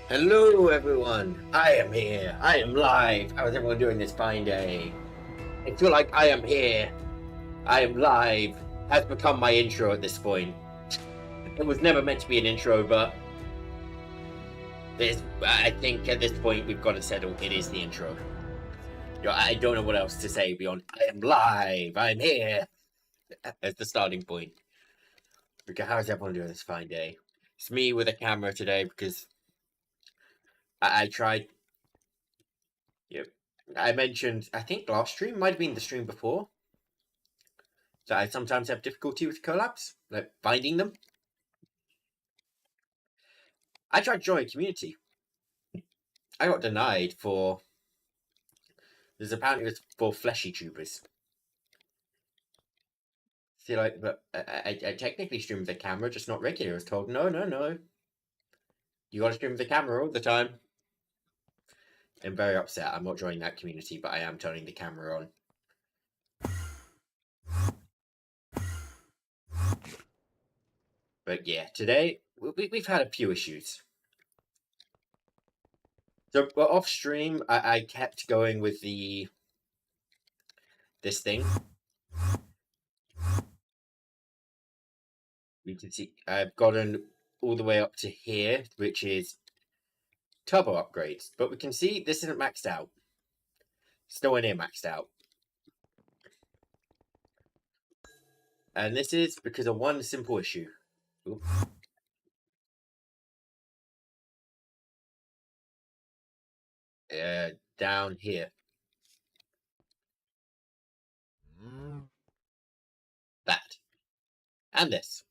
Hello, everyone. I am here. I am live. How is everyone doing this fine day? I feel like I am here. I am live. Has become my intro at this point. It was never meant to be an intro, but I think at this point we've got to settle. It is the intro. I don't know what else to say beyond I am live. I'm here as the starting point. Because how is everyone doing this fine day? It's me with a camera today because I tried. Yep. I mentioned, I think last stream might have been the stream before, that I sometimes have difficulty with collabs, like finding them. I tried joining community. I got denied for. There's apparently it's for fleshy tubers. See, like, but I technically stream with the camera, just not regular. I was told, no. You gotta stream with the camera all the time. I'm very upset. I'm not joining that community, but I am turning the camera on. But yeah, today we've had a few issues. So off stream, I kept going with this thing. You can see I've gotten all the way up to here, which is turbo upgrades. But we can see this isn't maxed out. It's nowhere near maxed out. And this is because of one simple issue. Oops. Down here. That. And this.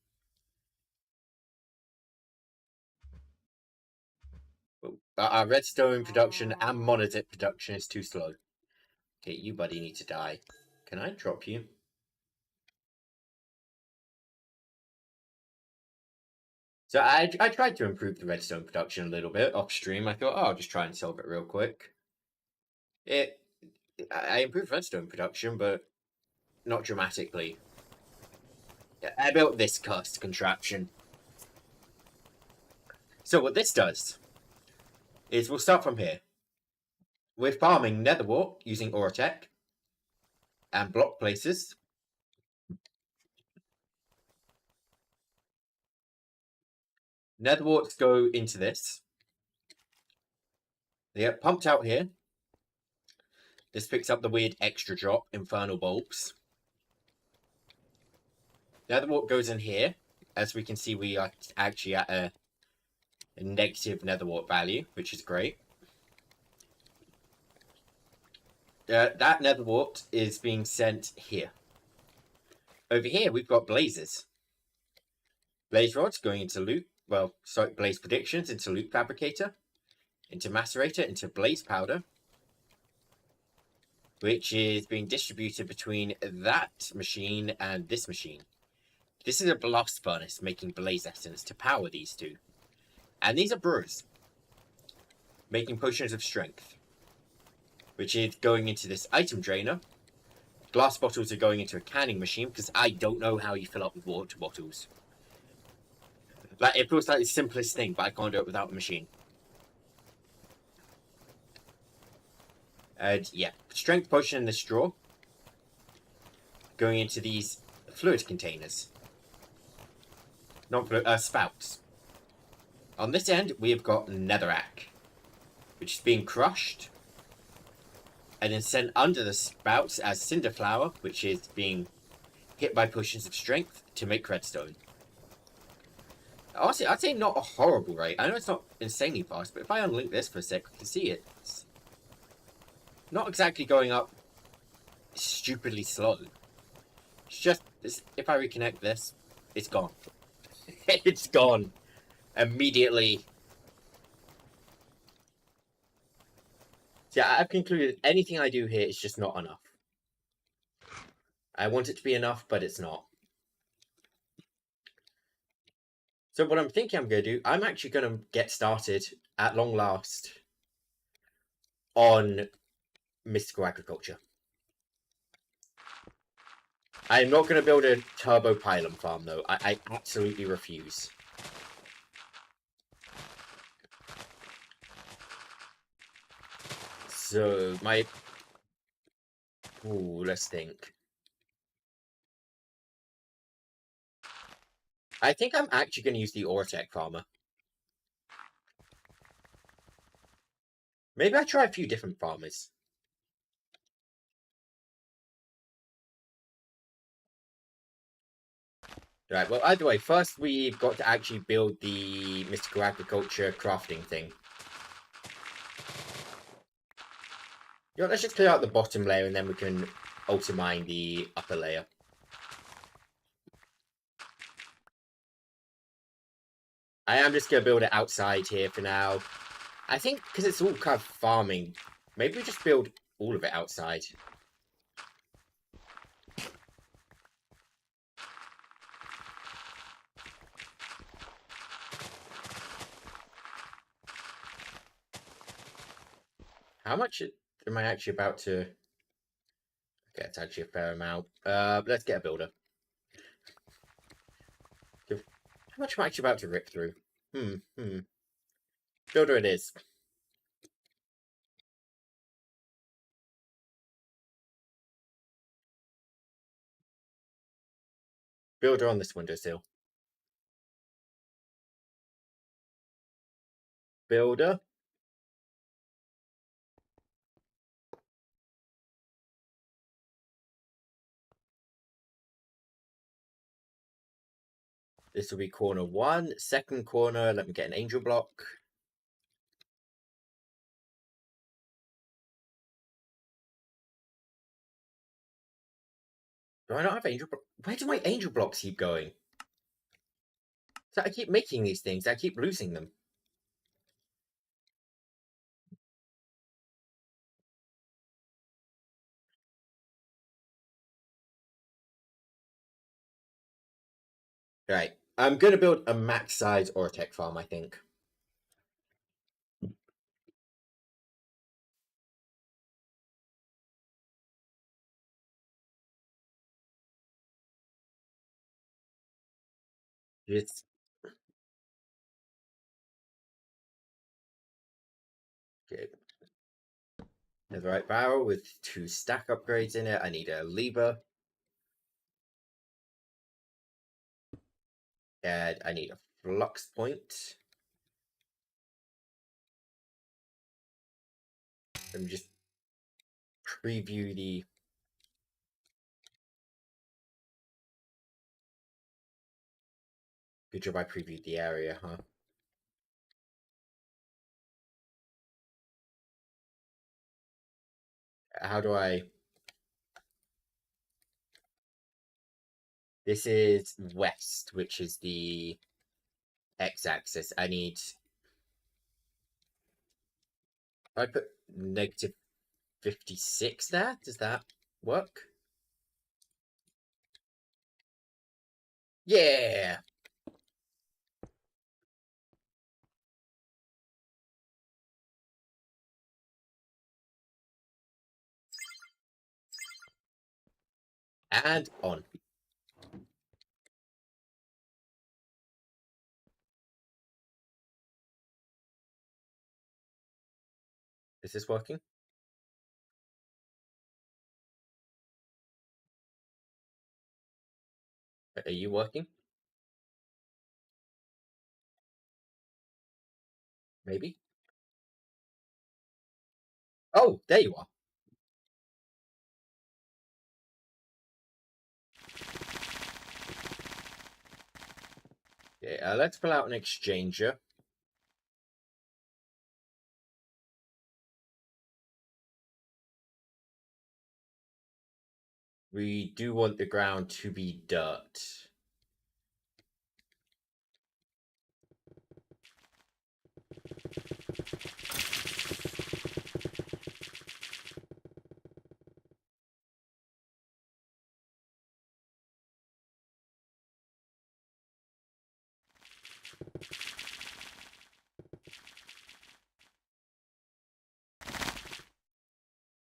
Our redstone production and monazite production is too slow. Okay, you buddy need to die. Can I drop you? So I tried to improve the redstone production a little bit off stream. I thought, oh, I'll just try and solve it real quick. I improved redstone production, but not dramatically. I built this cursed contraption. So what this does is we'll start from here. We're farming netherwort using Auratech and block places. Netherworts go into this. They get pumped out here. This picks up the weird extra drop, infernal bulbs. Netherwort goes in here. As we can see, we are actually at a negative netherwort value, which is great. That netherwort is being sent here. Over here, we've got blazes. Blaze rods going into loot. Well, sorry, blaze predictions into loot fabricator, into macerator, into blaze powder, which is being distributed between that machine and this machine. This is a blast furnace making blaze essence to power these two. And these are brewers making potions of strength, which is going into this item drainer. Glass bottles are going into a canning machine because I don't know how you fill up with water bottles. Like, it feels like the simplest thing, but I can't do it without a machine. And yeah, strength potion in the straw going into these fluid containers. Not fluid, spouts. On this end, we have got netherrack, which is being crushed and then sent under the spouts as cinderflower, which is being hit by potions of strength to make redstone. Honestly, I'd say not a horrible rate. I know it's not insanely fast, but if I unlink this for a sec, we can see it's not exactly going up stupidly slow. It's just, if I reconnect this, it's gone. It's gone. Immediately. So yeah, I've concluded anything I do here is just not enough. I want it to be enough, but it's not. So what I'm thinking I'm going to do, I'm actually going to get started at long last on mystical agriculture. I am not going to build a turbo pylon farm, though. I absolutely refuse. So, my... Ooh, let's think. I think I'm actually going to use the Ortec farmer. Maybe I try a few different farmers. Right, well, either way, first we've got to actually build the mystical agriculture crafting thing. You know, let's just clear out the bottom layer and then we can also mine the upper layer. I am just going to build it outside here for now. I think because it's all kind of farming, maybe we just build all of it outside. How much am I actually about to... Okay, it's actually a fair amount. Let's get a builder. How much am I actually about to rip through? Builder it is. Builder on this windowsill. Builder. This will be corner 1. Second corner, let me get an angel block. Do I not have angel blocks? Where do my angel blocks keep going? So I keep making these things, I keep losing them. Right, I'm going to build a max size Ortec farm, I think. It's... Okay. Netherite barrel with 2 stack upgrades in it. I need a lever. And I need a flux point. Let me just preview the... Good job I previewed the area, huh? How do I... This is west, which is the x-axis. I need... I put negative 56 there? Does that work? Yeah! And on. Is this working? Are you working? Maybe? Oh, there you are. Yeah, let's pull out an exchanger. We do want the ground to be dirt.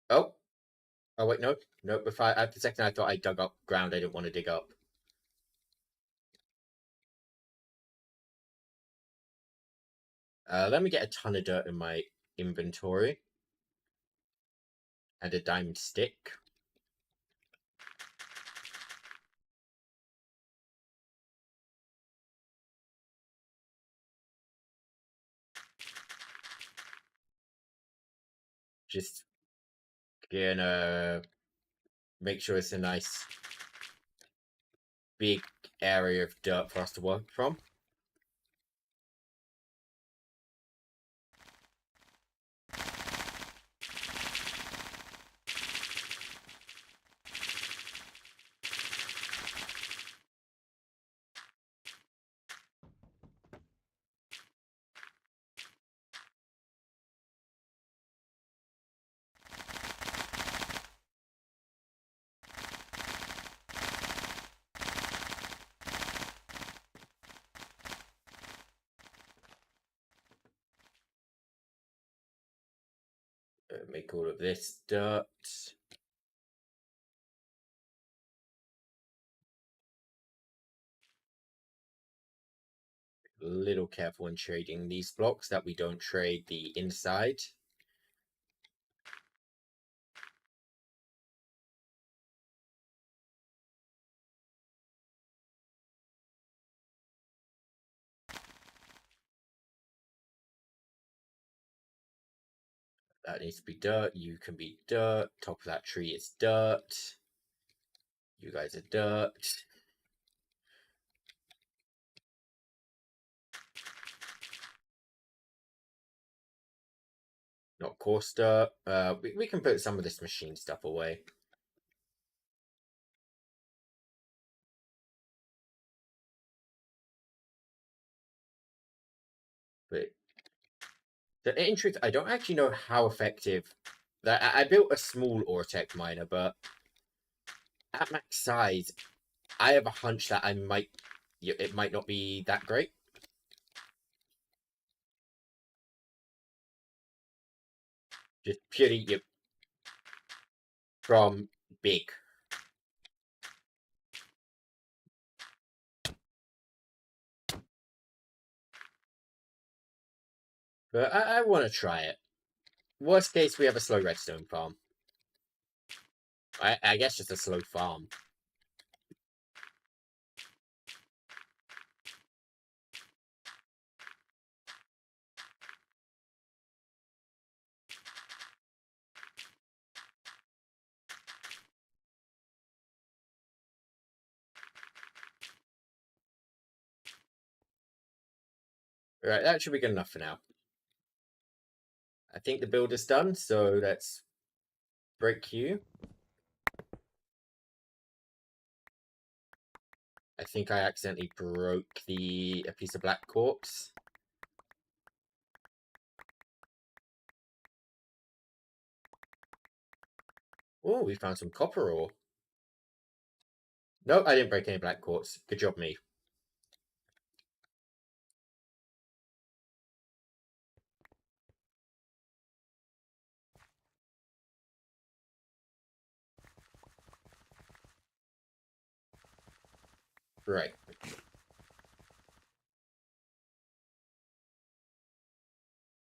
Oh! Oh, wait, no. No, before at the second I thought I dug up ground I didn't want to dig up. Let me get a ton of dirt in my inventory. And a diamond stick. Just gonna make sure it's a nice big area of dirt for us to work from. Make all of this dirt. A little careful when trading these blocks that we don't trade the inside. That needs to be dirt. You can be dirt. Top of that tree is dirt. You guys are dirt. Not coarse dirt. We can put some of this machine stuff away. But in truth, I don't actually know how effective. I built a small Ore-Tech miner, but at max size, I have a hunch that it might not be that great. Just purely from big. But I want to try it. Worst case, we have a slow redstone farm. I guess just a slow farm. Right, that should be good enough for now. I think the build is done, so let's break queue. I think I accidentally broke a piece of black quartz. Oh, we found some copper ore. No, I didn't break any black quartz. Good job, me. Right.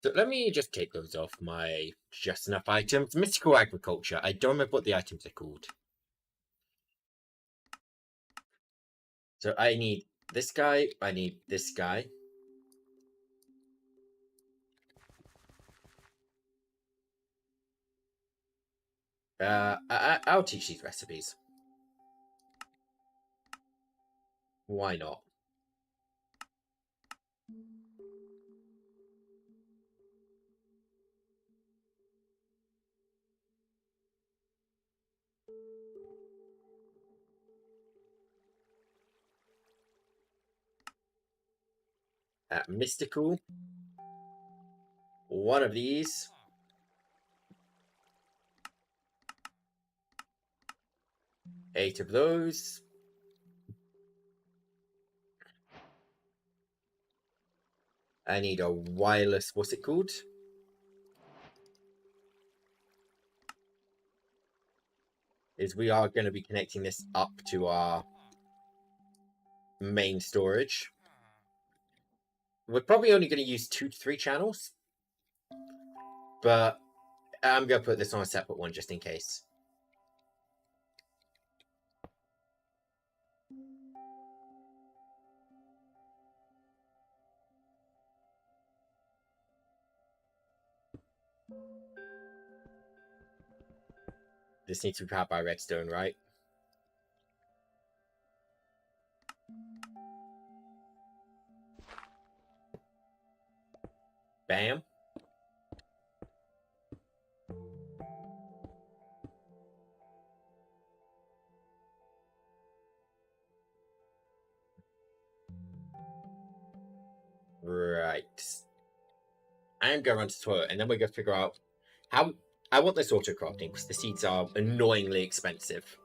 So let me just take those off my just enough items. Mystical agriculture. I don't remember what the items are called. So I need this guy. I need this guy. I'll teach these recipes. Why not? Mystical. One of these. Eight of those. I need a wireless, what's it called? We are going to be connecting this up to our main storage. We're probably only going to use 2 to 3 channels. But I'm going to put this on a separate one just in case. This needs to be powered by redstone, right? Bam. Right. I'm going to run to the toilet, and then we're going to figure out how... I want this auto crafting, because the seeds are annoyingly expensive.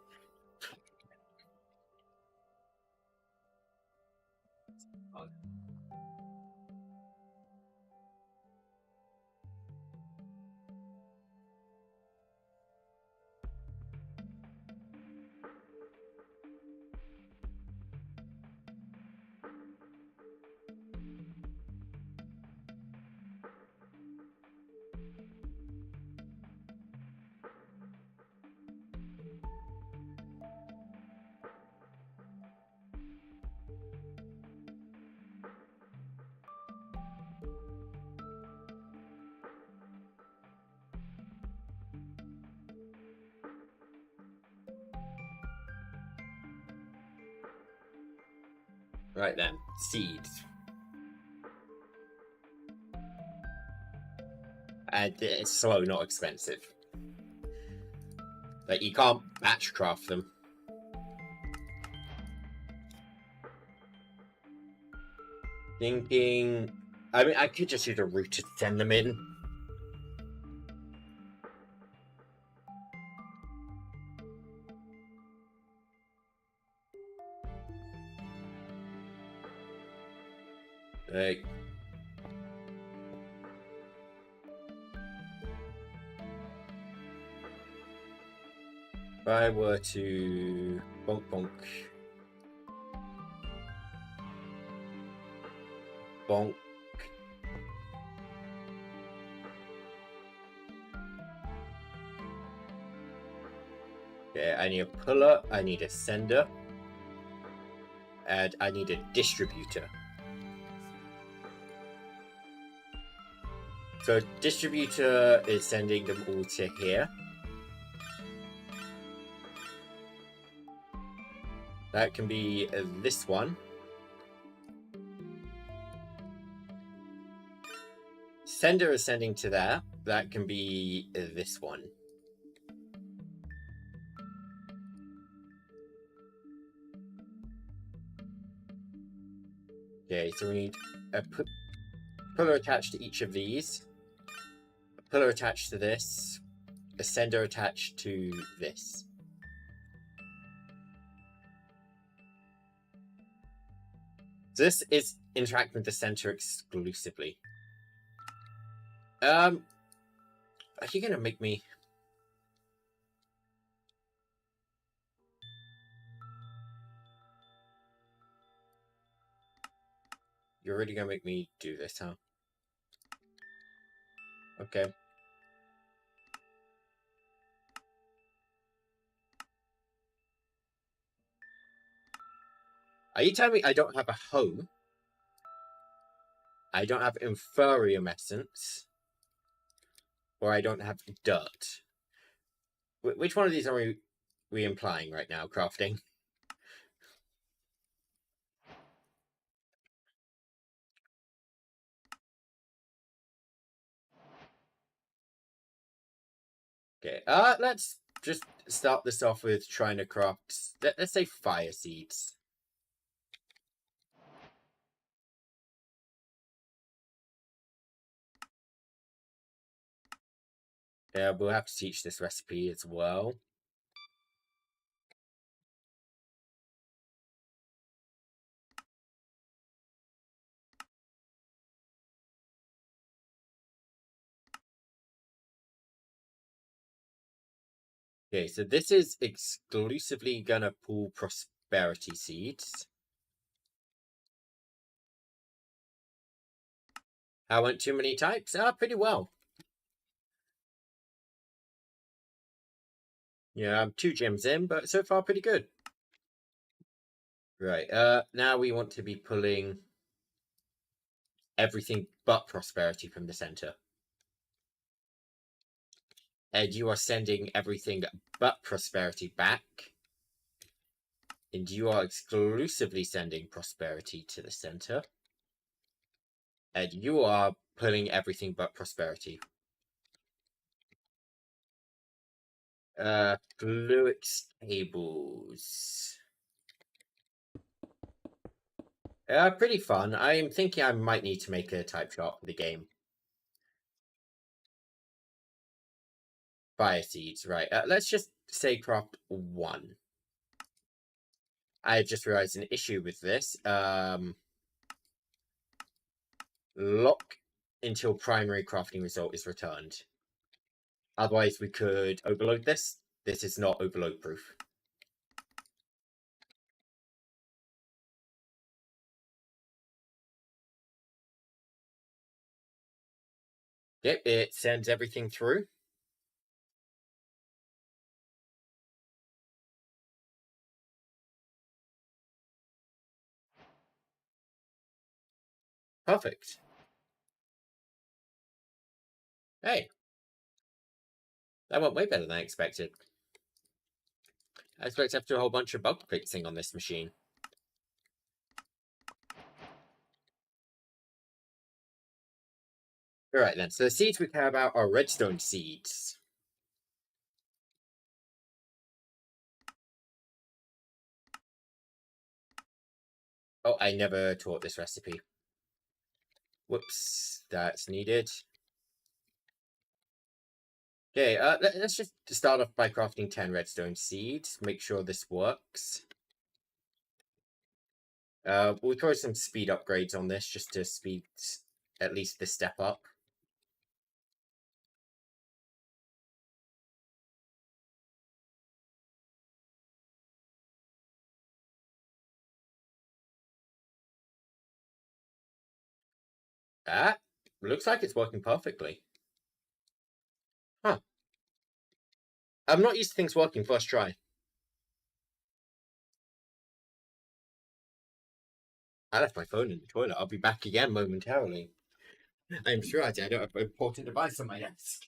Right then, seeds. And it's slow, not expensive. Like, you can't batch craft them. Thinking... I mean, I could just use a router to send them in. Like... If I were to... Bonk, bonk. Bonk. Okay, I need a puller, I need a sender, and I need a distributor. So distributor is sending them all to here. That can be this one. Sender is sending to there. That can be this one. Okay, so we need a puller attached to each of these. A puller attached to this. A sender attached to this. This is interacting with the center exclusively. Are you gonna make me... You're really gonna make me do this, huh? Okay. Are you telling me I don't have a home? I don't have Inferium Essence? Or I don't have dirt? Which one of these are we implying right now, crafting? Okay, let's just start this off with trying to craft, let's say, fire seeds. Yeah, we'll have to teach this recipe as well. Okay, so this is exclusively gonna pull prosperity seeds. How went too many types? Pretty well. Yeah, I'm 2 gems in, but so far pretty good. Right, now we want to be pulling everything but prosperity from the center. And you are sending everything but prosperity back. And you are exclusively sending prosperity to the center. And you are pulling everything but prosperity. Fluix tables. Pretty fun. I'm thinking I might need to make a type shop for the game. Fire seeds, right. Let's just say craft 1. I just realized an issue with this. Lock until primary crafting result is returned. Otherwise, we could overload this. This is not overload proof. Yep, it sends everything through. Perfect. Hey, that went way better than I expected. I expect to have to do a whole bunch of bug fixing on this machine. Alright then, so the seeds we care about are redstone seeds. Oh, I never taught this recipe. Whoops, that's needed. Okay, let's just start off by crafting 10 redstone seeds. Make sure this works. We'll throw some speed upgrades on this just to speed at least this step up. Ah, looks like it's working perfectly. Huh. I'm not used to things working first try. I left my phone in the toilet. I'll be back again momentarily. I'm sure I don't have an important device on my desk.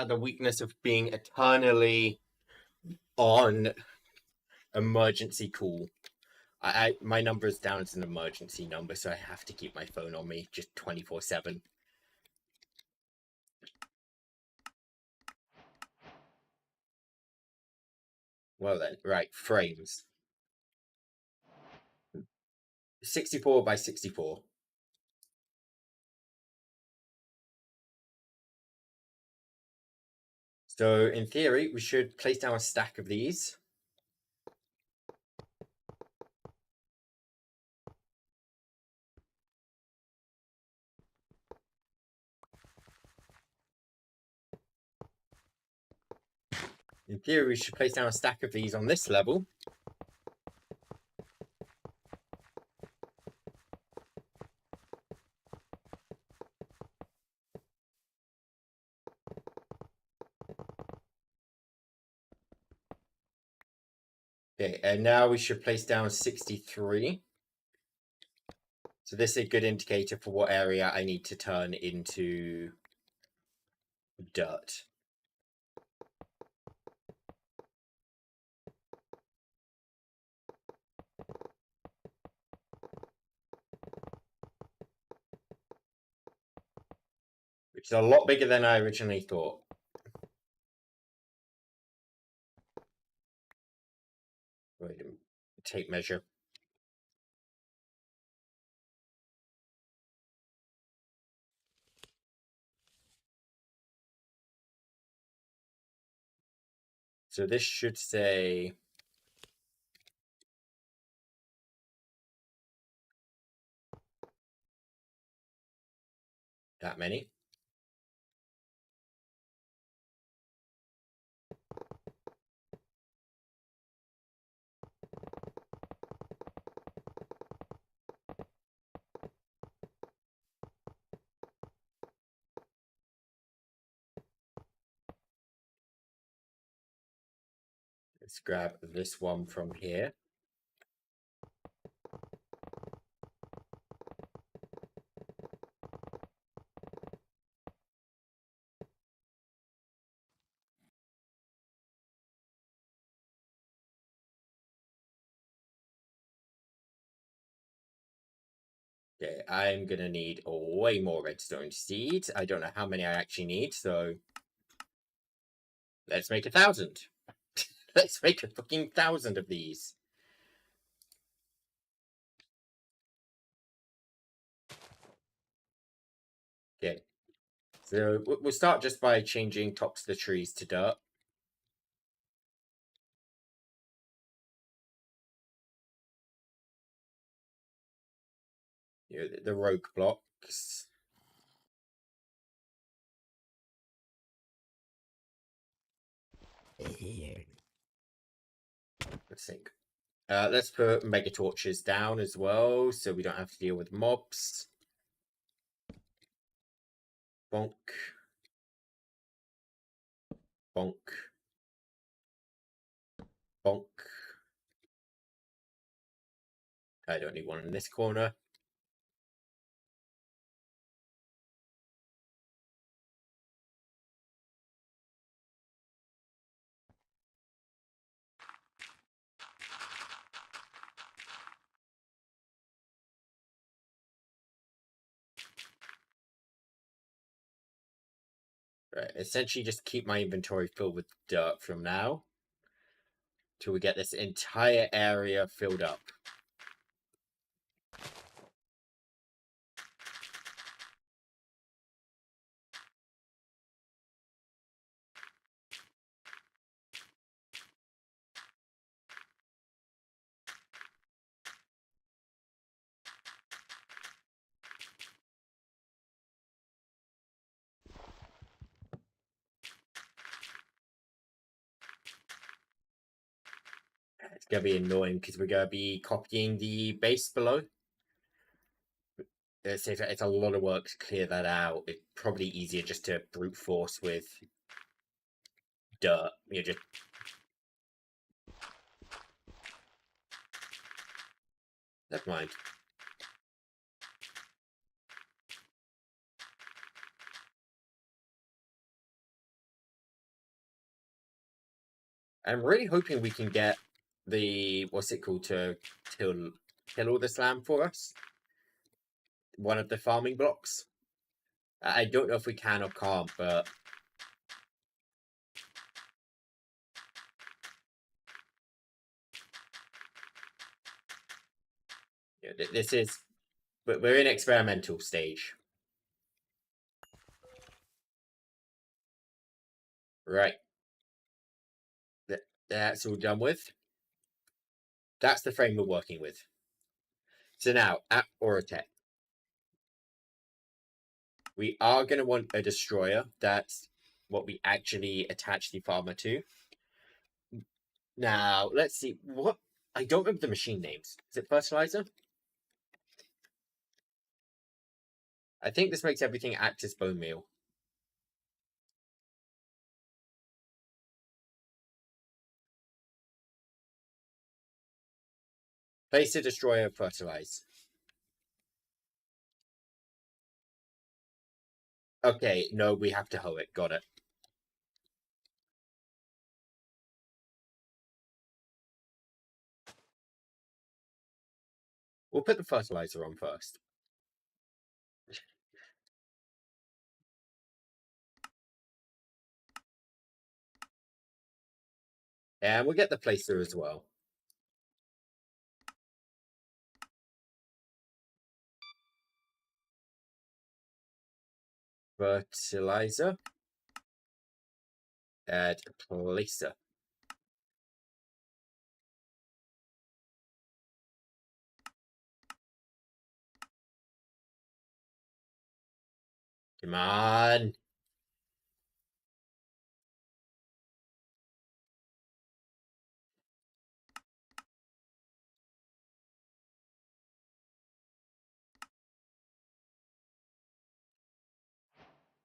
The weakness of being eternally on emergency call. My number is down as an emergency number, so I have to keep my phone on me just 24/7. Well then, right, frames. 64 by 64. So in theory, we should place down a stack of these. In theory, we should place down a stack of these on this level. Okay, and now we should place down 63. So this is a good indicator for what area I need to turn into dirt. Which is a lot bigger than I originally thought. Wait a minute. Tape measure. So this should say that many. Let's grab this one from here. Okay, I'm gonna need way more redstone seeds. I don't know how many I actually need, so let's make 1,000. Let's make a fucking 1,000 of these. Okay, so we'll start just by changing tops of the trees to dirt. You know, the rogue blocks. Let's think. Let's put mega torches down as well, so we don't have to deal with mobs. Bonk. Bonk. Bonk. I don't need one in this corner. Right, essentially just keep my inventory filled with dirt from now till we get this entire area filled up. It's gonna be annoying because we're gonna be copying the base below. It's a lot of work to clear that out. It's probably easier just to brute force with dirt. You know, just never mind. I'm really hoping we can get the what's it called to kill all this land for us. One of the farming blocks. I don't know if we can or can't, but yeah, this is. But we're in experimental stage. Right. That's all done with. That's the frame we're working with. So now, at Orotech, we are going to want a destroyer. That's what we actually attach the farmer to. Now, let's see. What? I don't remember the machine names. Is it fertilizer? I think this makes everything act as bone meal. Place the destroyer, fertilize. Okay, no, we have to hoe it. Got it. We'll put the fertilizer on first. And we'll get the placer as well. Fertilizer. Add placer. Come on.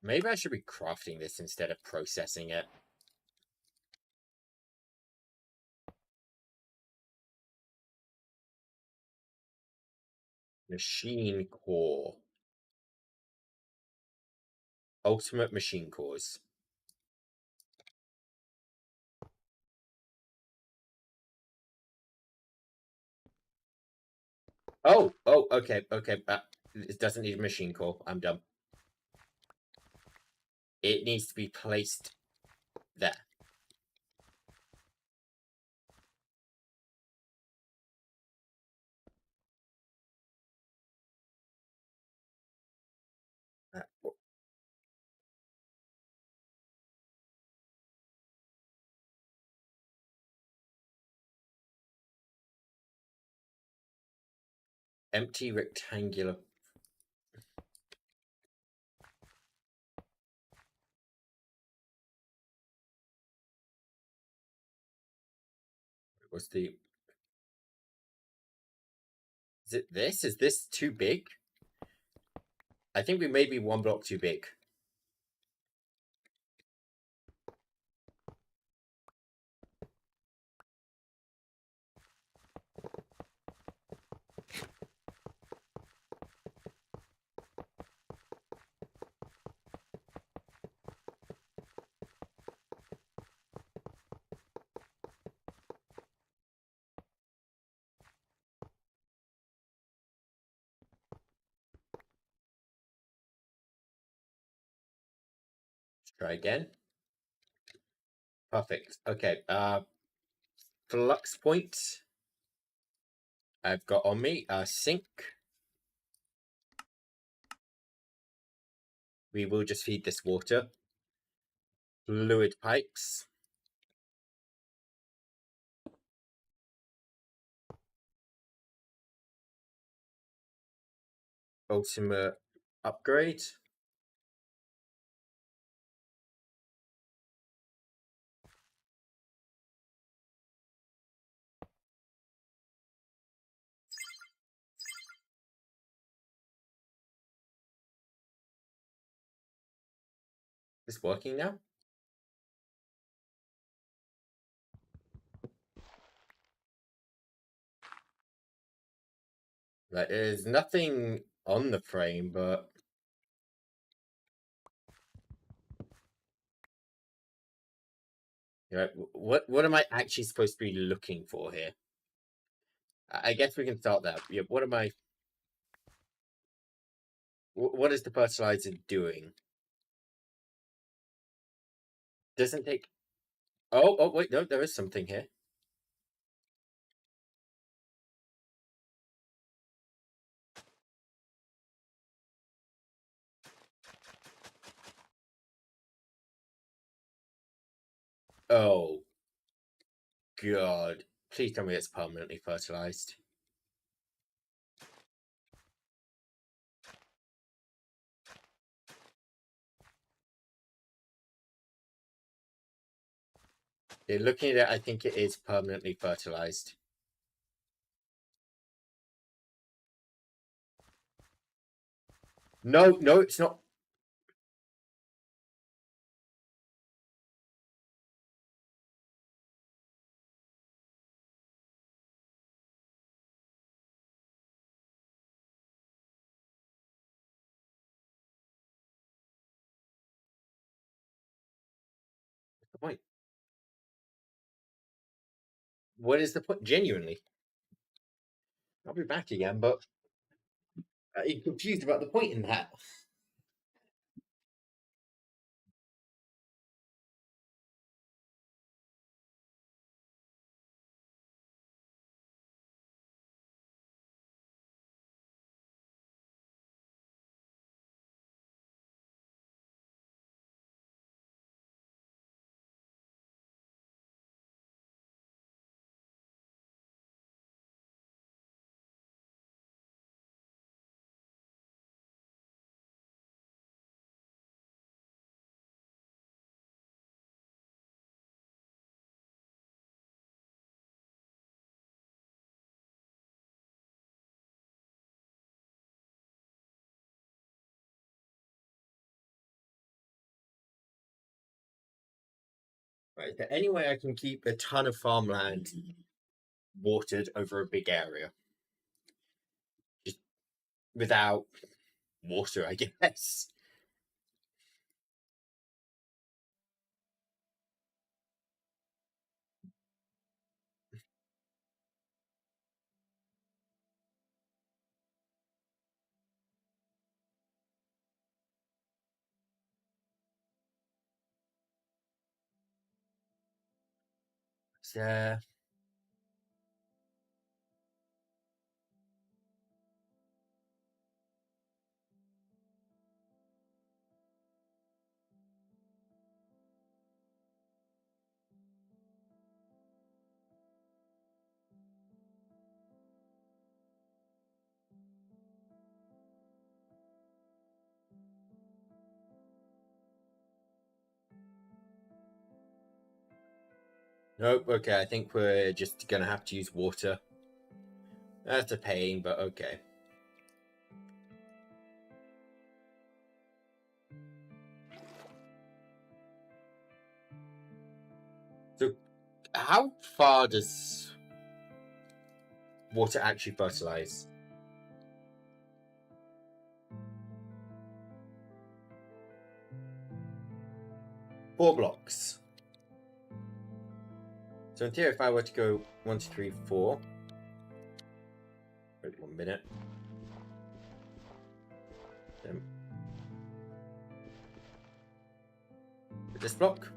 Maybe I should be crafting this instead of processing it. Machine core. Ultimate machine cores. Oh, okay. It doesn't need a machine core. I'm dumb. It needs to be placed there. Empty rectangular. What's the... Is it this? Is this too big? I think we may be one block too big. Let's try again. Perfect. Okay. Flux point. I've got on me a sink. We will just feed this water. Fluid pipes. Ultimate upgrade. Is this working now? Like, there's nothing on the frame, but... What am I actually supposed to be looking for here? I guess we can start there. Yeah, what am I... What is the fertilizer doing? Doesn't take... Oh, wait, no, there is something here. Oh, God. Please tell me it's permanently fertilized. Yeah, looking at it, I think it is permanently fertilized. No, it's not. What's the point? What is the point? Genuinely. I'll be back again, but I'm confused about the point in that. Right, is there any way I can keep a ton of farmland watered over a big area? Just without water, I guess. So, nope, okay, I think we're just gonna have to use water. That's a pain, but okay. So, how far does water actually fertilize? 4 blocks. So in theory, if I were to go 1, 2, 3, 4. Wait 1 minute. This block.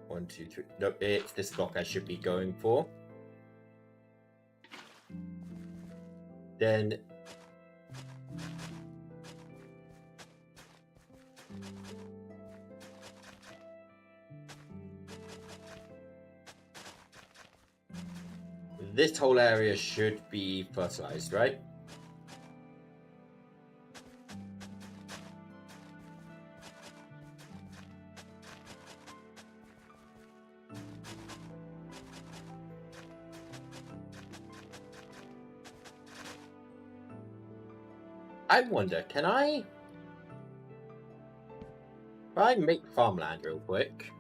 1, 2, 3. No, it's this block I should be going for. Then this whole area should be fertilized, right? I wonder, can I make farmland real quick?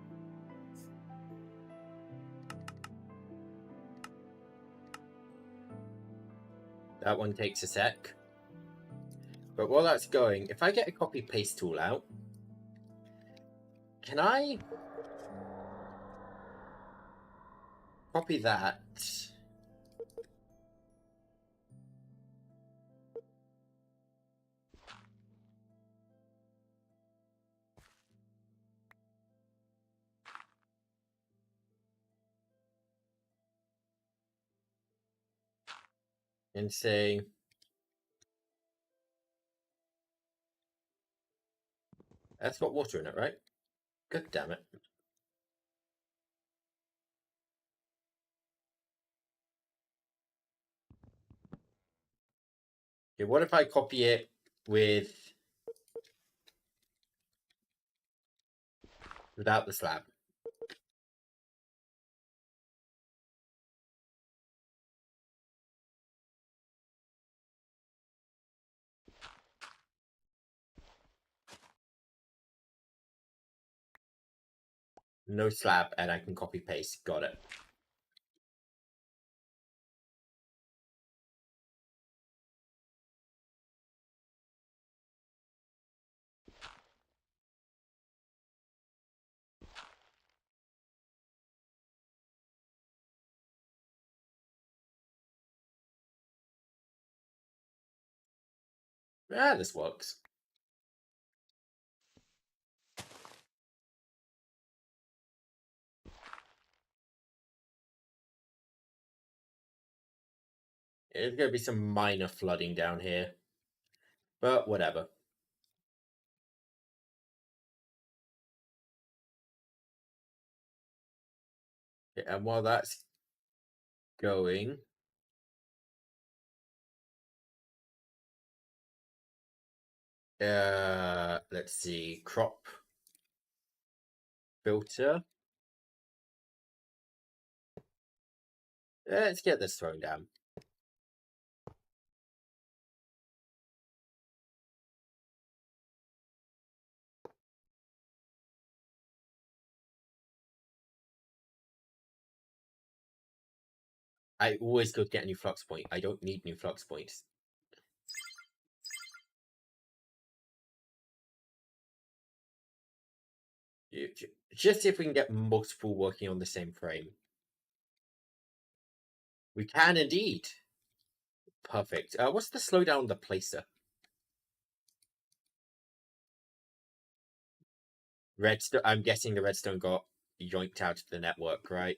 That one takes a sec. But while that's going, if I get a copy paste tool out, can I copy that? And say, that's got water in it, right? God damn it. Okay, what if I copy it with without the slab? No slab, and I can copy paste. Got it. Ah, this works. There's going to be some minor flooding down here. But whatever. Yeah, and while that's going, let's see, crop filter. Let's get this thrown down. I always go get a new flux point. I don't need new flux points. Just if we can get multiple working on the same frame. We can indeed. Perfect. What's the slowdown on the placer? Redstone. I'm guessing the redstone got yoinked out of the network, right?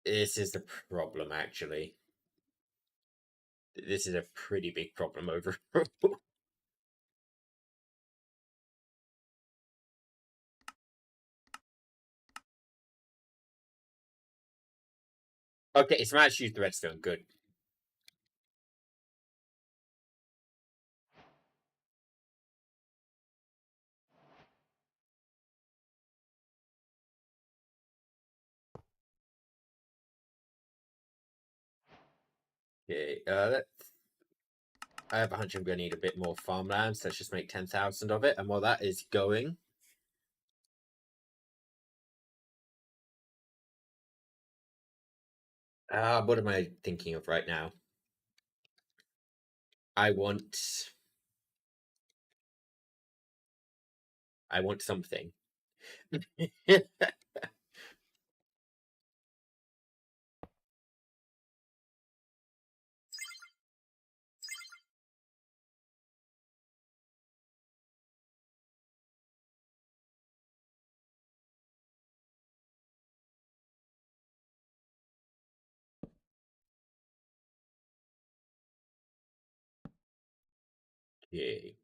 This is the problem, actually. This is a pretty big problem overall. Okay, it's managed to use the redstone. Good. Okay, I have a hunch I'm going to need a bit more farmland, so let's just make 10,000 of it. And while that is going, what am I thinking of right now? I want something. Okay.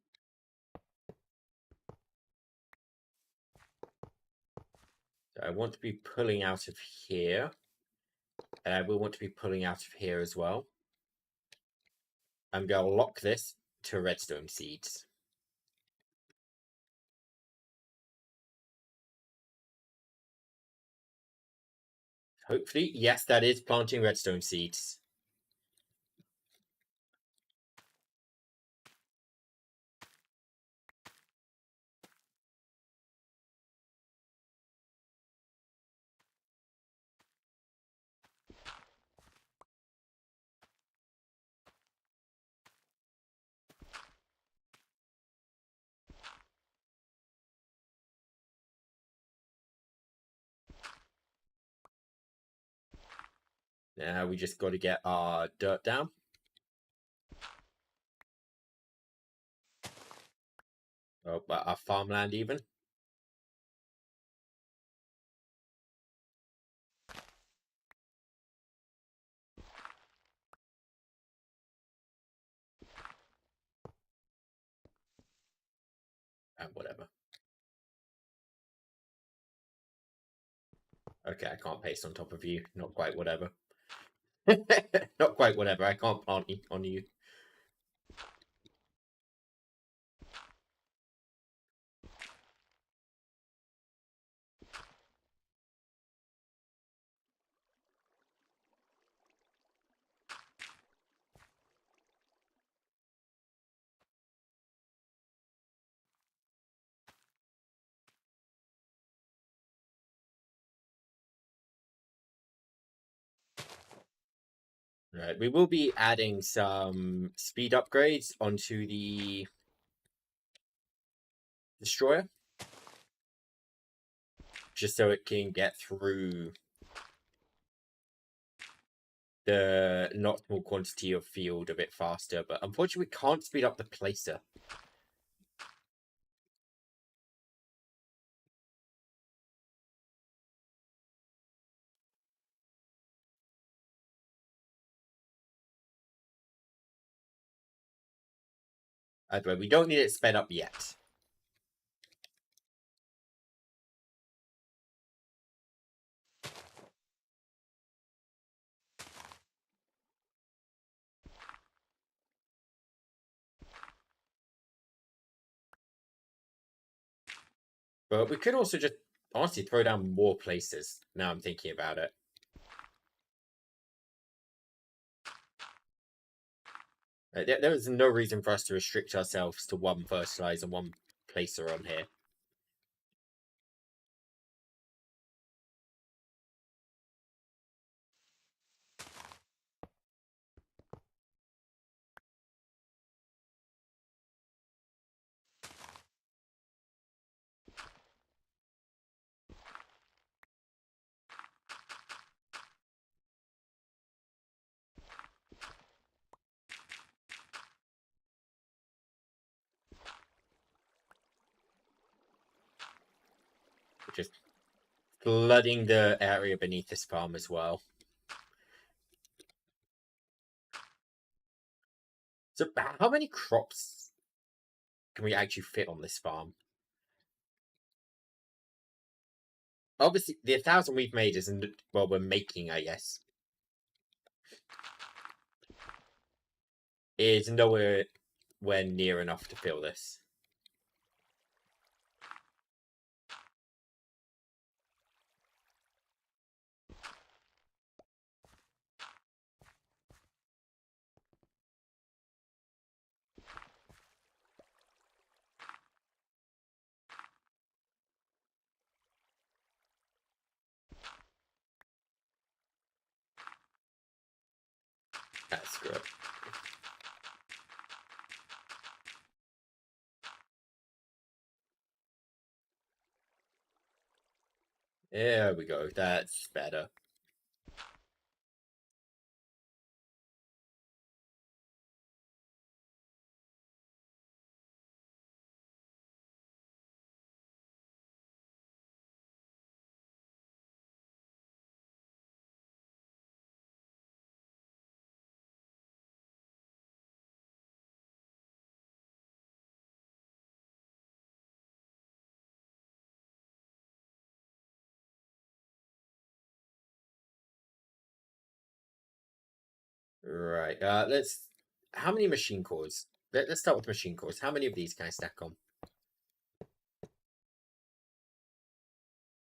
So I want to be pulling out of here. And I will want to be pulling out of here as well. I'm going to lock this to redstone seeds. Hopefully, yes, that is planting redstone seeds. Now we just got to get our dirt down. Oh, but our farmland even. Whatever. Okay, I can't paste on top of you. Not quite whatever. Not quite whatever. I can't plant on you. Right, we will be adding some speed upgrades onto the destroyer, just so it can get through the not small quantity of field a bit faster. But unfortunately, we can't speed up the placer. Either way, we don't need it sped up yet. But we could also just honestly throw down more places. Now I'm thinking about it. There is no reason for us to restrict ourselves to one fertilizer, one placer on here. Just flooding the area beneath this farm as well. So how many crops can we actually fit on this farm? Obviously, the 1,000 we've made isn't, well, we're making, I guess, is nowhere near enough to fill this. That's good. There we go. That's better. Right. Let's. How many machine cores? Let's start with machine cores. How many of these can I stack on?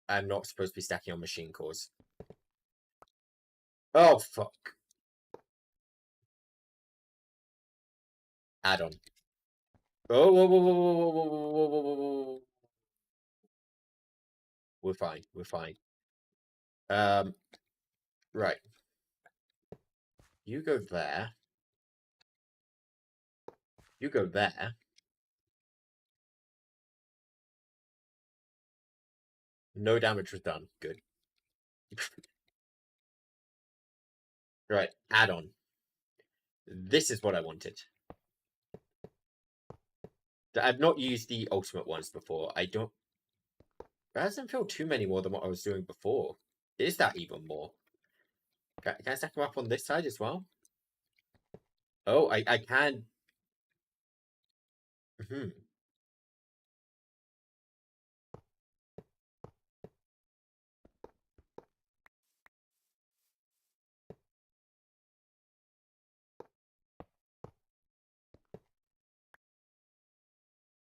I'm not supposed to be stacking on machine cores. Oh, fuck. Add on. Oh, whoa, whoa, whoa, whoa, whoa, whoa, whoa, whoa, whoa, whoa. We're fine. We're fine. Right. You go there. You go there. No damage was done. Good. Right. Add on. This is what I wanted. I've not used the ultimate ones before. I don't. That doesn't feel too many more than what I was doing before. Is that even more? Can I stack them up on this side as well? Oh, I can. Hmm.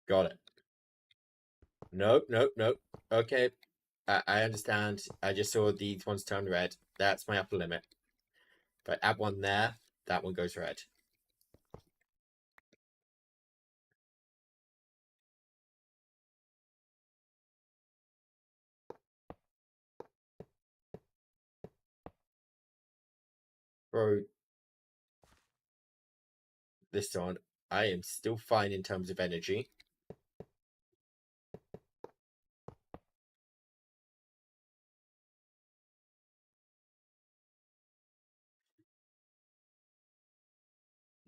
Got it. Nope, nope, nope. Okay, I understand. I just saw these ones turn red. That's my upper limit. If I add one there, that one goes red. Bro, this on. I am still fine in terms of energy.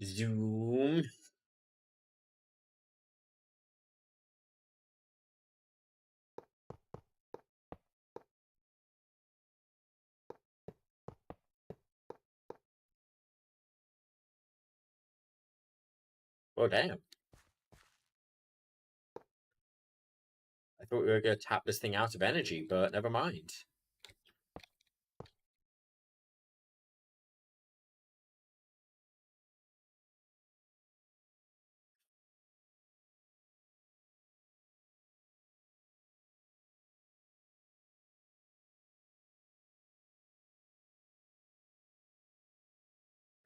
Zoom. Oh, damn. I thought we were going to tap this thing out of energy, but never mind.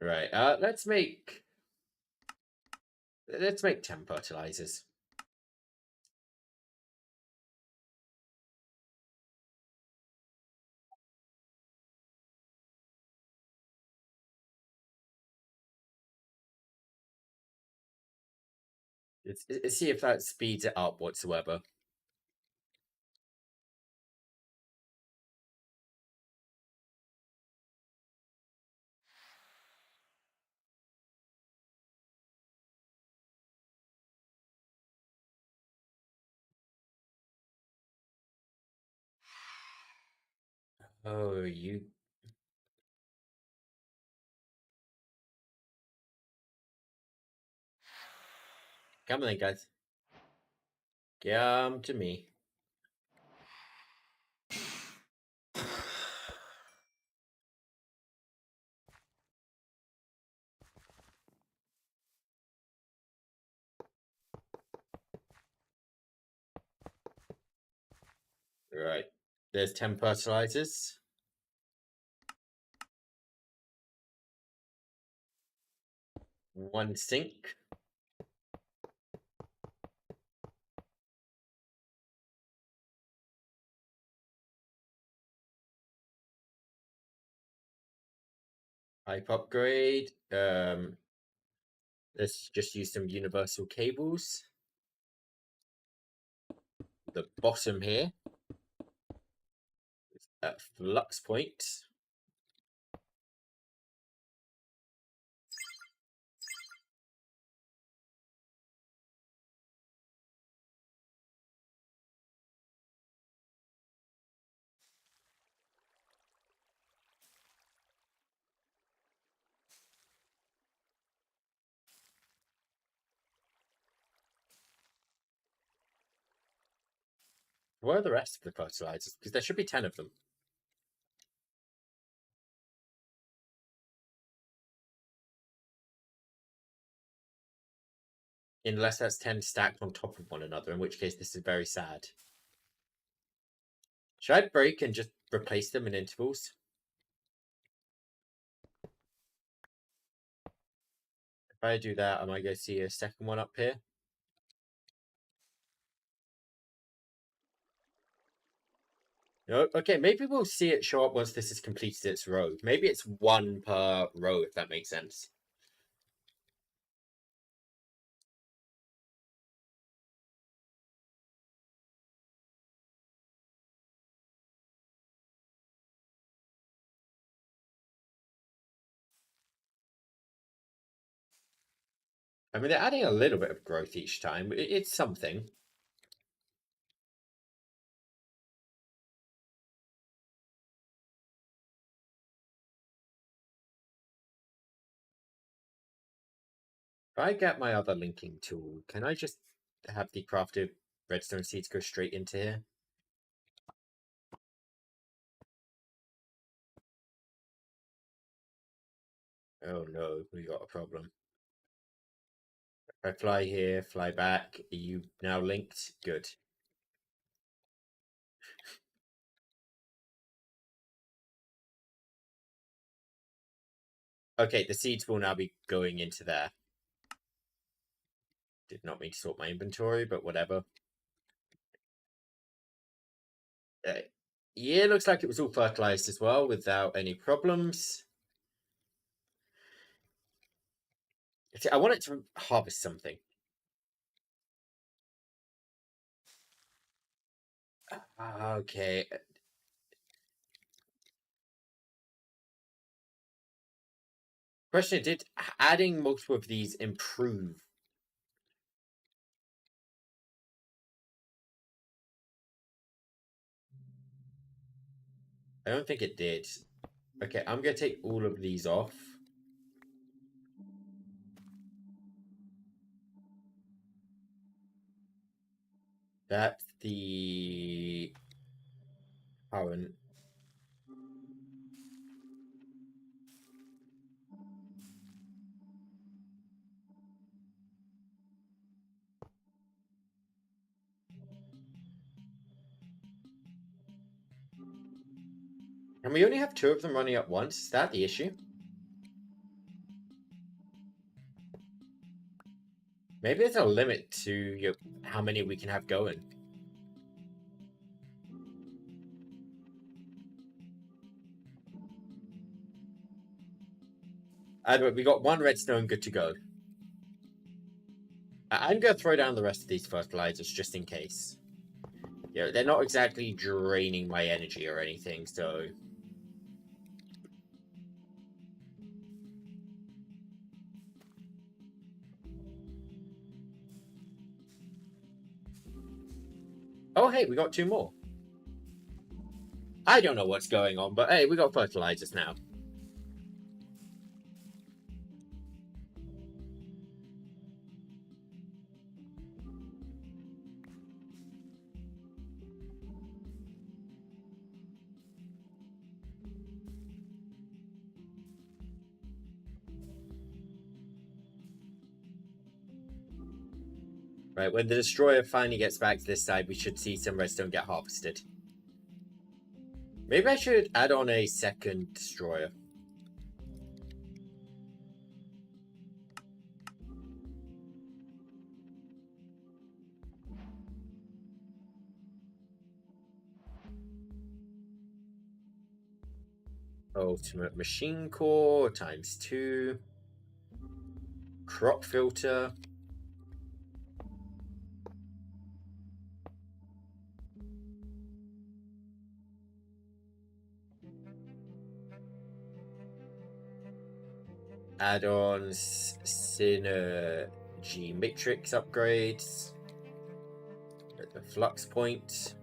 Right. Let's make 10 fertilizers. Let's see if that speeds it up whatsoever. Oh, you... Come on, guys. Come to me. Right. There's 10 fertilizers. One sink. Pipe upgrade. Let's just use some universal cables. The bottom here at flux point. Where are the rest of the fertilizers? Because there should be 10 of them. Unless that's 10 stacked on top of one another, in which case this is very sad. Should I break and just replace them in intervals? If I do that, I might go see a second one up here. No, okay, maybe we'll see it show up once this has completed its road. Maybe it's one per row, if that makes sense. I mean, they're adding a little bit of growth each time. It's something. If I get my other linking tool, can I just have the crafted redstone seeds go straight into here? Oh no, we got a problem. If I fly here, fly back, are you now linked? Good. Okay, the seeds will now be going into there. Did not mean to sort my inventory, but whatever. Yeah, looks like it was all fertilized as well without any problems. See, I want it to harvest something. Okay. Question, did adding multiple of these improve? I don't think it did. Okay, I'm going to take all of these off. That's the current. And we only have 2 of them running at once. Is that the issue? Maybe there's a limit to how many we can have going. Anyway, we got one redstone good to go. I'm going to throw down the rest of these fertilizers just in case. They're not exactly draining my energy or anything, so... Oh, hey, we got two more. I don't know what's going on, but hey, we got fertilizers now. Right, when the destroyer finally gets back to this side, we should see some redstone get harvested. Maybe I should add on a second destroyer. Ultimate machine core ×2. Crop filter. Add-ons, synergy matrix upgrades, the flux point.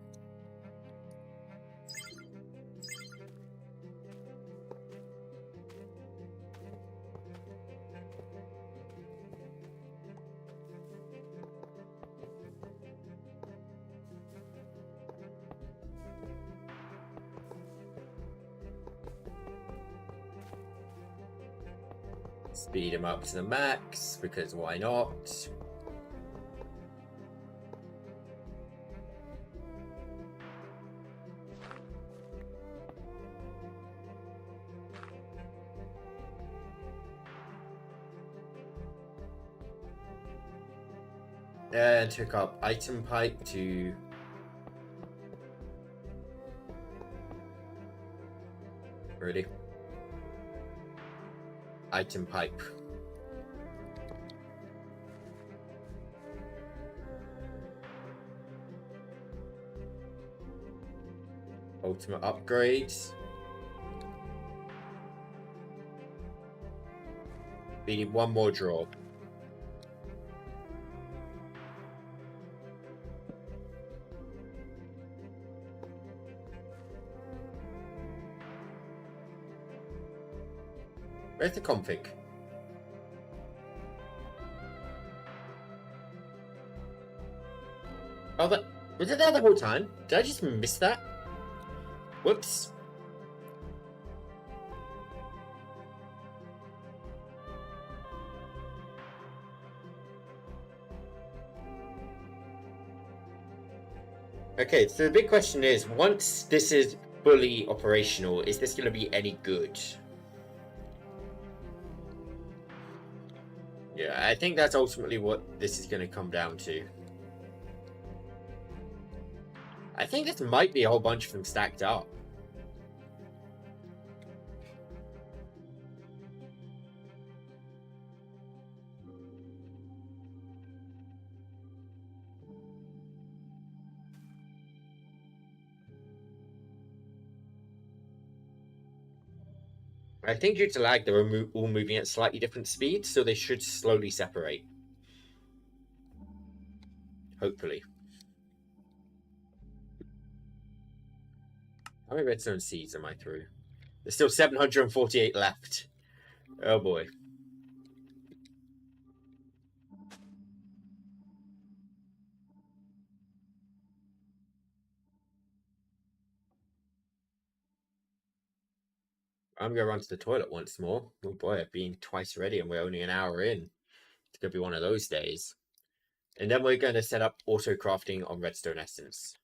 Speed him up to the max, because why not? And took up item pipe to... Ready? Item pipe. Ultimate upgrades. We need one more draw. Where's the config? Oh, that was it there the whole time? Did I just miss that? Whoops. Okay, so the big question is, once this is fully operational, is this going to be any good? Yeah, I think that's ultimately what this is going to come down to. I think this might be a whole bunch of them stacked up. I think due to lag, they're all moving at slightly different speeds, so they should slowly separate. Hopefully. How many redstone seeds am I through? There's still 748 left. Oh boy. I'm going to run to the toilet once more. Oh boy, I've been twice already and we're only an hour in. It's going to be one of those days. And then we're going to set up auto crafting on redstone essence.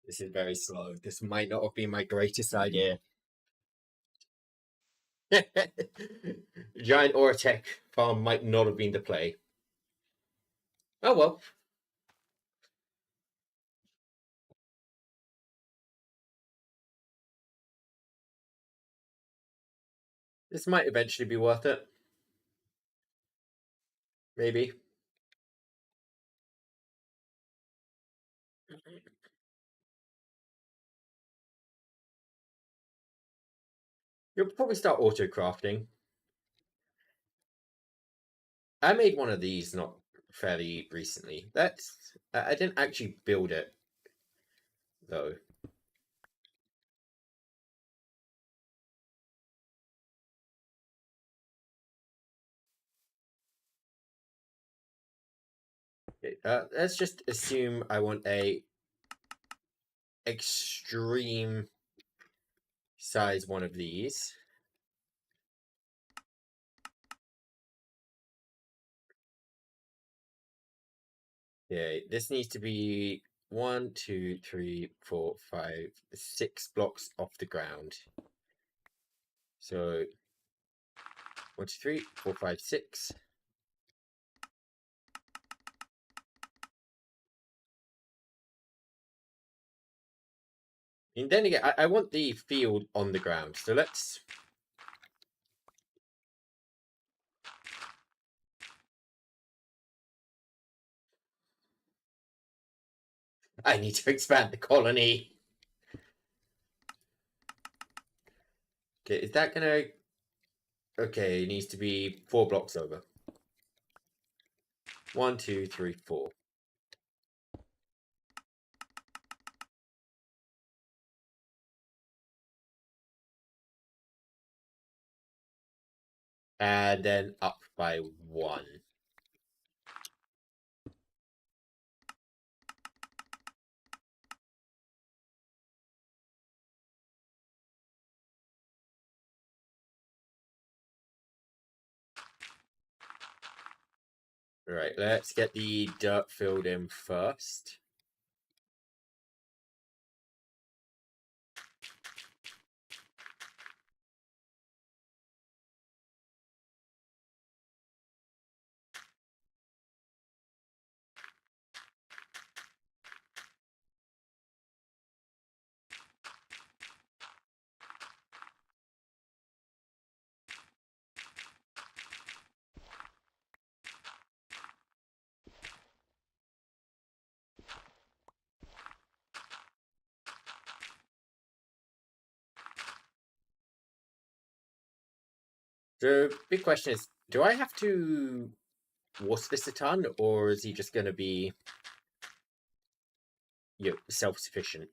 This is very slow. This might not have been my greatest idea. Giant Orotech farm might not have been the play. Oh well. This might eventually be worth it. Maybe. You'll probably start auto crafting. I made one of these not fairly recently. I didn't actually build it though. Okay, let's just assume I want a extreme size one of these. Okay, this needs to be 1, 2, 3, 4, 5, 6 blocks off the ground. So 1, 2, 3, 4, 5, 6. And then again, I want the field on the ground. So let's. I need to expand the colony. Okay, is that gonna. Okay, it needs to be 4 blocks over. 1, 2, 3, 4. And then up by 1. Right, let's get the dirt filled in first. The big question is, do I have to water this a ton, or is he just going to be self-sufficient?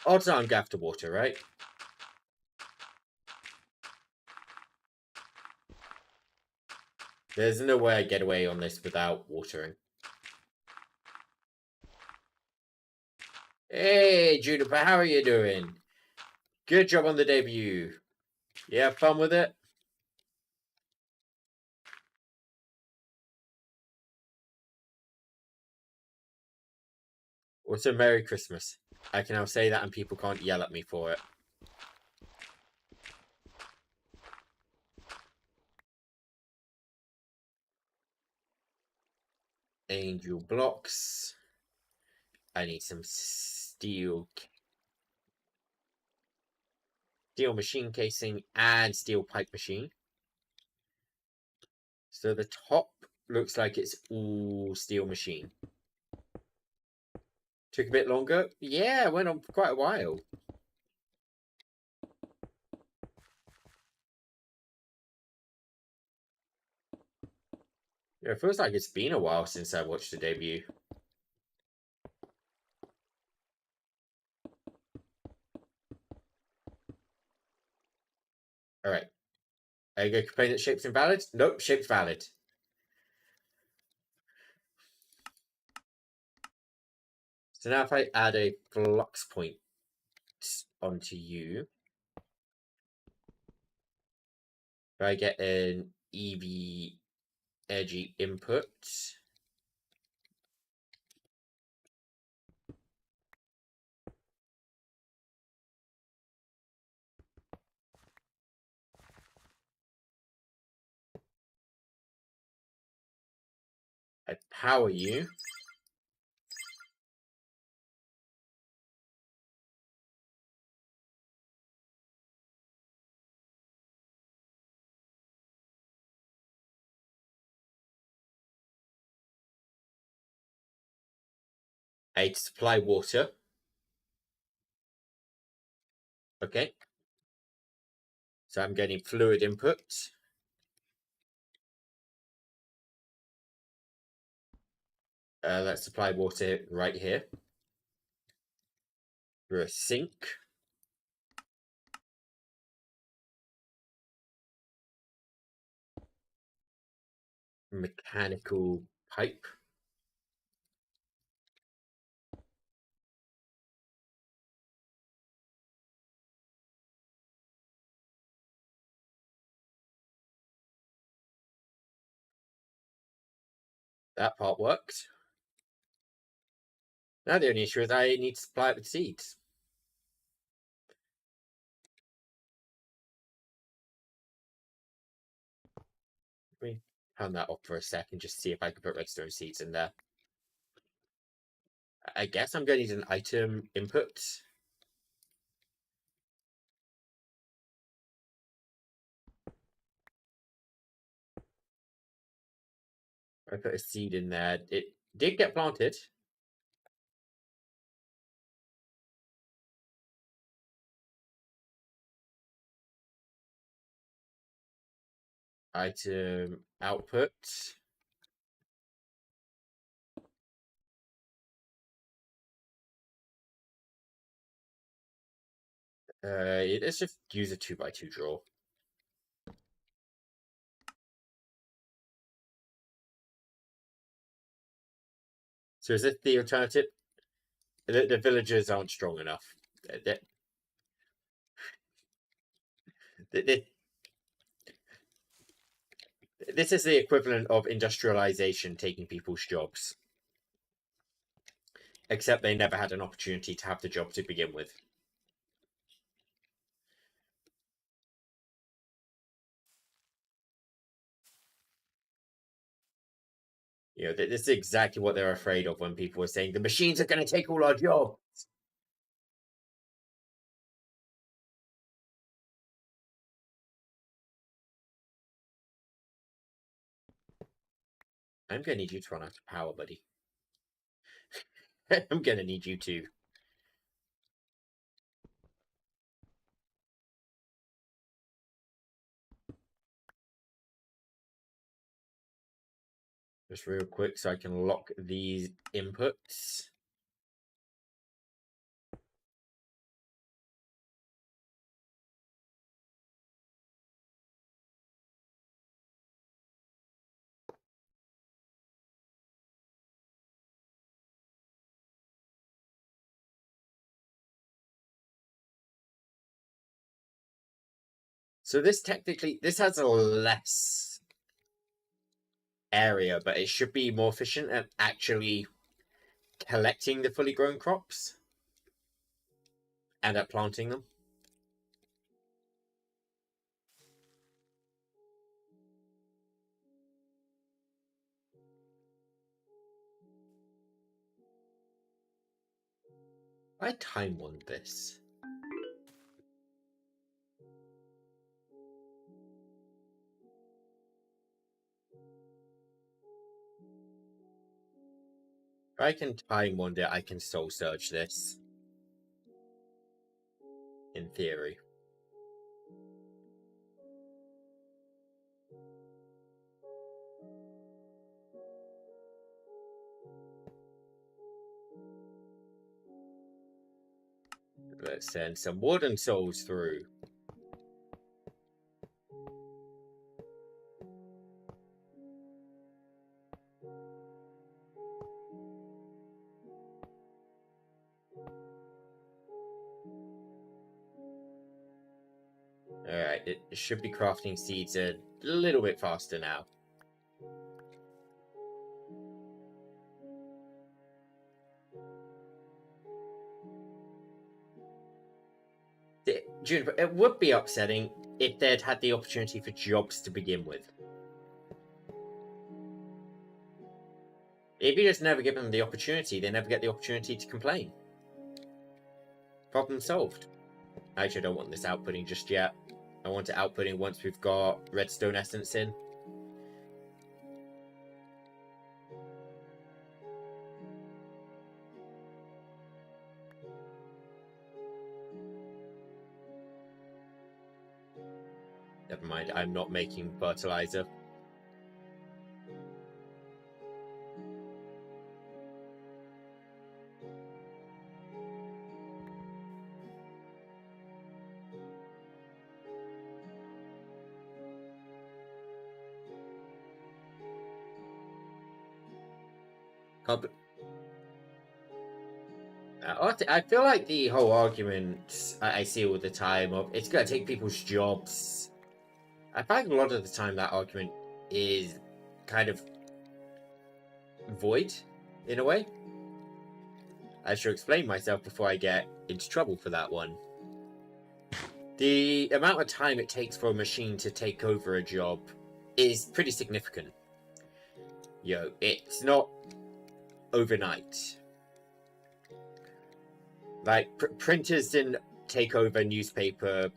Odds are I'm going to have to water, right? There's no way I get away on this without watering. Hey, Juniper, how are you doing? Good job on the debut. You have fun with it? Also, Merry Christmas. I can now say that and people can't yell at me for it. Angel blocks. I need some steel machine casing and steel pipe machine. So the top looks like it's all steel machine. Took a bit longer. Yeah, it went on for quite a while. Yeah, it feels like it's been a while since I watched the debut. Alright. Are you going to complain that shape's invalid? Nope, shape's valid. So now if I add a flux point onto you, if I get an EV Edgy input. I power you. I supply water. Okay. So I'm getting fluid input. Let's supply water right here. Through a sink. Mechanical pipe. That part worked. Now the only issue is I need to supply it with seeds. Let me pound that up for a second, just see if I can put redstone seeds in there. I guess I'm going to need an item input. I put a seed in there. It did get planted. Item output. Let's just use a 2x2 draw. So is this the alternative? The villagers aren't strong enough. This is the equivalent of industrialization taking people's jobs. Except they never had an opportunity to have the job to begin with. You know, this is exactly what they're afraid of when people are saying the machines are going to take all our jobs. I'm going to need you to run out of power, buddy. I'm going to need you to. Just real quick so I can lock these inputs. So this technically, this has a less area, but it should be more efficient at actually collecting the fully grown crops and at planting them. I time want this. If I can time one it, I can soul surge this. In theory. Let's send some wooden souls through. Alright, it should be crafting seeds a little bit faster now. Juniper, it would be upsetting if they'd had the opportunity for jobs to begin with. If you just never give them the opportunity, they never get the opportunity to complain. Problem solved. Actually, I don't want this outputting just yet. I want it outputting once we've got redstone essence in. Never mind, I'm not making fertilizer. I feel like the whole argument I see all the time of it's going to take people's jobs. I find a lot of the time that argument is kind of void, in a way. I should explain myself before I get into trouble for that one. The amount of time it takes for a machine to take over a job is pretty significant. It's not overnight. Like, printers didn't take over newspaper,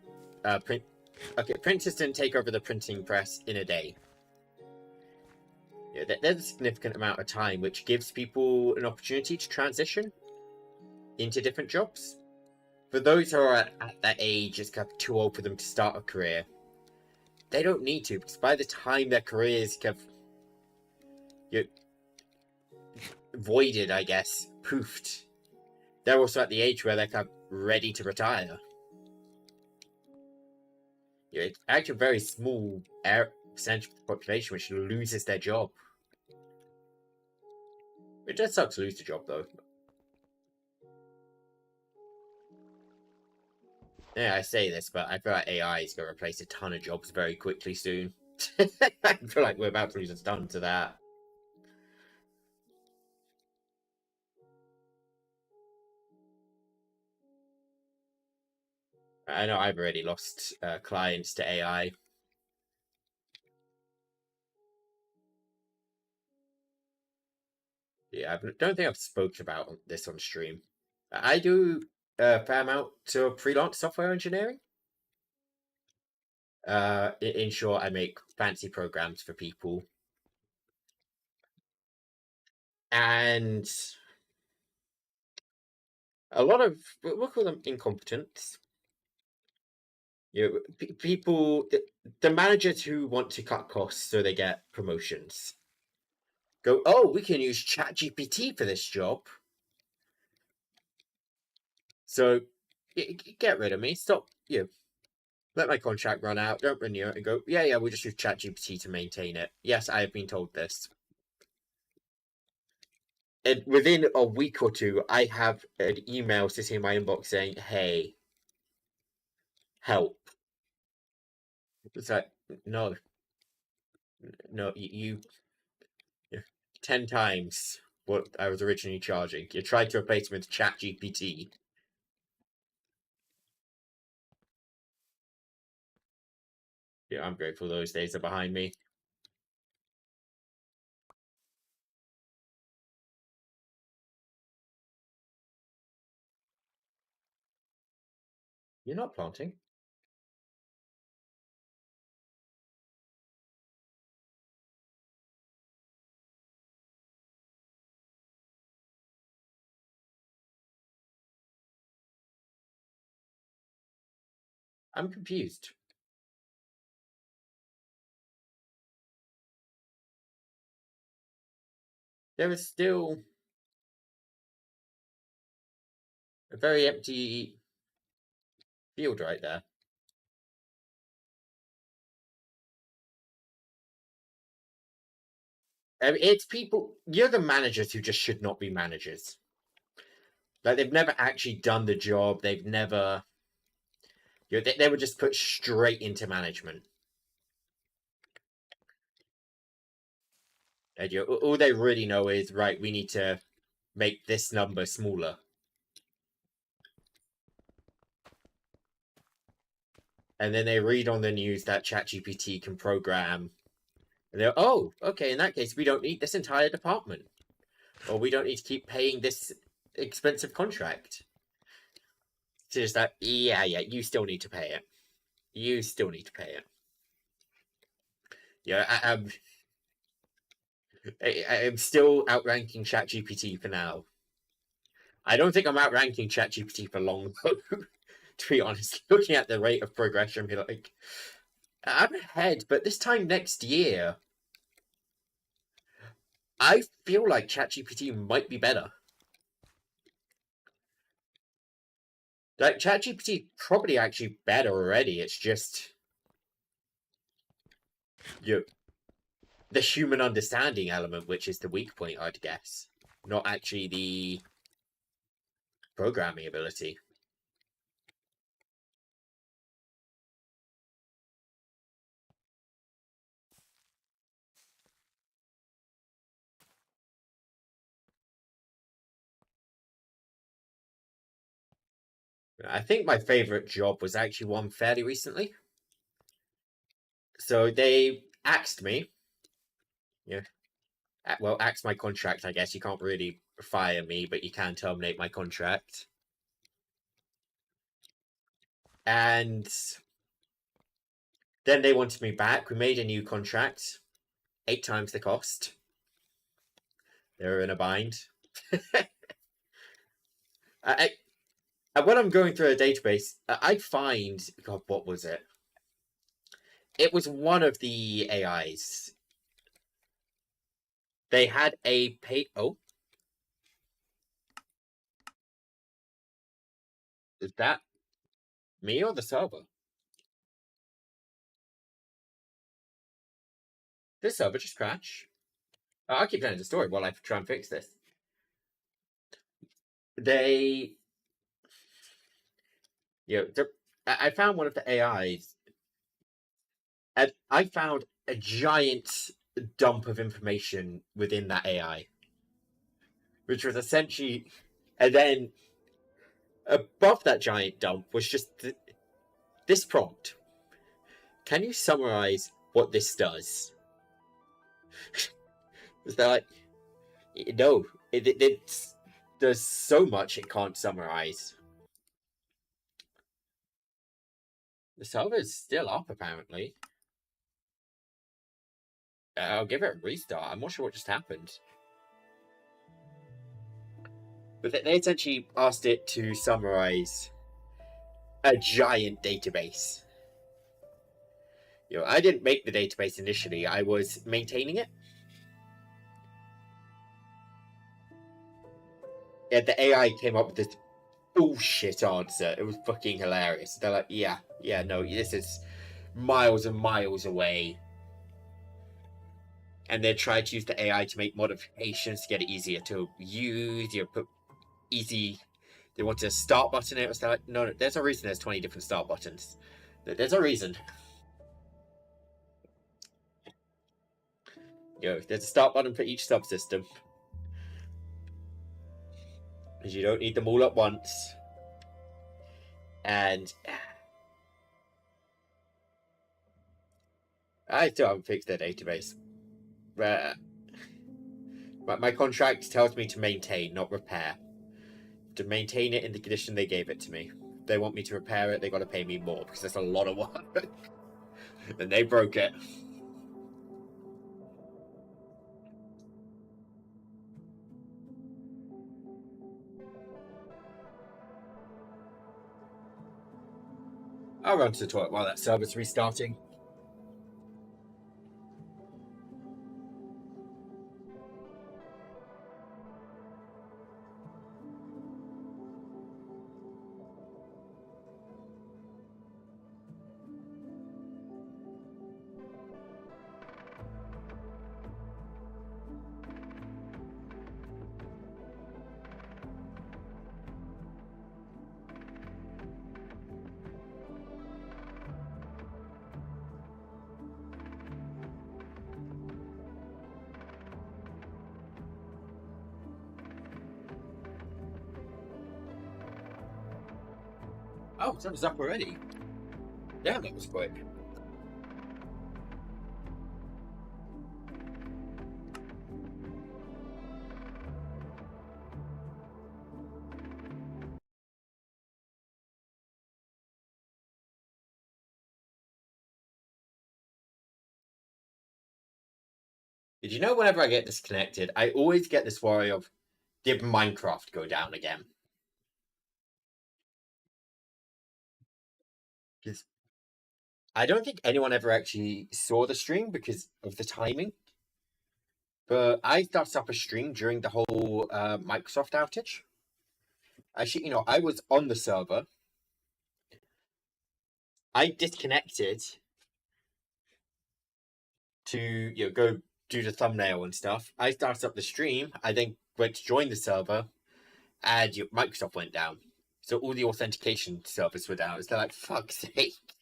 printers didn't take over the printing press in a day. There's a significant amount of time which gives people an opportunity to transition into different jobs. For those who are at that age, it's kind of too old for them to start a career. They don't need to, because by the time their careers kind of voided, I guess, poofed, they're also at the age where they're kind of ready to retire. It's actually a very small percentage of the population which loses their job. It does suck to lose the job, though. Yeah, I say this, but I feel like AI is going to replace a ton of jobs very quickly soon. I feel like we're about to lose a ton to that. I know I've already lost clients to AI. Yeah, I don't think I've spoken about this on stream. I do a fair amount of freelance software engineering. In short, I make fancy programs for people. And a lot of, we'll call them incompetents. People, the managers who want to cut costs so they get promotions go, oh, we can use ChatGPT for this job. So get rid of me. Stop. Let my contract run out. Don't renew it. And go, yeah, we'll just use ChatGPT to maintain it. Yes, I have been told this. And within a week or two, I have an email sitting in my inbox saying, hey, help. It's like, no, you 10 times what I was originally charging. You tried to replace me with ChatGPT. Yeah, I'm grateful those days are behind me. You're not planting. I'm confused. There is still a very empty field right there. I mean, it's people. You're the managers who just should not be managers. Like, they've never actually done the job. They've never. They were just put straight into management. And all they really know is, right, we need to make this number smaller. And then they read on the news that ChatGPT can program. And they're, oh, okay, in that case, we don't need this entire department. Or we don't need to keep paying this expensive contract. So just like, yeah, you still need to pay it. You still need to pay it. Yeah, I'm still outranking ChatGPT for now. I don't think I'm outranking ChatGPT for long, though, to be honest. Looking at the rate of progression, be like, I'm ahead, but this time next year, I feel like ChatGPT might be better. Like, ChatGPT probably actually better already. It's just the human understanding element, which is the weak point, I'd guess. Not actually the programming ability. I think my favorite job was actually one fairly recently. So they axed me. Yeah. Well, axe my contract, I guess. You can't really fire me, but you can terminate my contract. And then they wanted me back. We made a new contract, 8 times the cost. They were in a bind. When I'm going through a database, I find, God, what was it? It was one of the AIs. They had a pay. Oh, is that me or the server? This server just crashed. I'll keep telling the story while I try and fix this. They, I found one of the AIs, and I found a giant dump of information within that AI, which was essentially, and then above that giant dump was just this prompt. Can you summarize what this does? They're like, no, there's so much it can't summarize. The server's still up, apparently. I'll give it a restart. I'm not sure what just happened. But they essentially asked it to summarize a giant database. I didn't make the database initially. I was maintaining it. Yeah, the AI came up with this bullshit answer. It was fucking hilarious. They're like, yeah, no, this is miles and miles away. And they tried to use the AI to make modifications to get it easier to use. Put easy. They want a start button. It was like, no, there's a reason there's 20 different start buttons. There's a reason. There's a start button for each subsystem. Because you don't need them all at once. And I still haven't fixed their database. My contract tells me to maintain, not repair. To maintain it in the condition they gave it to me. If they want me to repair it, they got to pay me more because that's a lot of work. And they broke it. I'll run to the toilet while that server's restarting. Oh, server's up already. Damn, that was quick. Did you know whenever I get disconnected, I always get this worry of, did Minecraft go down again? Because I don't think anyone ever actually saw the stream because of the timing. But I started up a stream during the whole Microsoft outage. Actually, I was on the server. I disconnected to go do the thumbnail and stuff. I started up the stream. I then went to join the server, and Microsoft went down. So all the authentication servers were down. It's like, fuck's sake.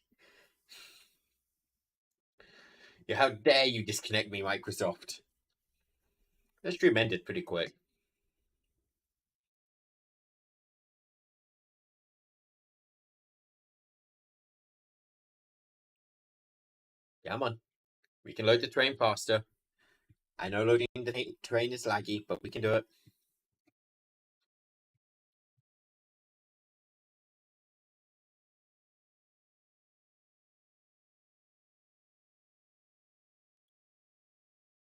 How dare you disconnect me, Microsoft? The stream ended pretty quick. Come on. We can load the train faster. I know loading the train is laggy, but we can do it.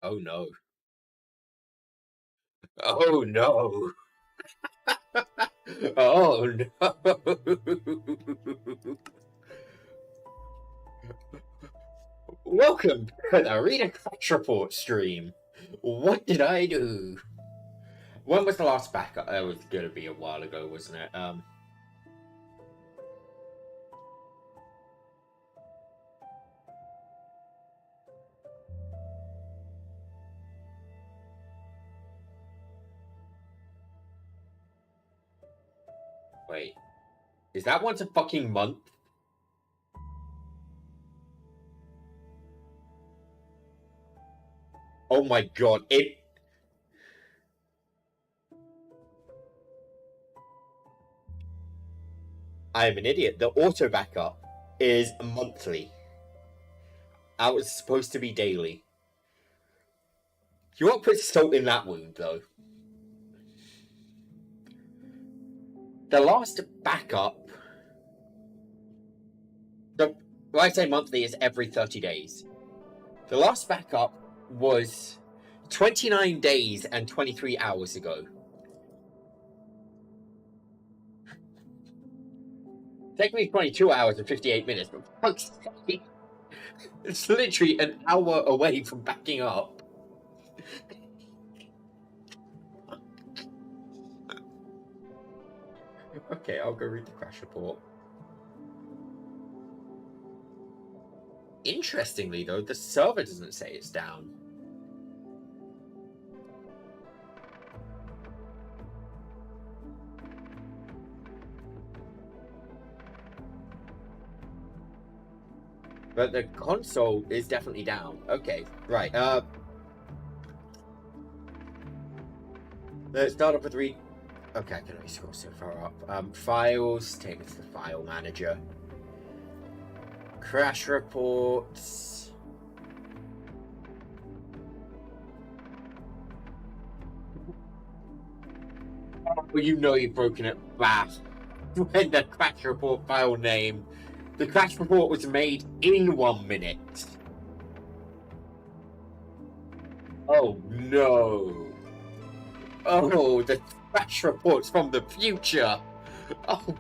Oh no. Oh no. Oh no. Welcome to the Arena Crash Report stream. What did I do? When was the last backup? That was gonna be a while ago, wasn't it? Wait. Is that once a fucking month? Oh my god, I am an idiot. The auto backup is monthly. I was supposed to be daily. You won't put salt in that wound, though. The last backup. When I say monthly, is every 30 days. The last backup was 29 days and 23 hours ago. Technically 22 hours and 58 minutes, but fuck's sake. It's literally an hour away from backing up. Okay, I'll go read the crash report. Interestingly, though, the server doesn't say it's down. But the console is definitely down. Okay, right. Let's start up with read. Okay, I can only scroll so far up. Files, take me to the file manager. Crash reports. Well, you've broken it fast. When the crash report file name. The crash report was made in 1 minute. Oh no. Oh, the crash reports from the future. Oh.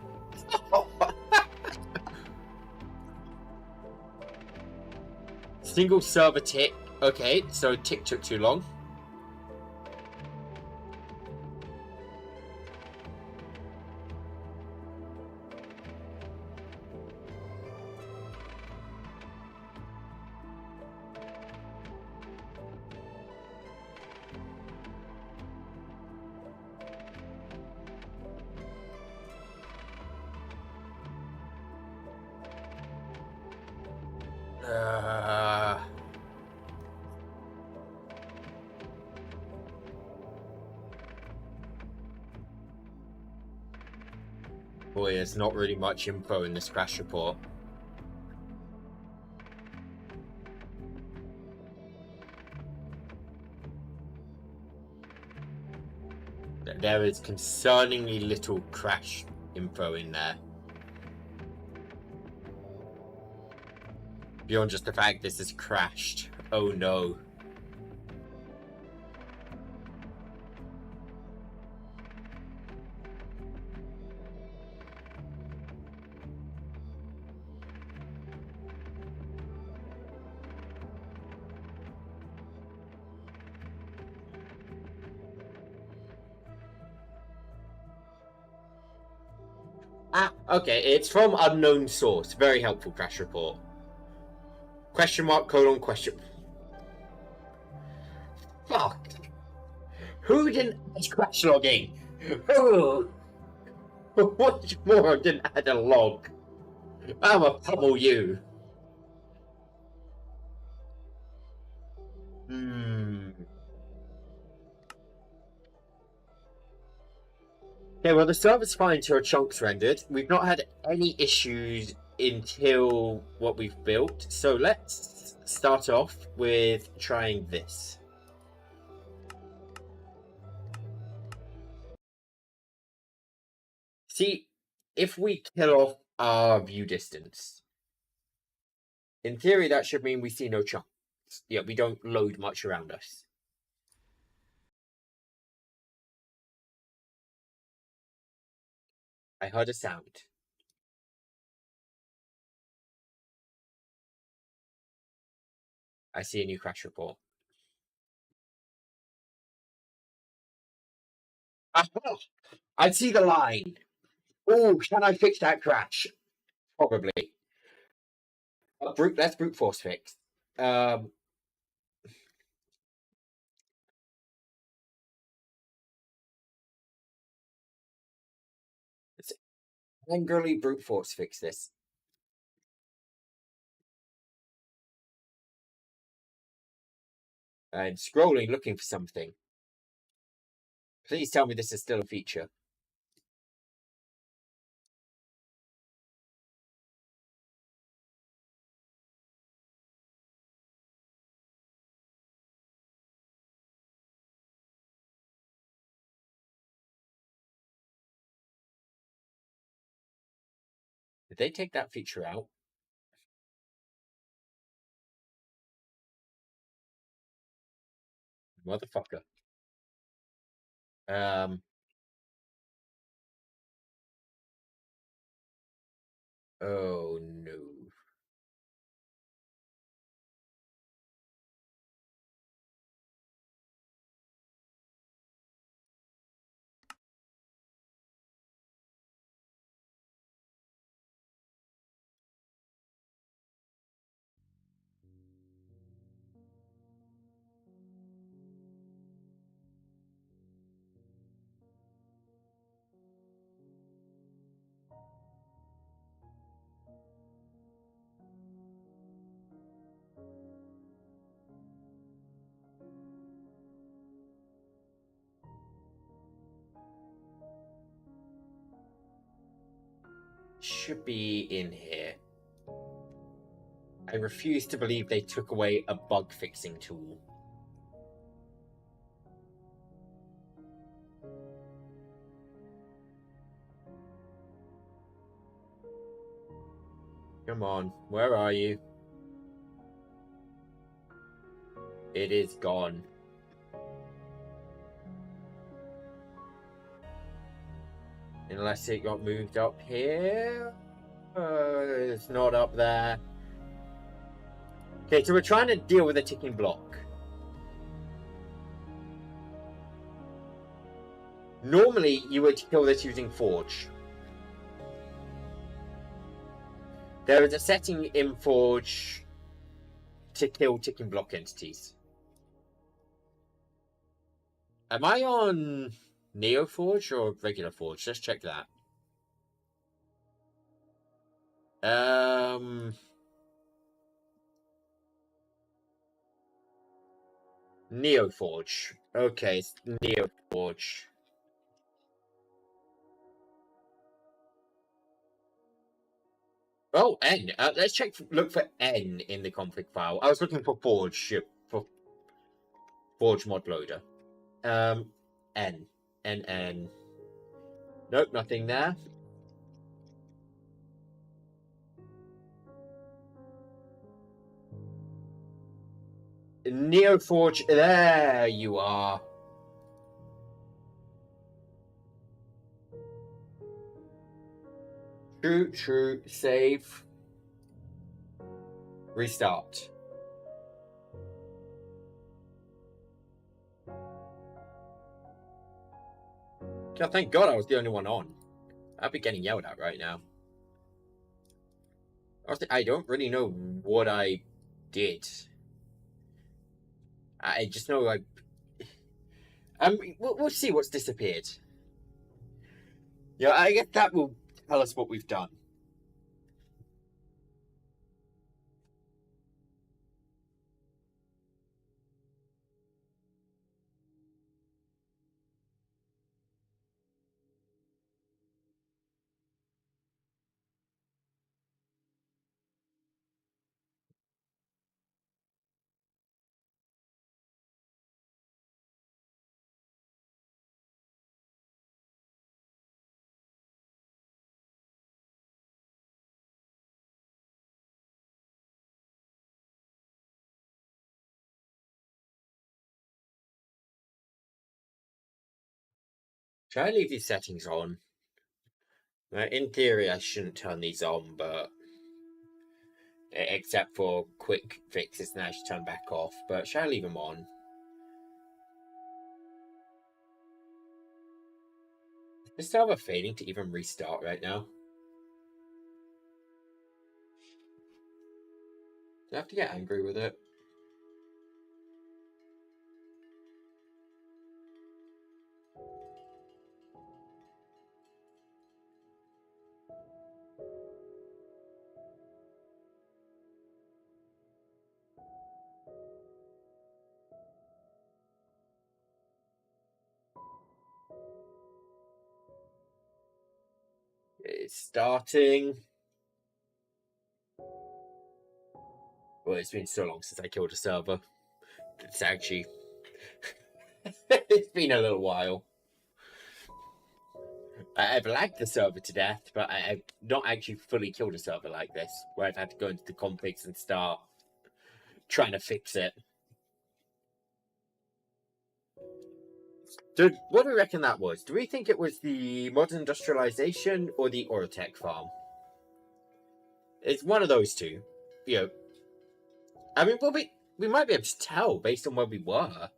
Single server tick. Okay, so tick took too long. Boy, there's not really much info in this crash report. There is concerningly little crash info in there. Beyond just the fact this has crashed. Oh no. Ah, okay, it's from unknown source. Very helpful crash report. Question mark, colon, question. Fuck. Who didn't add crash logging? Who? Which moron didn't add a log? I'ma pummel you. Okay, well, the server's fine until a chunk's rendered. We've not had any issues until what we've built. So let's start off with trying this. See, if we kill off our view distance, in theory, that should mean we see no chunks. Yeah, we don't load much around us. I heard a sound. I see a new crash report. I see the line. Oh, can I fix that crash? Probably. Let's brute force fix. Let's angrily brute force fix this. I'm scrolling looking for something. Please tell me this is still a feature. Did they take that feature out? Motherfucker. Oh no. Should be in here. I refuse to believe they took away a bug fixing tool. Come on, where are you? It is gone. Unless it got moved up here. It's not up there. Okay, so we're trying to deal with a ticking block. Normally, you would kill this using Forge. There is a setting in Forge to kill ticking block entities. Am I on NeoForge or regular Forge? Let's check that. NeoForge. Okay, it's NeoForge. Oh, N. Let's look for N in the config file. I was looking for Forge mod loader. N. NN. Nope, nothing there. Neoforge, there you are. True, save. Restart. God, thank God I was the only one on. I'd be getting yelled at right now. I don't really know what I did. I just know we'll see what's disappeared. Yeah, I guess that will tell us what we've done. Try and leave these settings on. In theory, I shouldn't turn these on, but except for quick fixes, then I should turn back off. But shall I leave them on? Does still have a failing to even restart right now? Do I have to get angry with it? It's starting. Well, it's been so long since I killed a server. It's actually... it's been a little while. I've lagged the server to death, but I've not actually fully killed a server like this, where I've had to go into the configs and start trying to fix it. So, what do we reckon that was? Do we think it was the modern industrialization or the Orotech farm? It's one of those two. You know, I mean, we might be able to tell based on where we were.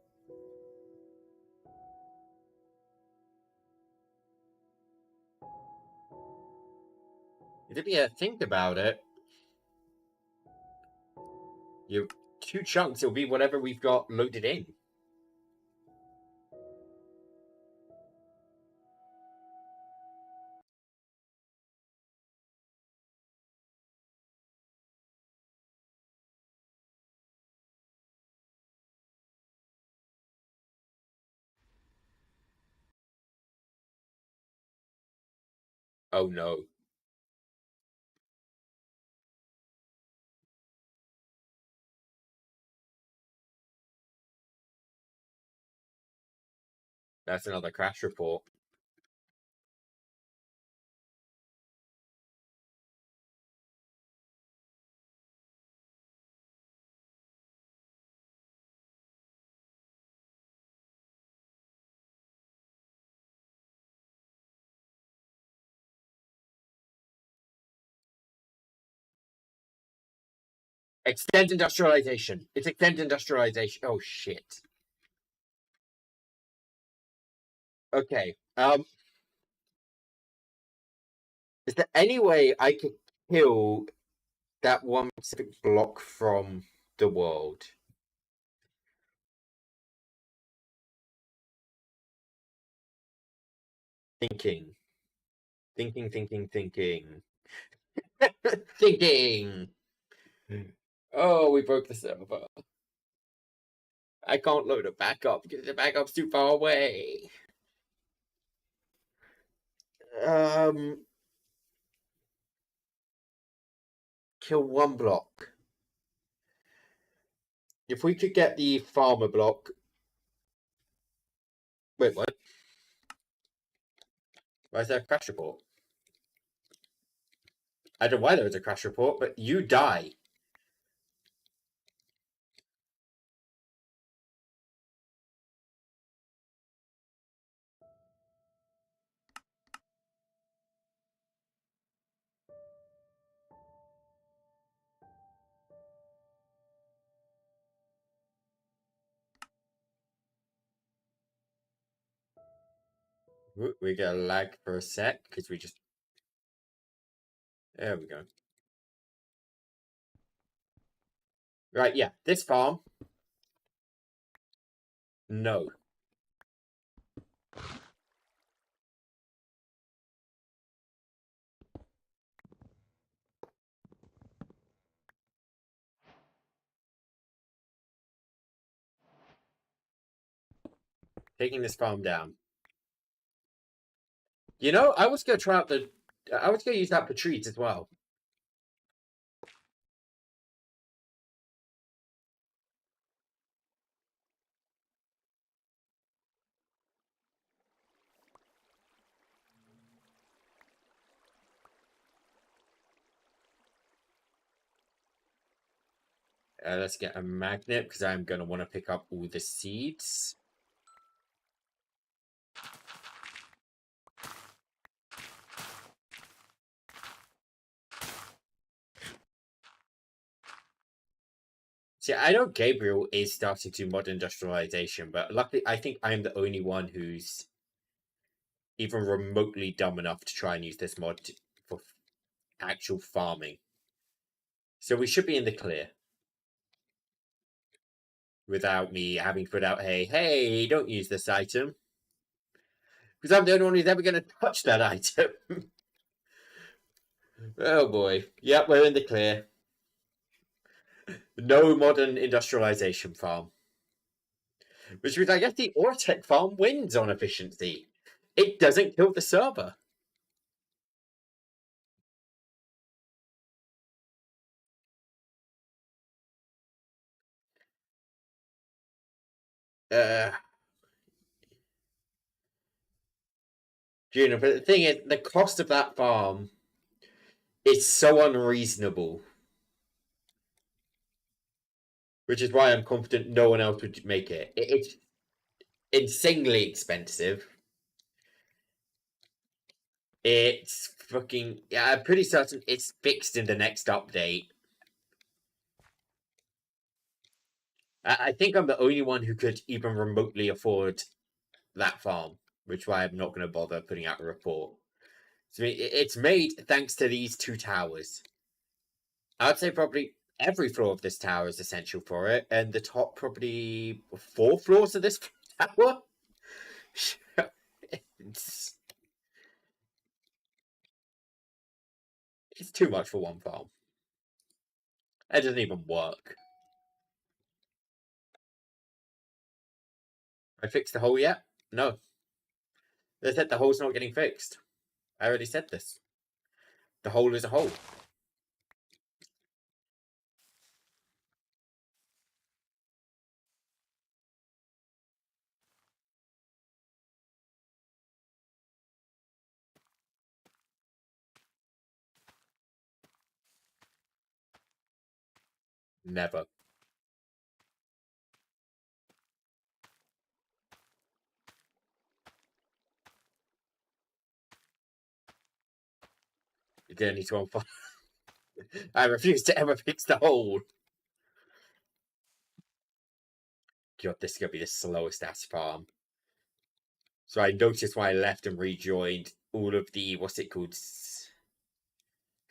If you think about it, you 2 chunks, it'll be whatever we've got loaded in. Oh no. That's another crash report. Extend industrialization. It's extend industrialization. Oh shit. Okay. Is there any way I could kill that one specific block from the world? Thinking. Thinking. Thinking. Oh, we broke the server. I can't load it back up because the backup's too far away. Kill one block. If we could get the farmer block. Wait, what? Why is there a crash report? I don't know why there was a crash report, but you die. We get a lag for a sec because we just. There we go. Right, yeah. This farm. No. Taking this farm down. You know, I was gonna try out the. I was gonna use that for treats as well. Let's get a magnet because I'm gonna want to pick up all the seeds. See, I know Gabriel is starting to modern industrialization, but luckily, I think I'm the only one who's even remotely dumb enough to try and use this mod for actual farming. So we should be in the clear without me having to put out, hey, don't use this item. Because I'm the only one who's ever going to touch that item. Oh boy. Yep, we're in the clear. No modern industrialization farm. Which means I guess the Ortec farm wins on efficiency. It doesn't kill the server. Uh, but the thing is, the cost of that farm is so unreasonable. Which is why I'm confident no one else would make it. It's insanely expensive. It's fucking. Yeah, I'm pretty certain it's fixed in the next update. I think I'm the only one who could even remotely afford that farm, which is why I'm not going to bother putting out a report. So it's made thanks to these two towers. I'd say probably every floor of this tower is essential for it, and the top probably 4 floors of this tower. it's, it's too much for one farm. It doesn't even work. I fixed the hole yet? No. They said the hole's not getting fixed. I already said this. The hole is a hole. Never. You didn't need to on fire. I refuse to ever fix the hole. God, this is gonna be the slowest ass farm. So I noticed when I left and rejoined all of the what's it called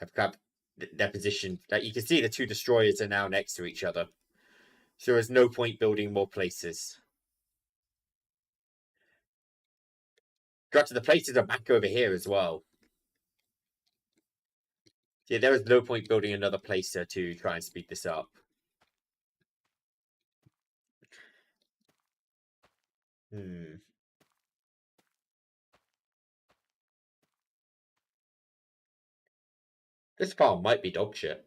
have got their position. Like you can see the two destroyers are now next to each other. So there's no point building more places. Granted, the places are back over here as well. Yeah, there is no point building another placer to try and speed this up. Hmm. This farm might be dog shit.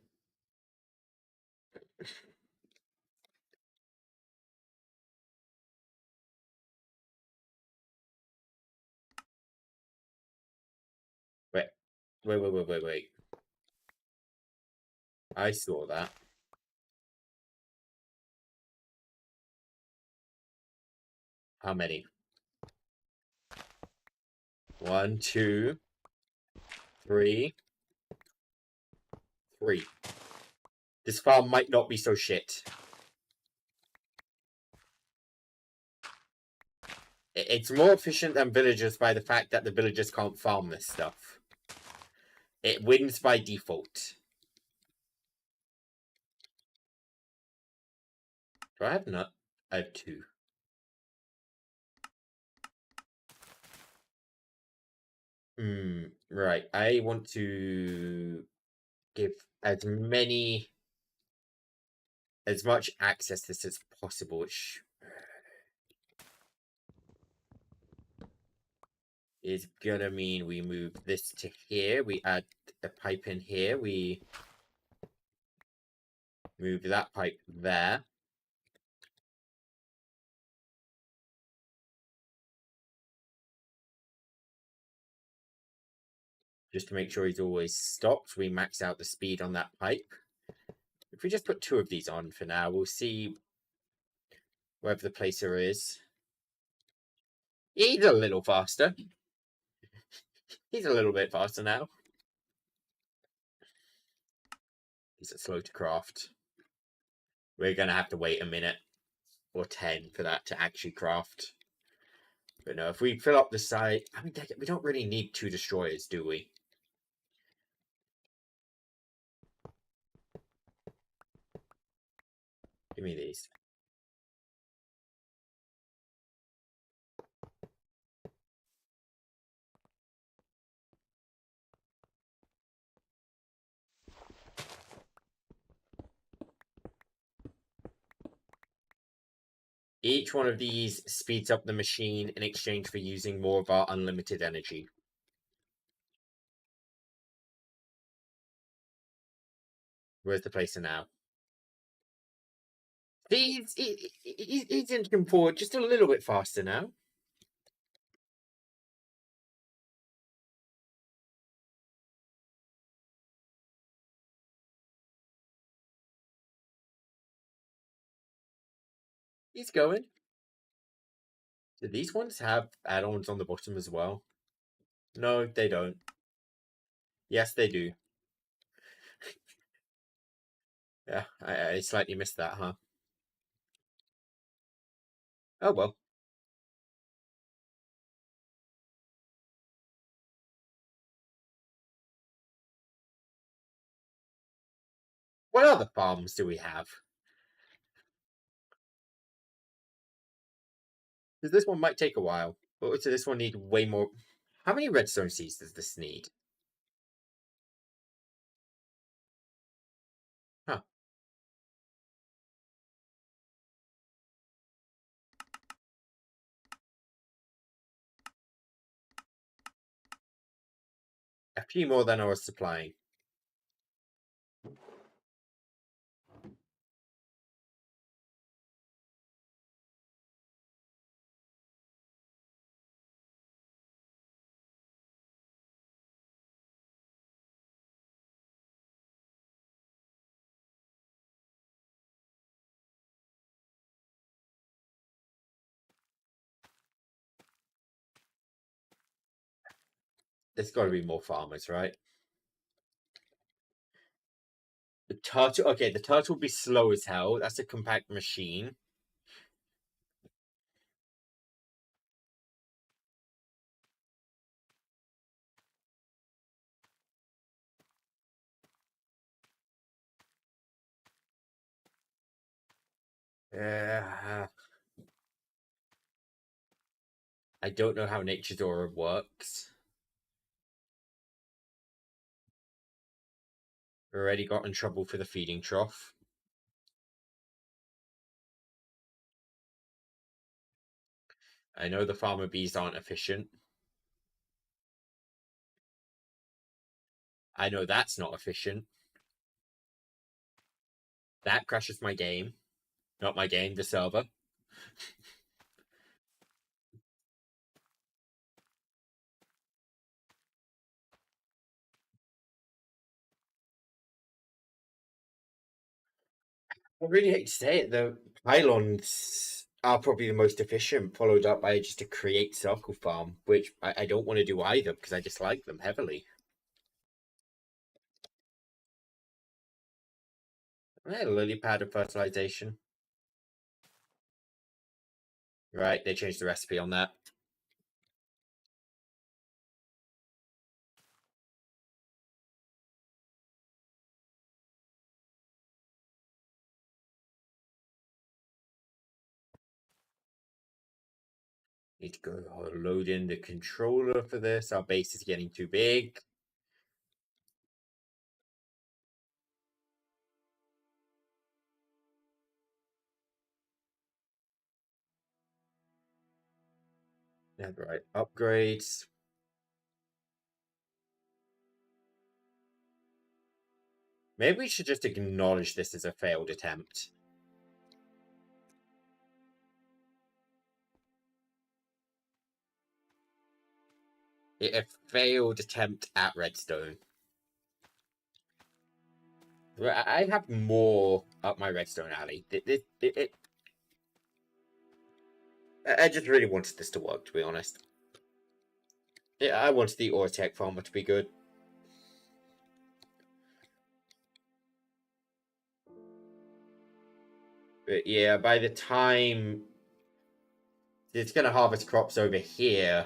Wait. I saw that. How many? 1, 2, 3, 3. This farm might not be so shit. It's more efficient than villagers by the fact that the villagers can't farm this stuff. It wins by default. Do I have nut? I have 2. Right. I want to give as much access to this as possible, which is gonna mean we move this to here. We add a pipe in here. We move that pipe there. Just to make sure he's always stopped, we max out the speed on that pipe. If we just put 2 of these on for now, we'll see wherever the placer is. He's a little faster. He's a little bit faster now. He's slow to craft. We're going to have to wait a minute or 10 for that to actually craft. But no, if we fill up the site... I mean, we don't really need 2 destroyers, do we? Give me these. Each one of these speeds up the machine in exchange for using more of our unlimited energy. Where's the placer now? He's inching forward just a little bit faster now. He's going. Do these ones have add-ons on the bottom as well? No, they don't. Yes, they do. Yeah, I slightly missed that, huh? Oh well. What other farms do we have? Because this one might take a while. But so this one need way more... How many redstone seeds does this need? Huh. A few more than I was supplying. There's got to be more farmers, right? The turtle... Okay, the turtle will be slow as hell. That's a compact machine. I don't know how Nature's Aura works. Already got in trouble for the feeding trough. I know the farmer bees aren't efficient. I know that's not efficient. That crashes my game. Not my game, the server. I really hate to say it, the pylons are probably the most efficient, followed up by just a create circle farm, which I don't want to do either because I dislike them heavily. Lily pad of fertilization. Right, they changed the recipe on that. Need to go load in the controller for this. Our base is getting too big. Yeah, right. Upgrades. Maybe we should just acknowledge this as a failed attempt. A failed attempt at redstone. I have more up my redstone alley. I just really wanted this to work, to be honest. Yeah, I wanted the Ortec farmer to be good. But yeah, by the time it's going to harvest crops over here,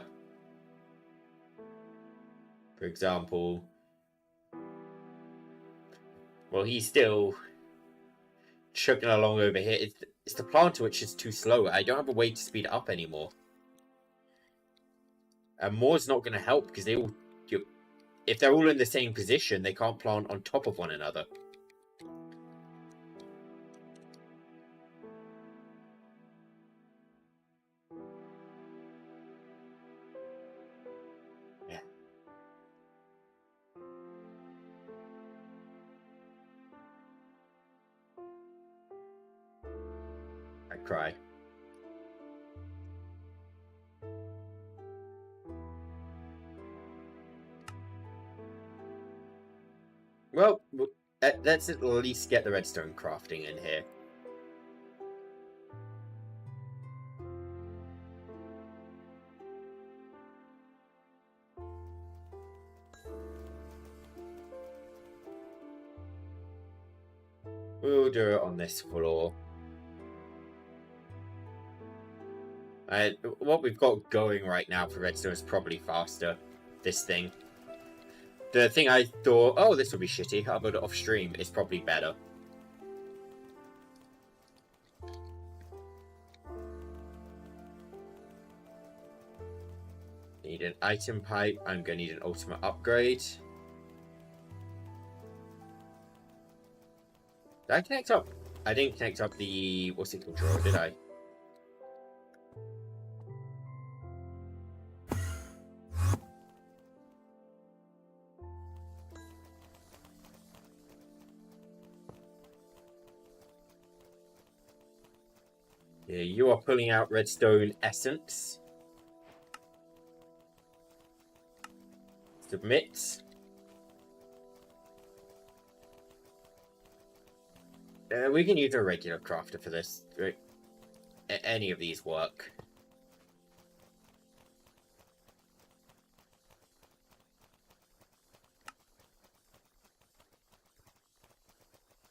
for example, well, he's still chugging along over here. It's the planter which is too slow. I don't have a way to speed it up anymore. And more's not going to help because they all, if they're all in the same position, they can't plant on top of one another. Yeah. I cry. Well, let's at least get the redstone crafting in here. We'll do it on this floor. What we've got going right now for redstone is probably faster. This thing. The thing I thought, oh, this will be shitty, I'll build it off stream, is probably better. Need an item pipe. I'm going to need an ultimate upgrade. Did I connect up? I didn't connect up the, what's it called, drawer, did I? Yeah, you are pulling out redstone essence. Submit. We can use a regular crafter for this. Any of these work.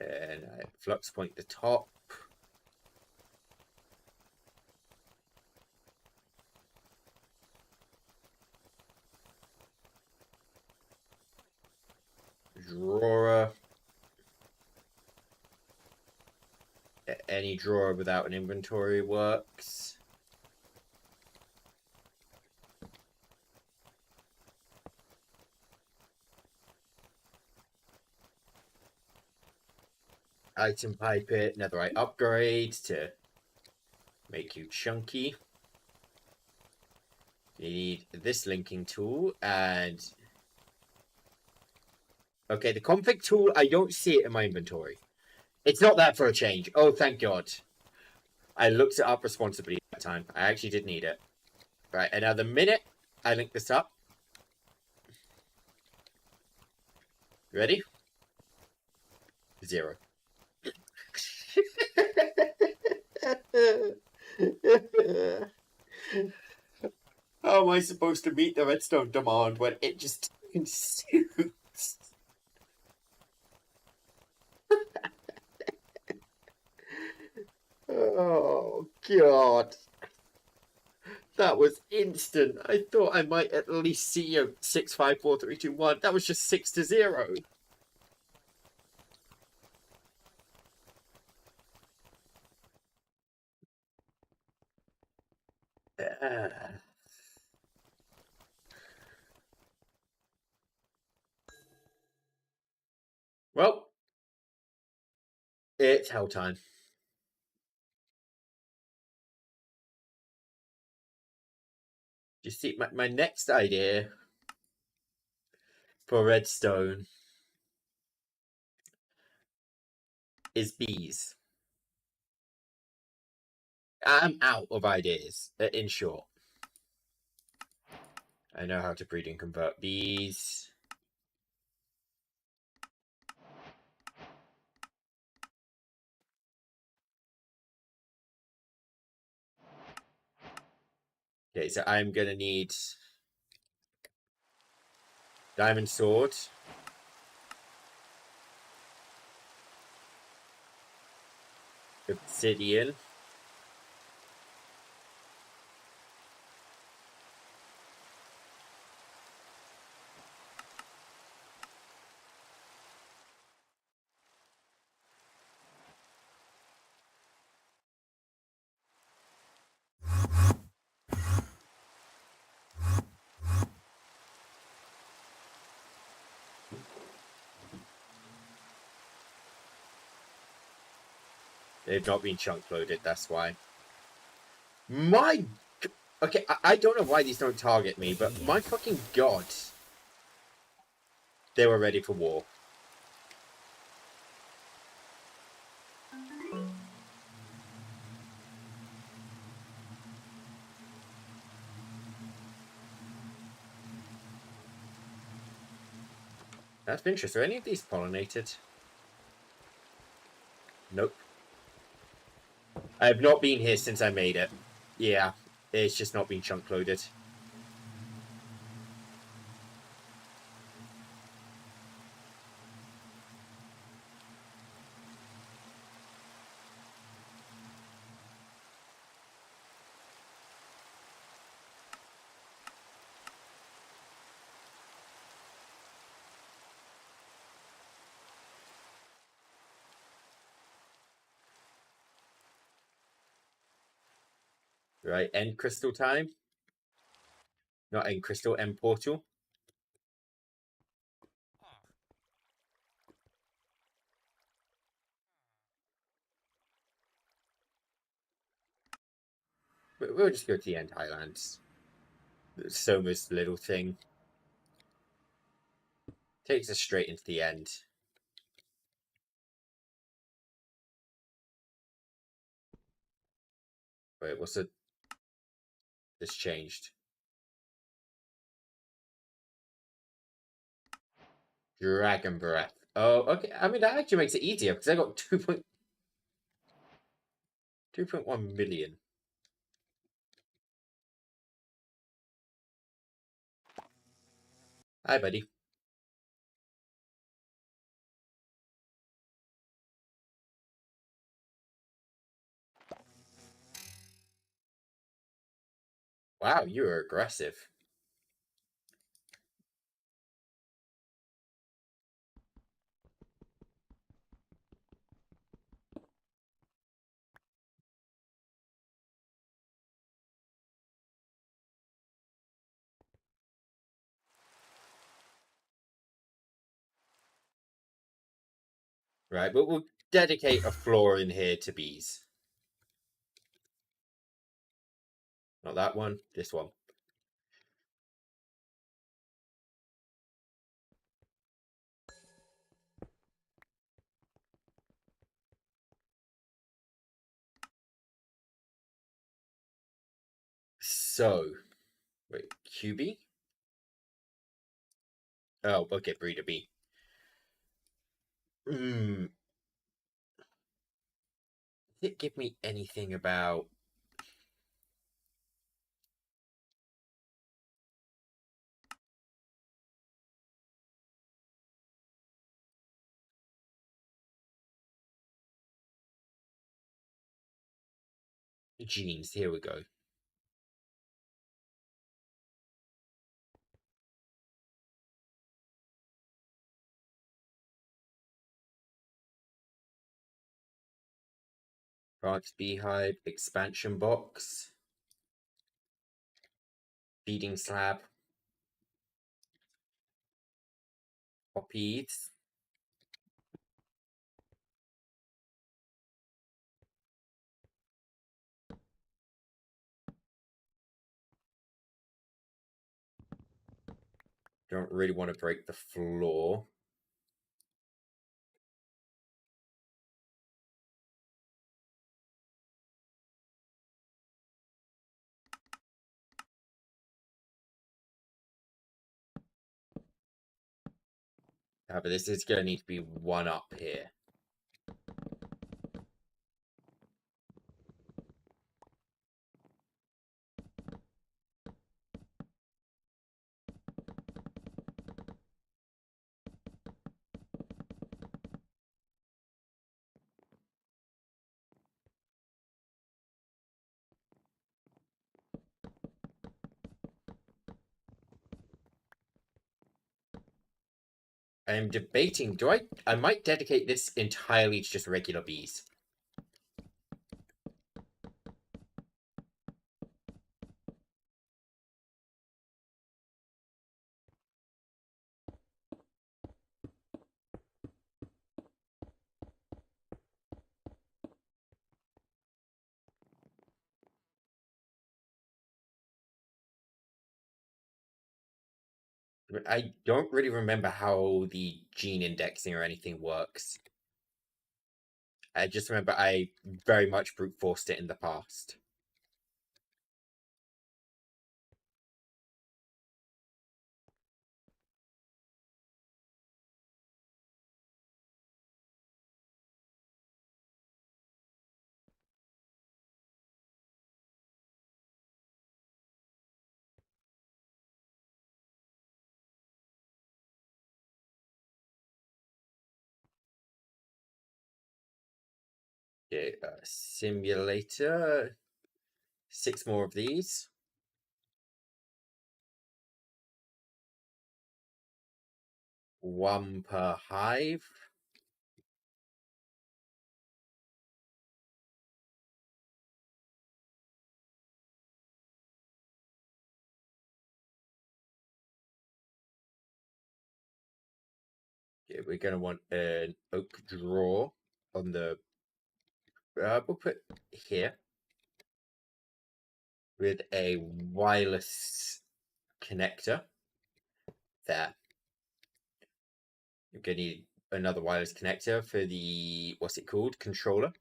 And flux point the top. Drawer. Any drawer without an inventory works. Item pipe it, netherite upgrade to make you chunky. You need this linking tool and... Okay, the config tool, I don't see it in my inventory. It's not that for a change. Oh, thank God. I looked it up responsibly that time. I actually did need it. Right, and now the minute I link this up. Ready? 0. How am I supposed to meet the redstone demand when it just suits? Oh, God. That was instant. I thought I might at least see you 6, 5, 4, 3, 2, 1. That was just 6-0. Well, it's hell time. You see, my next idea for redstone is bees. I'm out of ideas, in short. I know how to breed and convert bees. Okay, so I'm gonna need diamond sword, obsidian, they've not been chunk loaded, that's why. My... Okay, I don't know why these don't target me, but my fucking god. They were ready for war. That's interesting. Are any of these pollinated? Nope. I have not been here since I made it. Yeah, it's just not been chunk loaded. Right, end crystal time. Not end crystal, end portal. We'll just go to the end highlands. Soma's little thing takes us straight into the end. Wait, what's it? This changed. Dragon breath. Oh, okay. I mean, that actually makes it easier because I got 2.1 million. Hi, buddy. Wow, you are aggressive. Right, but we'll dedicate a floor in here to bees. Not that one, this one. So, wait, QB? Oh, bucket breeder bee. Hmm. Did it give me anything about... genes? Here we go. Barks Beehive, expansion box, feeding slab, poppies. Don't really want to break the floor. But this is going to need to be one up here. I'm debating, I might dedicate this entirely to just regular bees. I don't really remember how the gene indexing or anything works. I just remember I very much brute forced it in the past. Okay, simulator. 6 more of these. One per hive. Okay, we're going to want an oak drawer on the... we'll put here with a wireless connector there. You're going to need another wireless connector for the, what's it called, controller.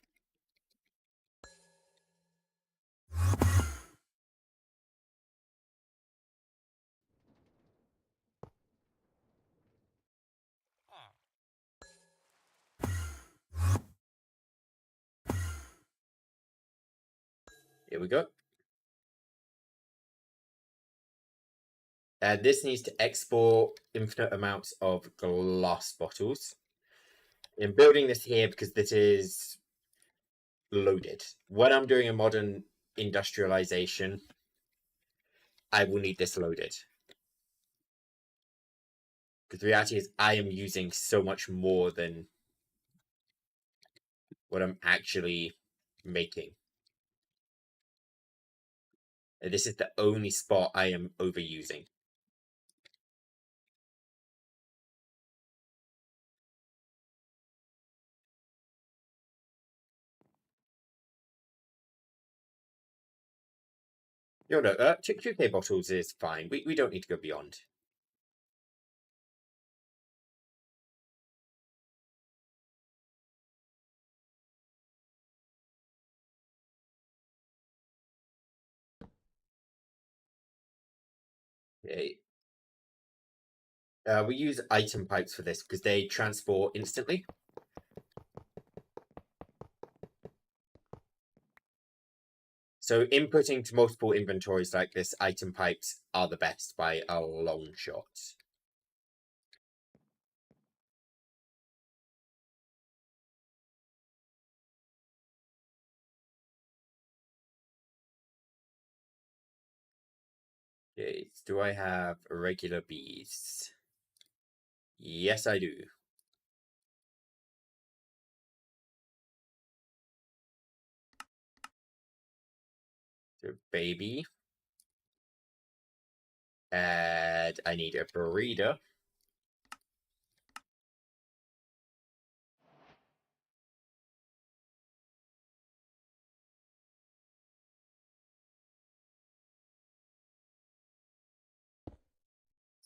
Here we go. This needs to export infinite amounts of glass bottles. I'm building this here because this is loaded. When I'm doing a modern industrialization, I will need this loaded. Because the reality is I am using so much more than what I'm actually making. And this is the only spot I am overusing. No, 2K bottles is fine. We don't need to go beyond. Okay. We use item pipes for this because they transport instantly. So inputting to multiple inventories like this, item pipes are the best by a long shot. Okay, do I have regular bees? Yes, I do. So baby. And I need a breeder.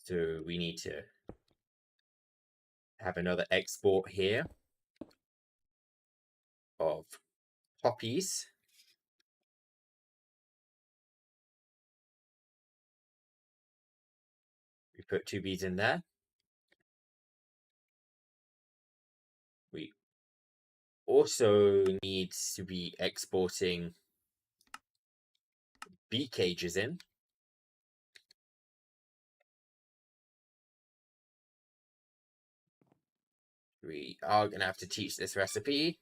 So we need to have another export here of poppies. We put 2 bees in there. We also need to be exporting bee cages in. We are going to have to teach this recipe.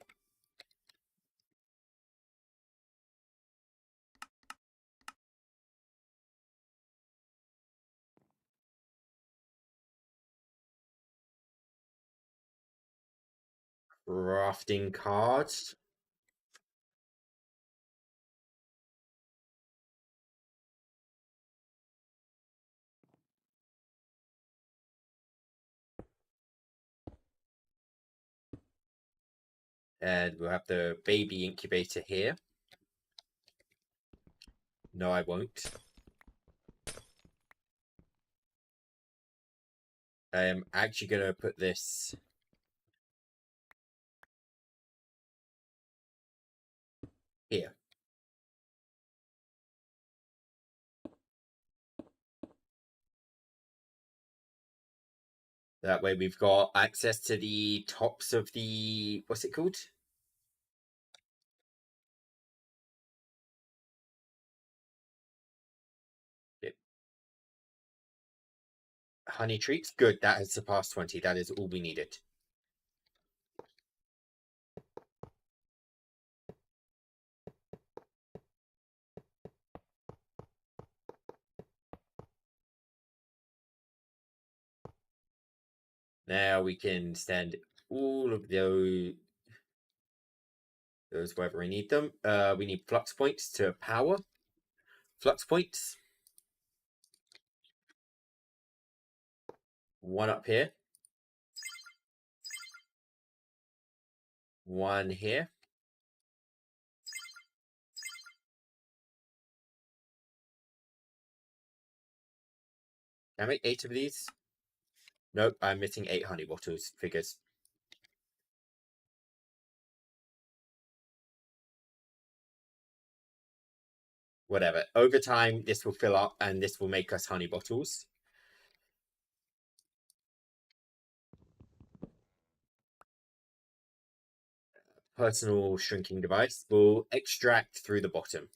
Crafting cards. And we'll have the baby incubator here. No, I won't. I am actually going to put this here. That way we've got access to the tops of the... What's it called? Yep. Honey treats. Good, that has surpassed 20. That is all we needed. Now we can send all of those wherever we need them. We need flux points to power. Flux points. One up here. One here. Can I make 8 of these? Nope, I'm missing 8 honey bottles. Figures. Whatever. Over time, this will fill up and this will make us honey bottles. Personal shrinking device will extract through the bottom.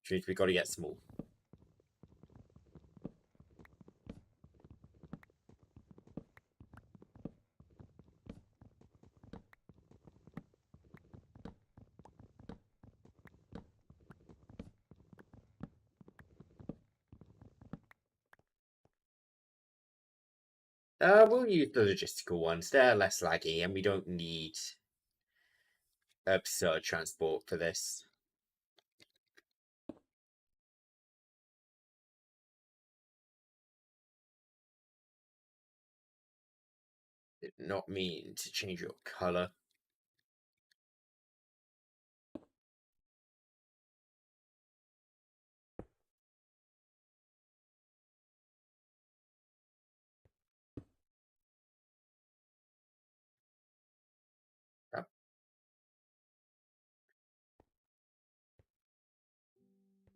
Which means we've got to get small. We'll use the logistical ones. They're less laggy and we don't need absurd transport for this. Did not mean to change your color.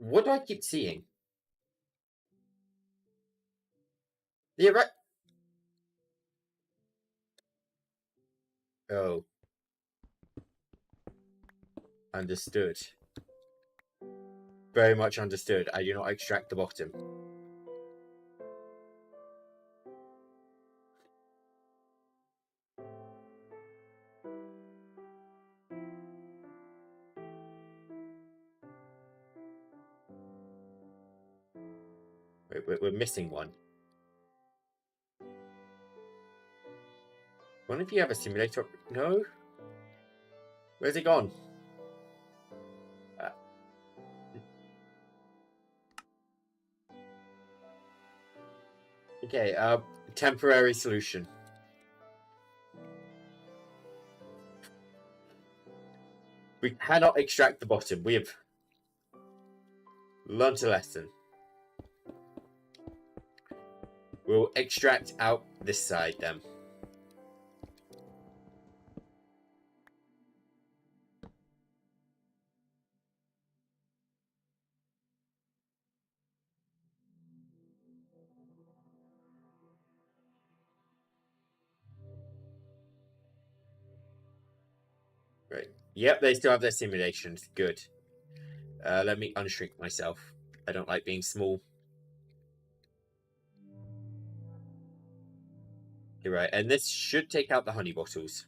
What do I keep seeing? Yeah, right. Oh. Understood. Very much understood. I do not extract the bottom. Wait, we're missing one. Wonder if you have a simulator. No? Where's it gone? Okay, temporary solution. We cannot extract the bottom. We have learnt a lesson. We'll extract out this side then. Right. Yep, they still have their simulations. Good. Let me unshrink myself. I don't like being small. You're right. And this should take out the honey bottles.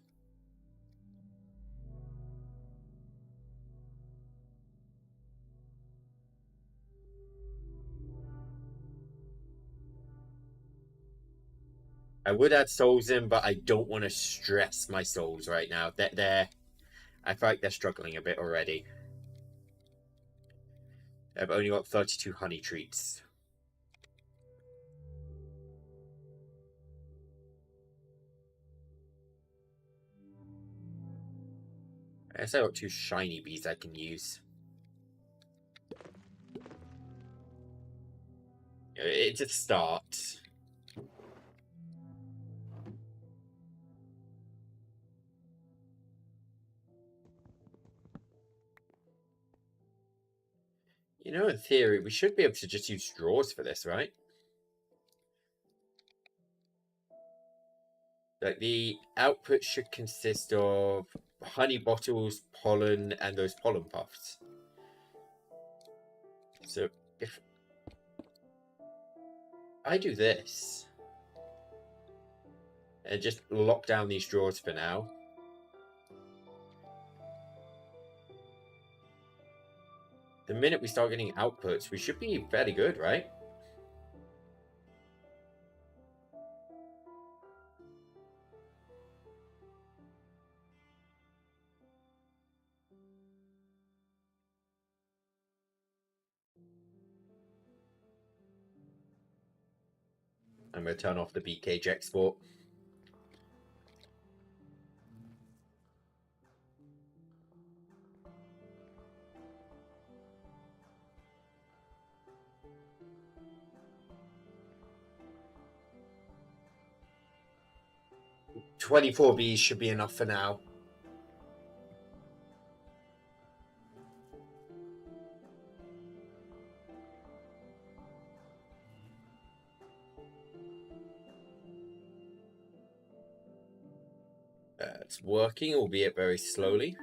I would add souls in, but I don't want to stress my souls right now. I feel like they're struggling a bit already. I've only got 32 honey treats. I guess I got 2 shiny bees I can use. It's a start. You know, in theory, we should be able to just use straws for this, right? Like, the output should consist of honey bottles, pollen, and those pollen puffs. So, if I do this, and just lock down these drawers for now. The minute we start getting outputs, we should be fairly good, right? I'm going to turn off the bee cage export. $24 bees should be enough for now. It's working, albeit very slowly.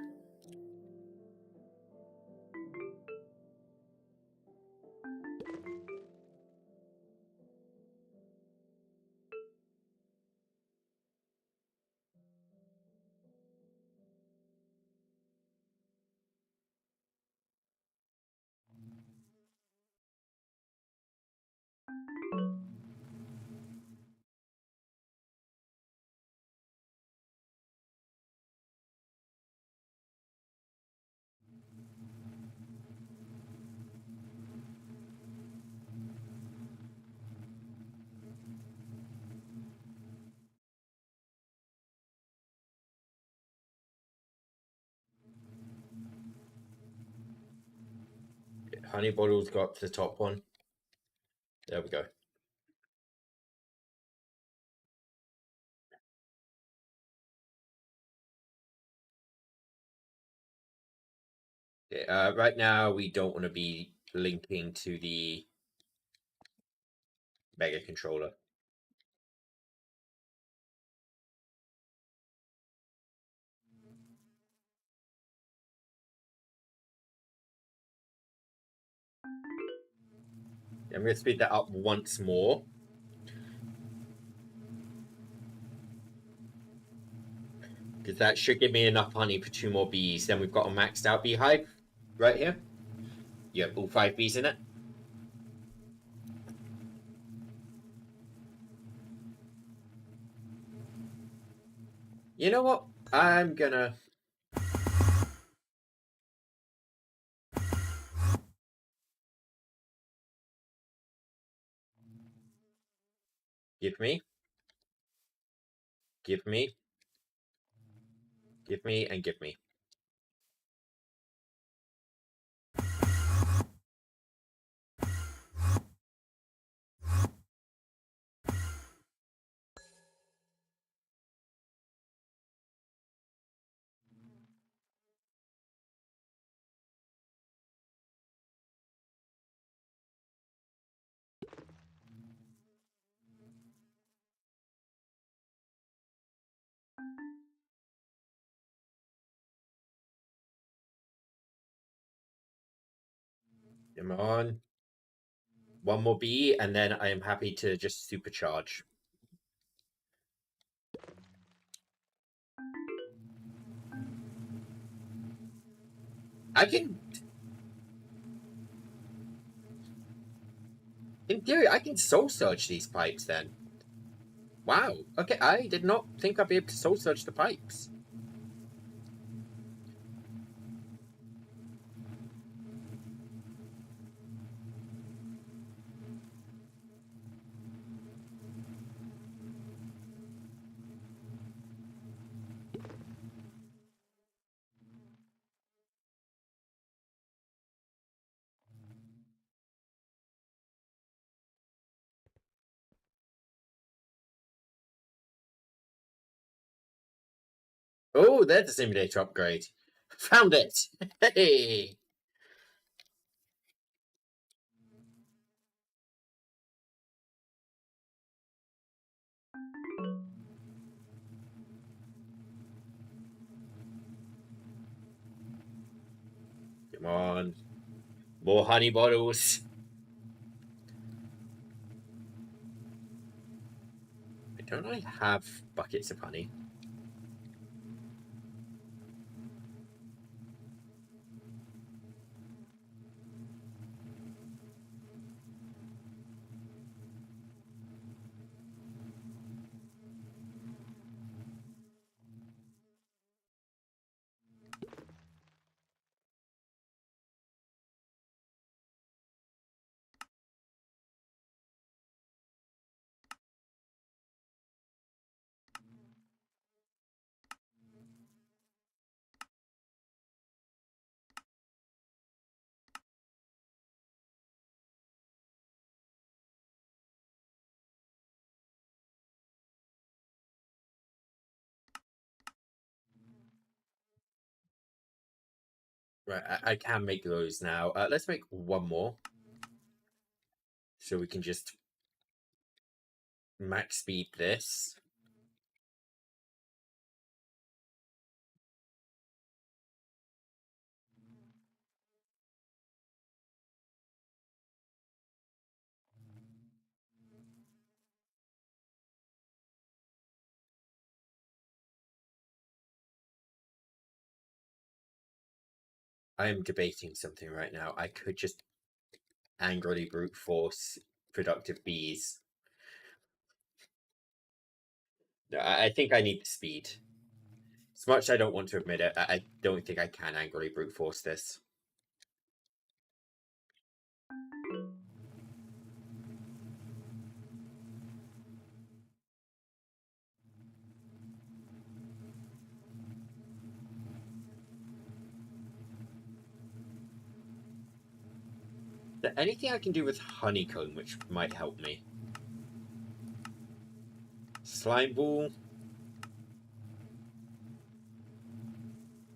Honey bottles got to the top one. There we go. Right now, we don't want to be linking to the Mega Controller. I'm going to speed that up once more. Because that should give me enough honey for 2 more bees. Then we've got a maxed out beehive right here. Yep, all 5 bees in it. You know what? I'm gonna... Give me. Give me. Give me and give me. Come on. 1 more bee, and then I am happy to just supercharge. I can... In theory, I can soul search these pipes then. Wow. Okay, I did not think I'd be able to soul search the pipes. Oh, there's the simulator upgrade. Found it! Hey! Come on. More honey bottles. Don't I have buckets of honey? Right, I can make those now. Let's make 1 more. So we can just max speed this. I am debating something right now. I could just angrily brute force productive bees. I think I need the speed. As much as I don't want to admit it, I don't think I can angrily brute force this. Is there anything I can do with honeycomb which might help me? Slime ball.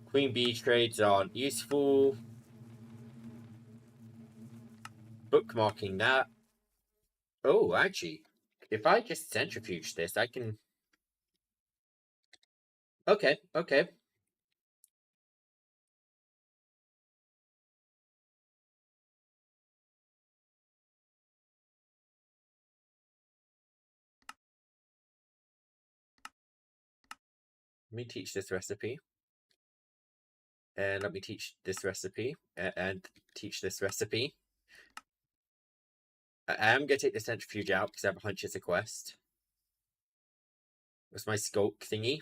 Queen bee trades aren't useful. Bookmarking that. Oh, actually, if I just centrifuge this, I can... Okay, okay. Let me teach this recipe. And let me teach this recipe. And teach this recipe. I am going to take the centrifuge out because I have a hunch it's a quest. What's my skulk thingy?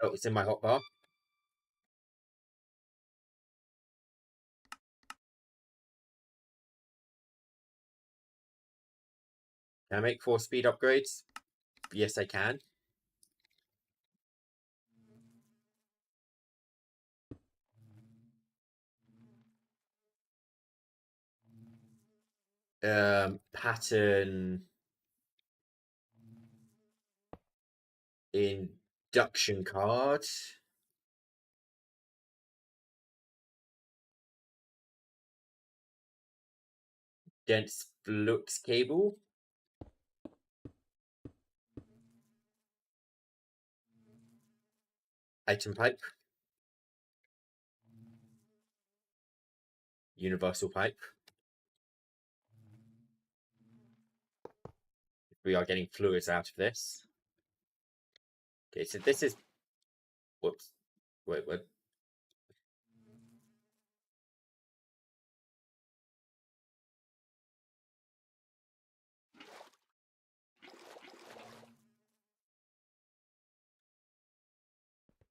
Oh, it's in my hotbar. Can I make 4 speed upgrades? Yes, I can. Pattern induction card. Dense flux cable. Item pipe. Universal pipe. We are getting fluids out of this. Okay, so this is... Whoops. Wait, what?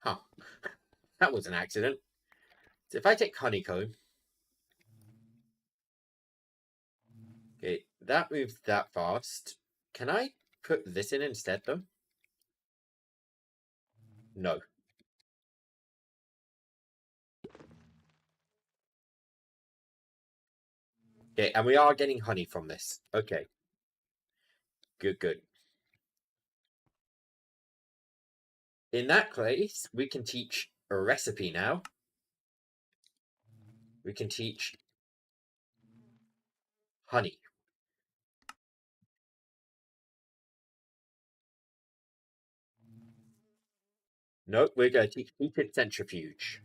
Huh. That was an accident. So if I take honeycomb... Okay, that moves that fast. Can I put this in instead, though? No. Okay, and we are getting honey from this. Okay. Good, good. In that case, we can teach a recipe now. We can teach honey. Nope, we're going to teach heated centrifuge.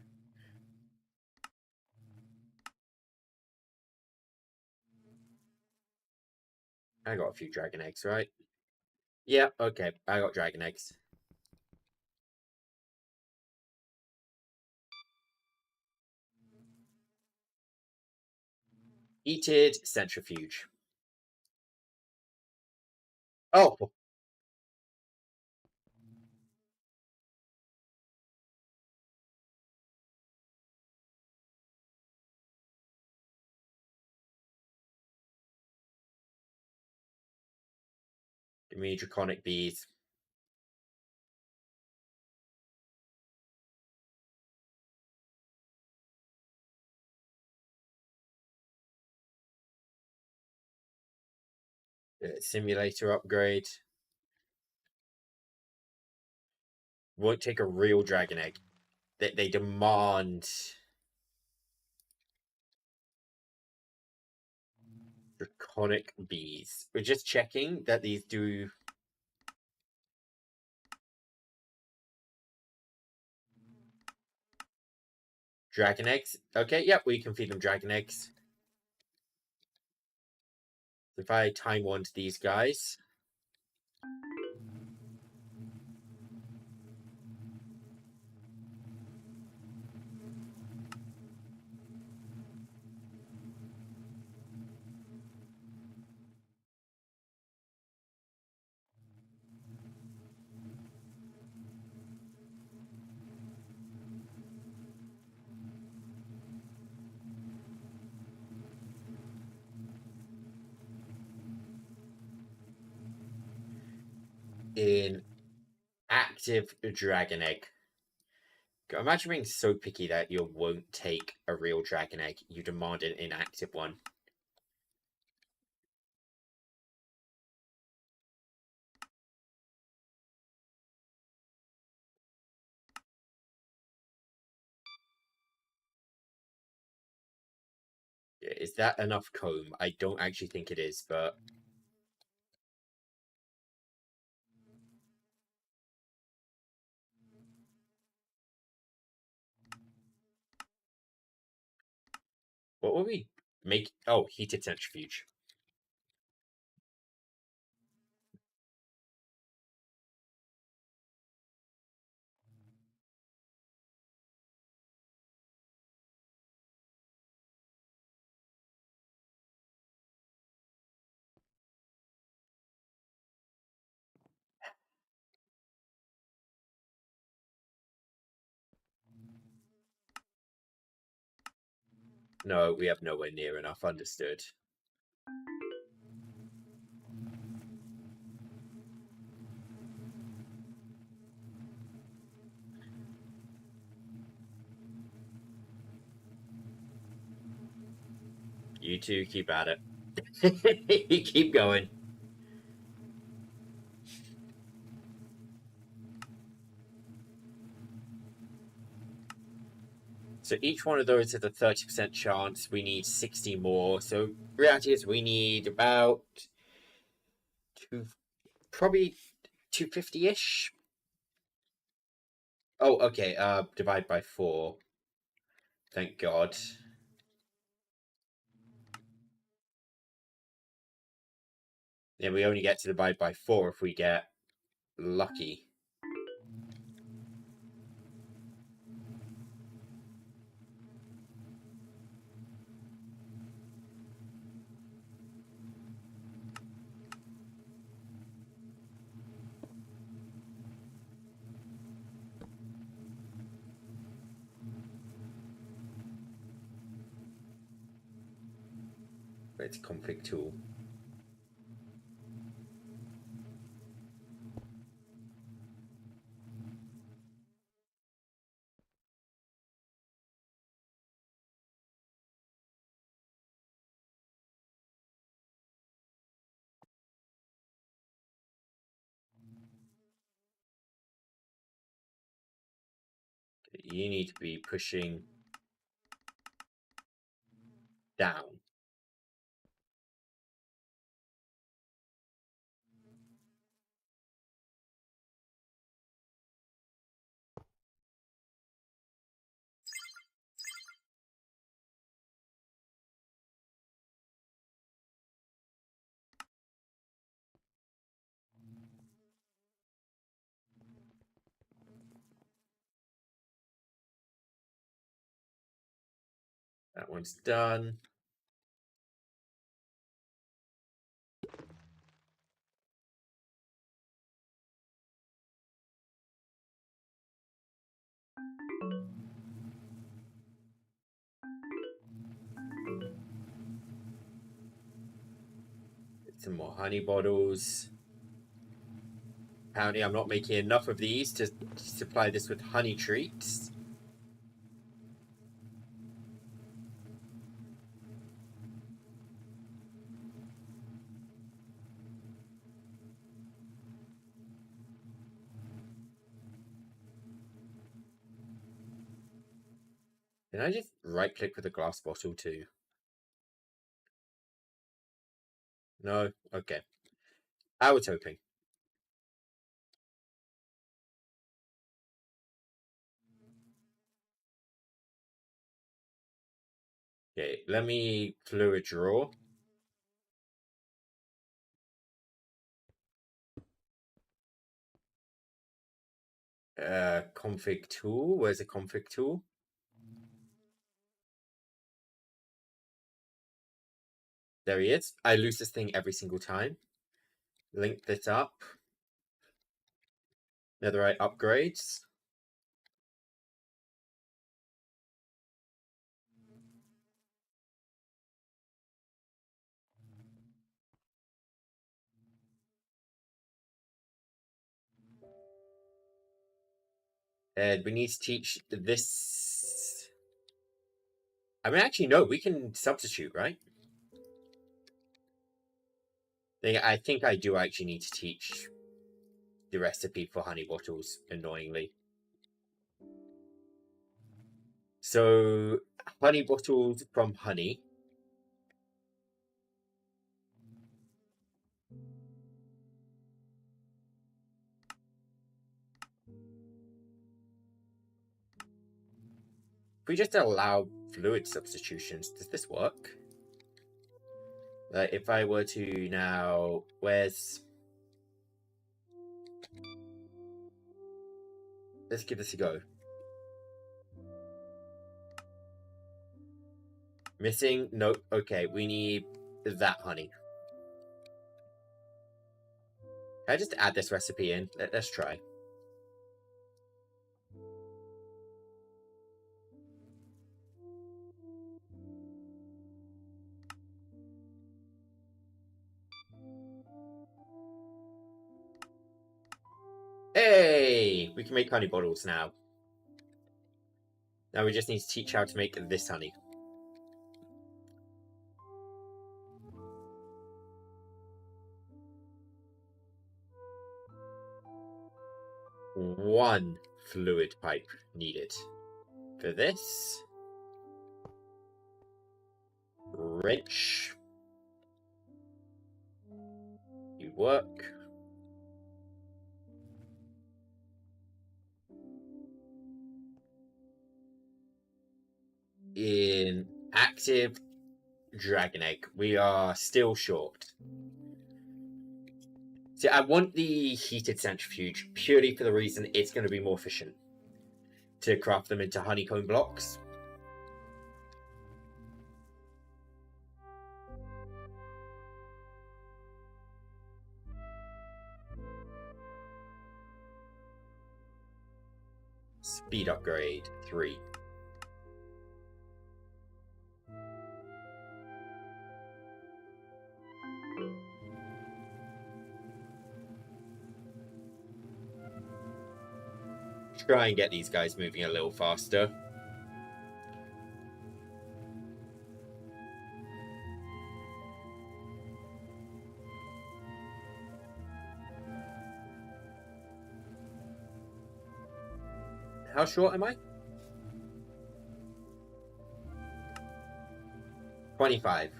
I got a few dragon eggs, right? Yeah, okay, I got dragon eggs. Heated centrifuge. Oh! Give me draconic bees. Simulator upgrade. Won't take a real dragon egg. They demand draconic bees. We're just checking that these do... Dragon eggs. Okay, yep, we can feed them dragon eggs. If I time one to these guys... in active dragon egg. Imagine being so picky that you won't take a real dragon egg. You demand an inactive one. Is that enough comb? I don't actually think it is, but... What will we make? Oh, heated centrifuge. No, we have nowhere near enough. Understood. You two keep at it. Keep going. So each one of those has a 30% chance. We need 60 more. So reality is we need about probably 250-ish. Oh, okay. Divide by 4. Thank God. Then we only get to divide by 4 if we get lucky. It's a config tool. You need to be pushing down. That one's done. Some more honey bottles. Apparently I'm not making enough of these to supply this with honey treats. Can I just right click with a glass bottle too? No? Okay. I was hoping. Okay, let me fluid draw. Config tool. Where's the config tool? There he is. I lose this thing every single time. Link this up. Netherite upgrades. And we need to teach this. I mean, actually, no, we can substitute, right? I think I do actually need to teach the recipe for honey bottles, annoyingly. So, honey bottles from honey. If we just allow fluid substitutions, does this work? If I were to now, where's... Let's give this a go. Missing? Nope. Okay, we need that honey. Can I just add this recipe in? Let's try. We can make honey bottles now. Now we just need to teach how to make this honey. One fluid pipe needed. For this, wrench. You work. In active dragon egg, we are still short. See, I want the heated centrifuge purely for the reason it's going to be more efficient to craft them into honeycomb blocks. Speed upgrade 3. Try and get these guys moving a little faster. How short am I? 25.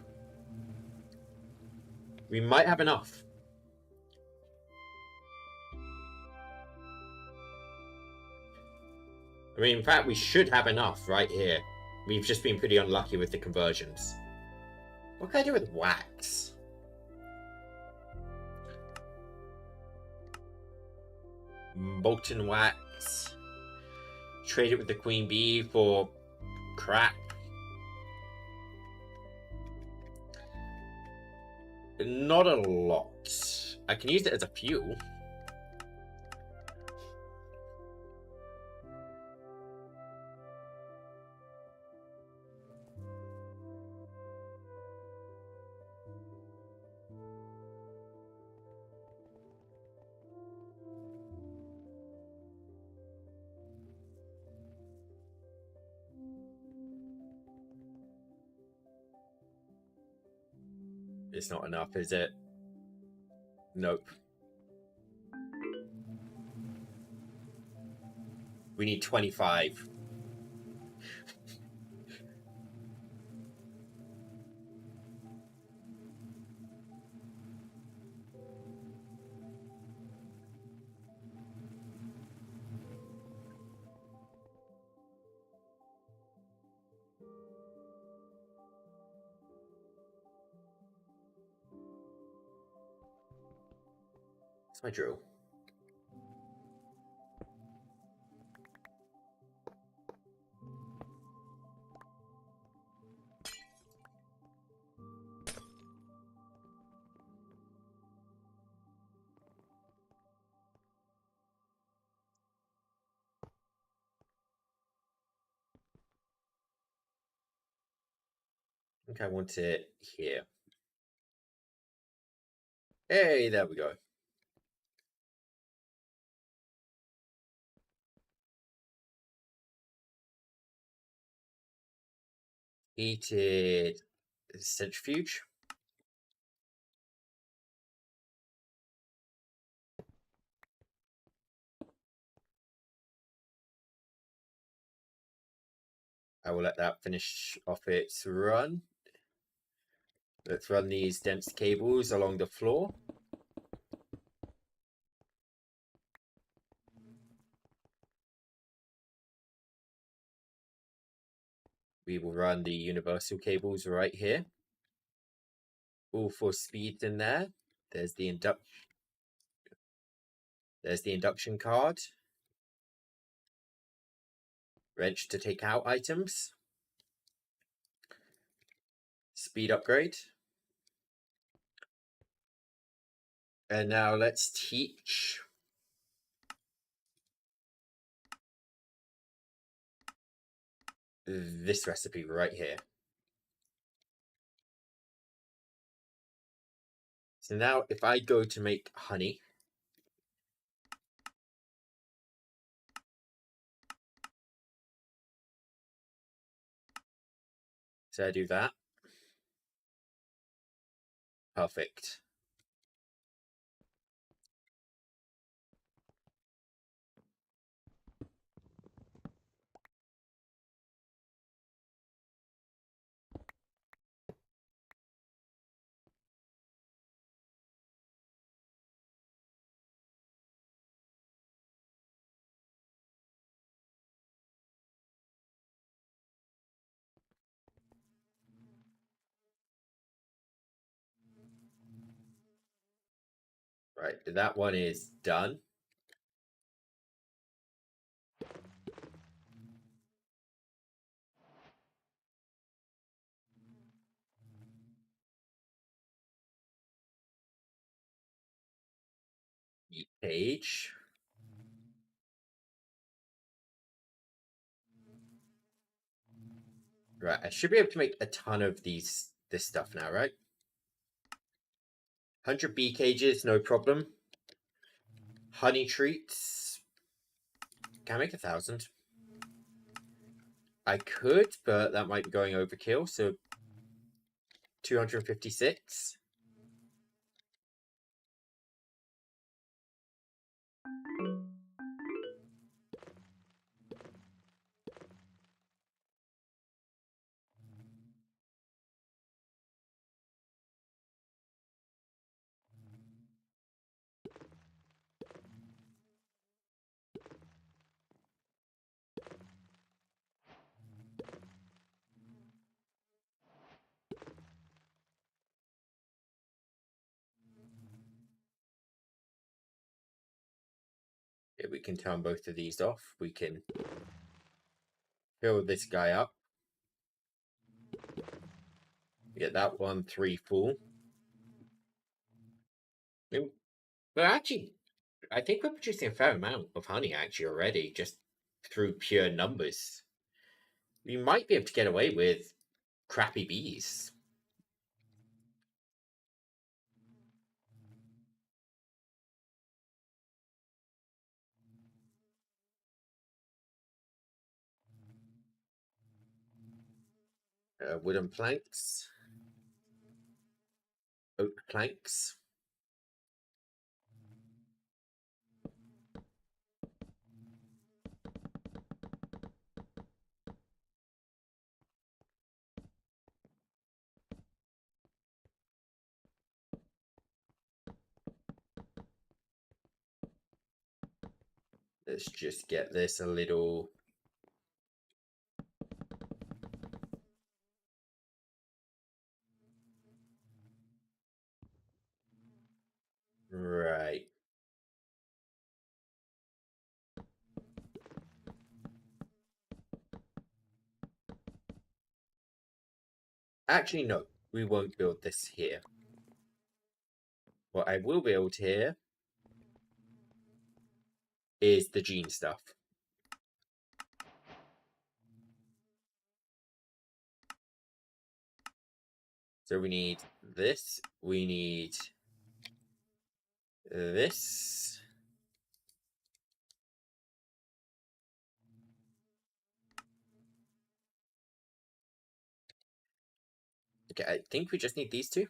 We might have enough. I mean, in fact, we should have enough right here. We've just been pretty unlucky with the conversions. What can I do with wax? Molten wax. Trade it with the queen bee for crap. Not a lot. I can use it as a fuel. It's not enough, is it? Nope. We need 25. That's my drill. I think I want it here. Hey, there we go. Heated centrifuge. I will let that finish off its run. Let's run these dense cables along the floor. We will run the universal cables right here. All 4 speeds in there. There's the induction card. Wrench to take out items. Speed upgrade. And now let's teach this recipe right here. So now if I go to make honey, So I do that. Perfect. Right, that one is done. Page. Right, I should be able to make a ton of this stuff now, right? 100 bee cages, no problem. Honey treats. Can I make 1,000? I could, but that might be going overkill, so 256. Yeah, we can turn both of these off. We can fill this guy up. Get that one 3 full. Well, actually, I think we're producing a fair amount of honey actually already, just through pure numbers. We might be able to get away with crappy bees. Wooden planks. Oak planks. Let's just get this a little... Right. Actually, no. We won't build this here. What I will build here is the gene stuff. So we need this. We need this. Okay, I think we just need these two.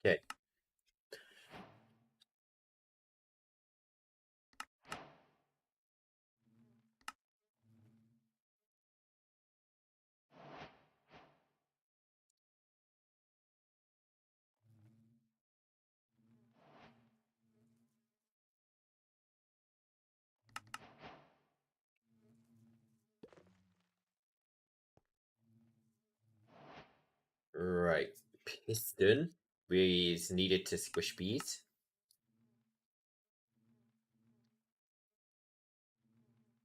Okay. Right. Piston. We needed to squish bees.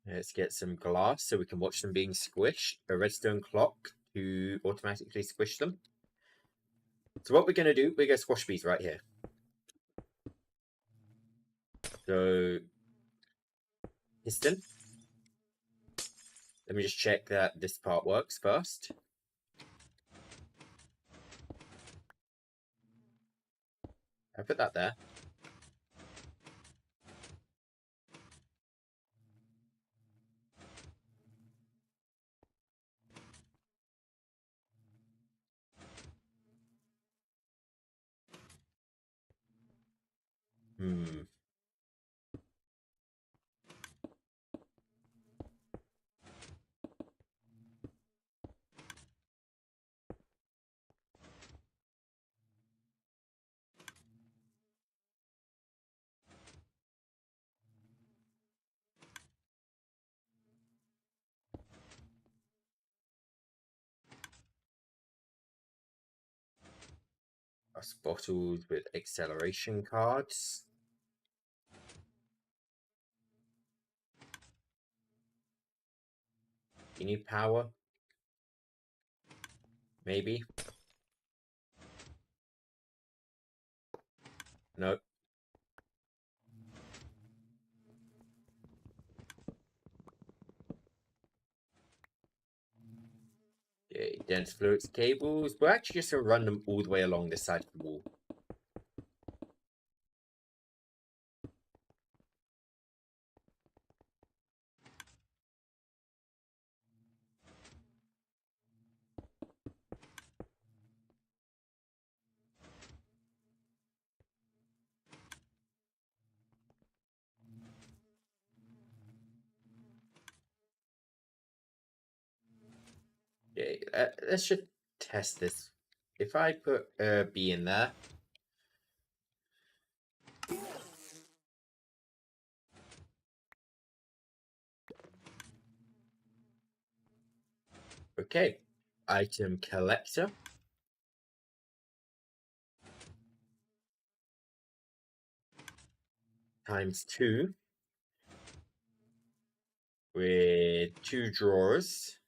Let's get some glass so we can watch them being squished. A redstone clock to automatically squish them. So what we're going to do, we're going to squash bees right here. So, piston. Let me just check that this part works first. I put that there. Hmm. Us bottles with acceleration cards. You need power? Maybe? No. Okay, dense fluids cables. We're actually just gonna run them all the way along this side of the wall. Okay, let's just test this. If I put a B in there. Okay. Item collector. ×2. With 2 drawers.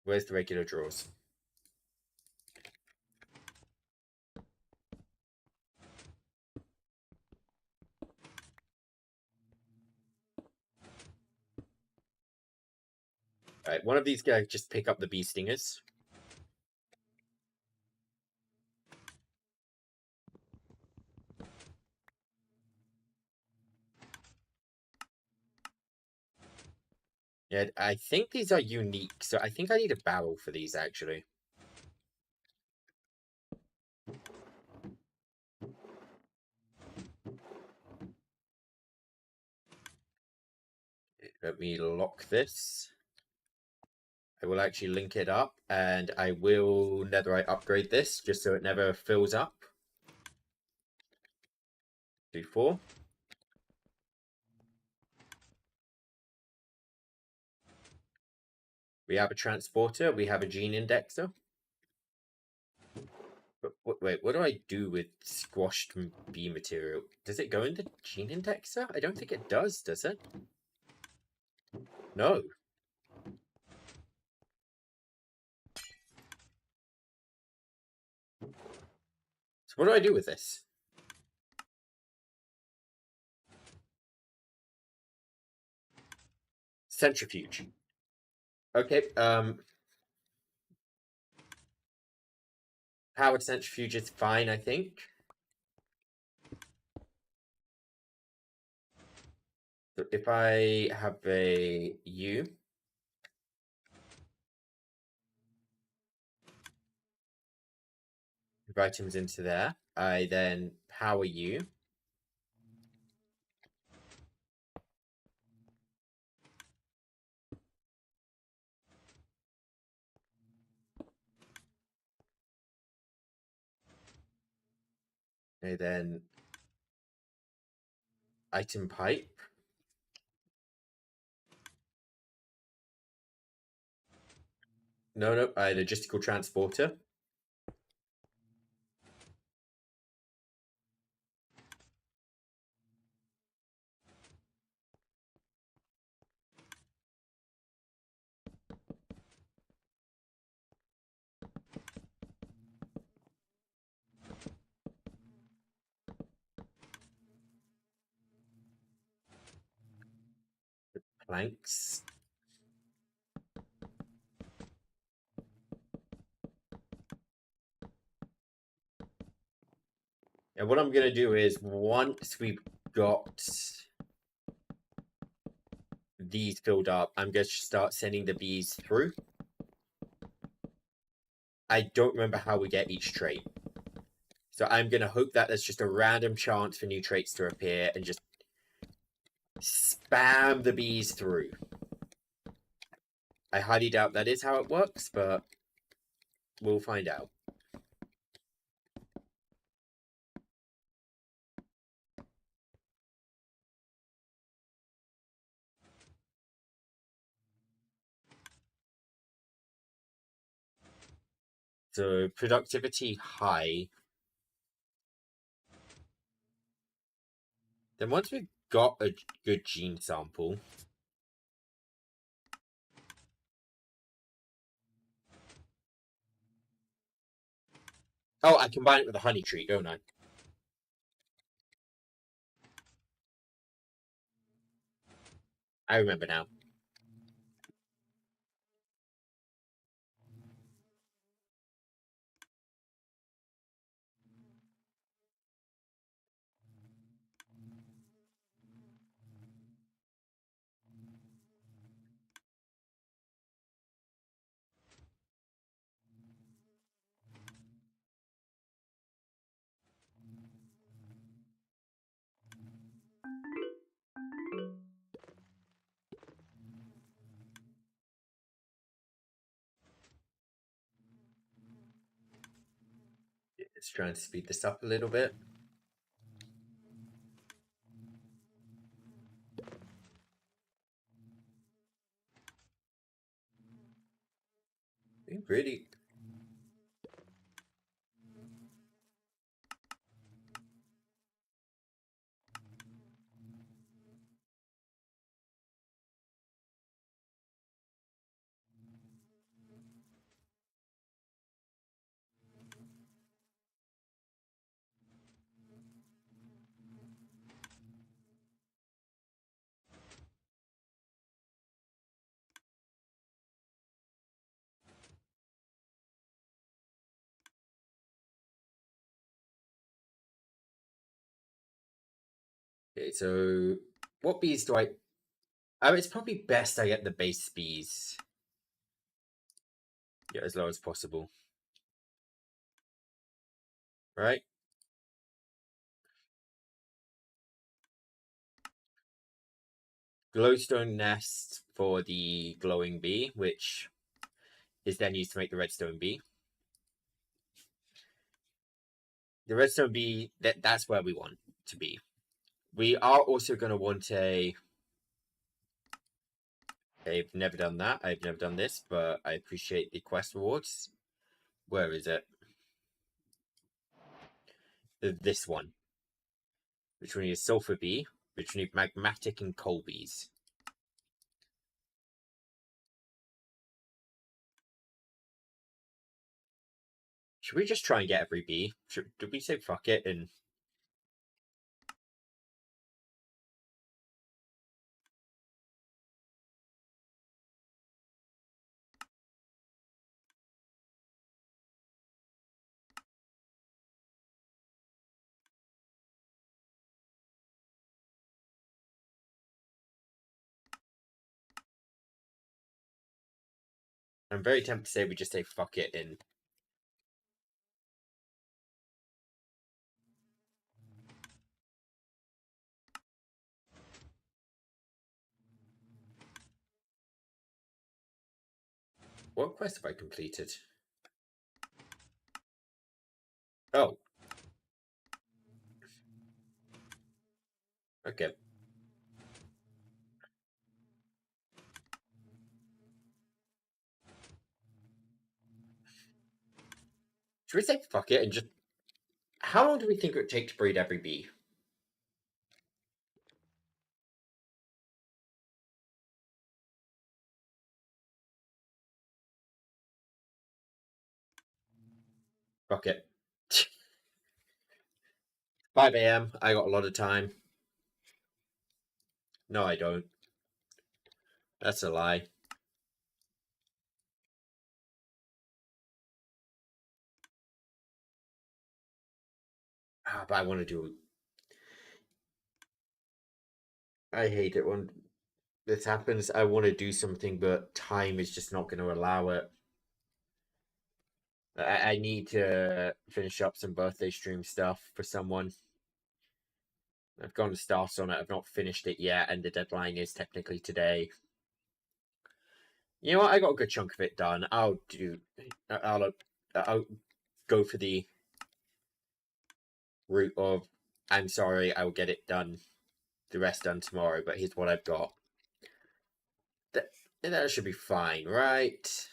Where's the regular drawers? Alright, one of these guys just pick up the bee stingers. Yeah, I think these are unique, so I think I need a barrel for these, actually. Let me lock this. I will actually link it up, and I will netherite upgrade this, just so it never fills up. Do 4. We have a transporter, we have a gene indexer. But wait, what do I do with squashed bee material? Does it go in the gene indexer? I don't think it does it? No. So what do I do with this? Centrifuge. Okay, powered centrifuge is fine, I think. So if I have a U, move items into there, I then power U. And then item pipe. No, a logistical transporter. Planks. And what I'm gonna do is, once we've got these filled up, I'm gonna start sending the bees through. I don't remember how we get each trait. So I'm gonna hope that there's just a random chance for new traits to appear and just spam the bees through. I highly doubt that is how it works, but we'll find out. So productivity high. Then once we've got a good gene sample, oh, I combine it with a honey tree, don't I? I remember now. Let's try and speed this up a little bit. Really? Okay, so what bees do I... it's probably best I get the base bees. Yeah, as low as possible. Right? Glowstone nest for the glowing bee, which is then used to make the redstone bee. The redstone bee, that's where we want to be. We are also going to want a... I've never done that. I've never done this, but I appreciate the quest rewards. Where is it? This one. Which one is sulfur bee, which we need magmatic and coal bees. Should we just try and get every bee? Did we say fuck it and... I'm very tempted to say we just say fuck it and... What quest have I completed? Oh. Okay. Should we say fuck it and just... How long do we think it would take to breed every bee? Fuck it. 5 a.m. I got a lot of time. No, I don't. That's a lie. But I want to do. I hate it when this happens. I want to do something, but time is just not going to allow it. I need to finish up some birthday stream stuff for someone. I've gone to start on it. I've not finished it yet, and the deadline is technically today. You know what? I got a good chunk of it done. I'll go for the route of I'm sorry, I will get it done. The rest done tomorrow. But here's what I've got. That should be fine, right?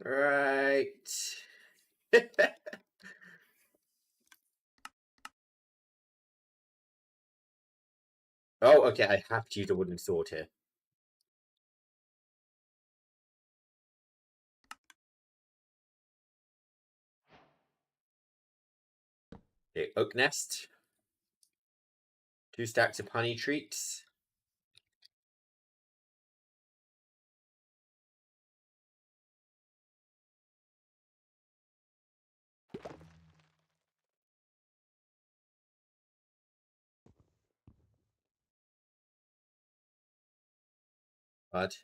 Right. Oh, okay. I have to use a wooden sword here. Okay, oak nest. 2 stacks of honey treats. But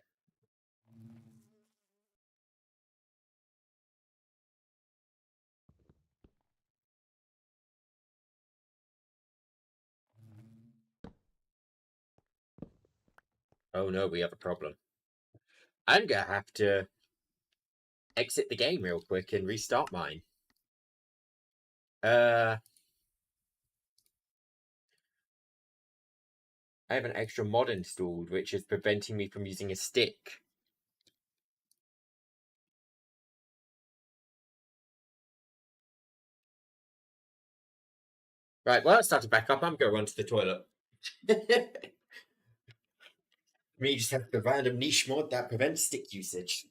oh no, we have a problem. I'm gonna have to exit the game real quick and restart mine. I have an extra mod installed, which is preventing me from using a stick. Right, well, let's start to back up. I'm gonna run to the toilet. Me just have the random niche mod that prevents stick usage.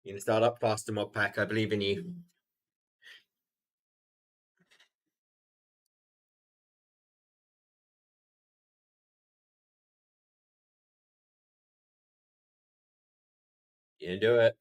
You can start up faster, mod pack. I believe in you. You can do it.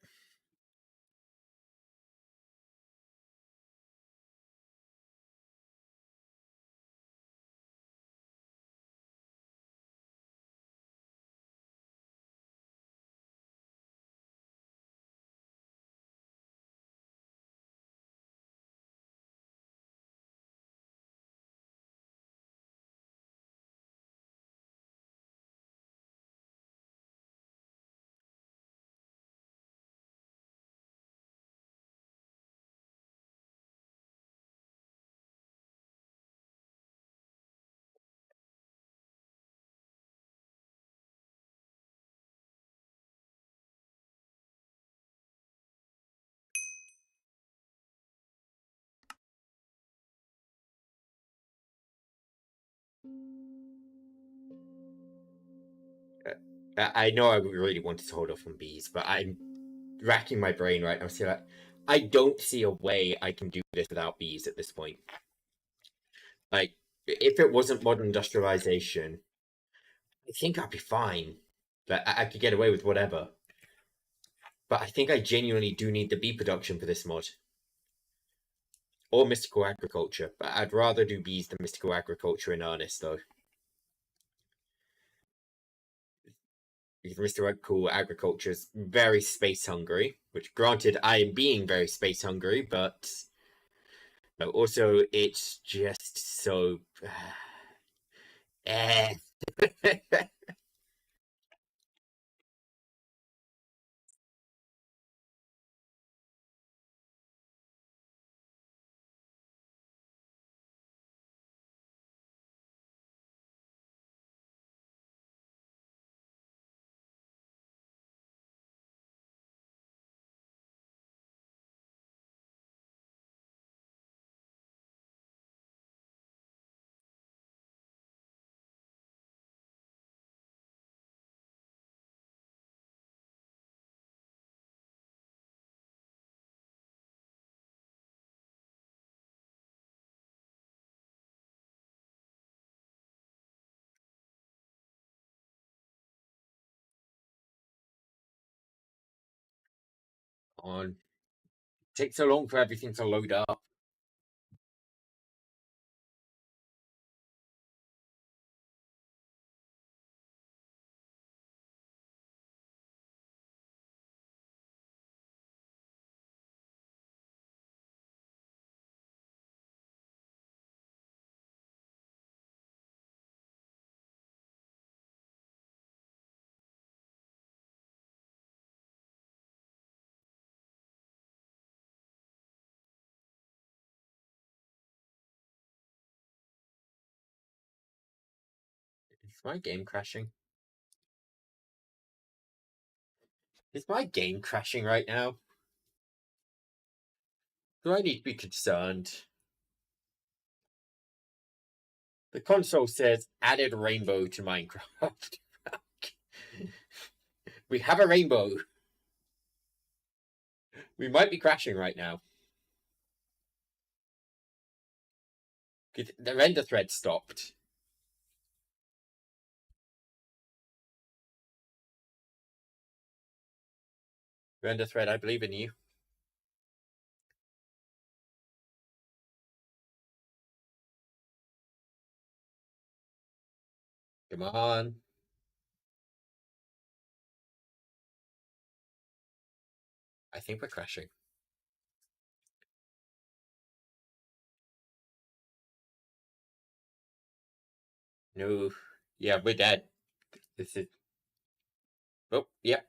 I know I really wanted to hold off on bees, but I'm racking my brain right now. See, like, I don't see a way I can do this without bees at this point. Like, if it wasn't modern industrialization, I think I'd be fine. Like, I could get away with whatever. But I think I genuinely do need the bee production for this mod. Or mystical agriculture. But I'd rather do bees than mystical agriculture in earnest, though. Because mystical agriculture is very space hungry. Which, granted, I am being very space hungry, but also it's just so. On. Takes so long for everything to load up. Is my game crashing? Is my game crashing right now? Do I need to be concerned? The console says added rainbow to Minecraft. We have a rainbow. We might be crashing right now. The render thread stopped. Render thread, I believe in you. Come on. I think we're crashing. No. Yeah, we're dead. This is. Oh, yeah.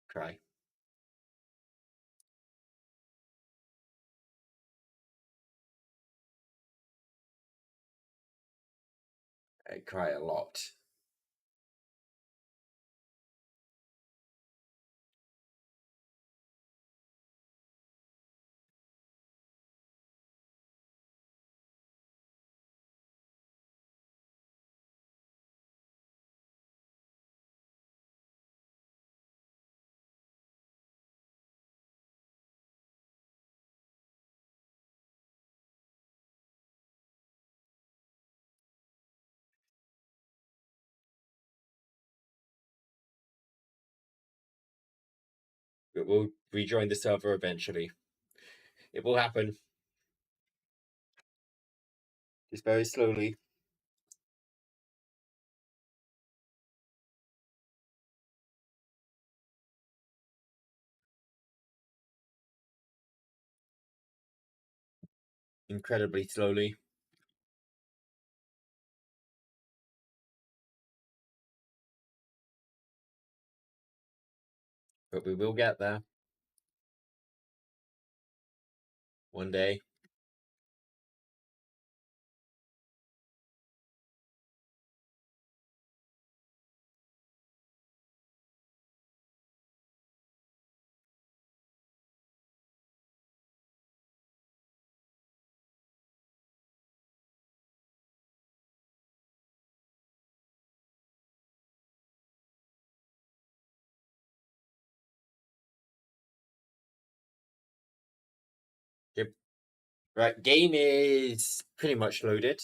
Cry. I cry a lot. But we'll rejoin the server eventually. It will happen. Just very slowly. Incredibly slowly. But we will get there. One day. Yep. Right, game is pretty much loaded.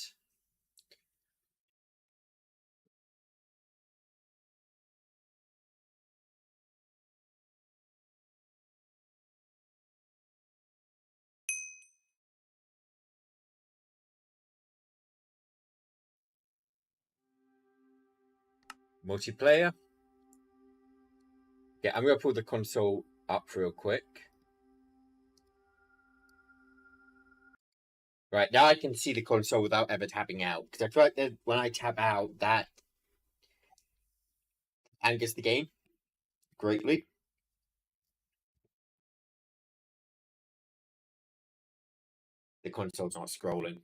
Multiplayer. Yeah, I'm going to pull the console up real quick. Right, now I can see the console without ever tapping out. Because I feel like that when I tap out, that angers the game greatly. The console's not scrolling.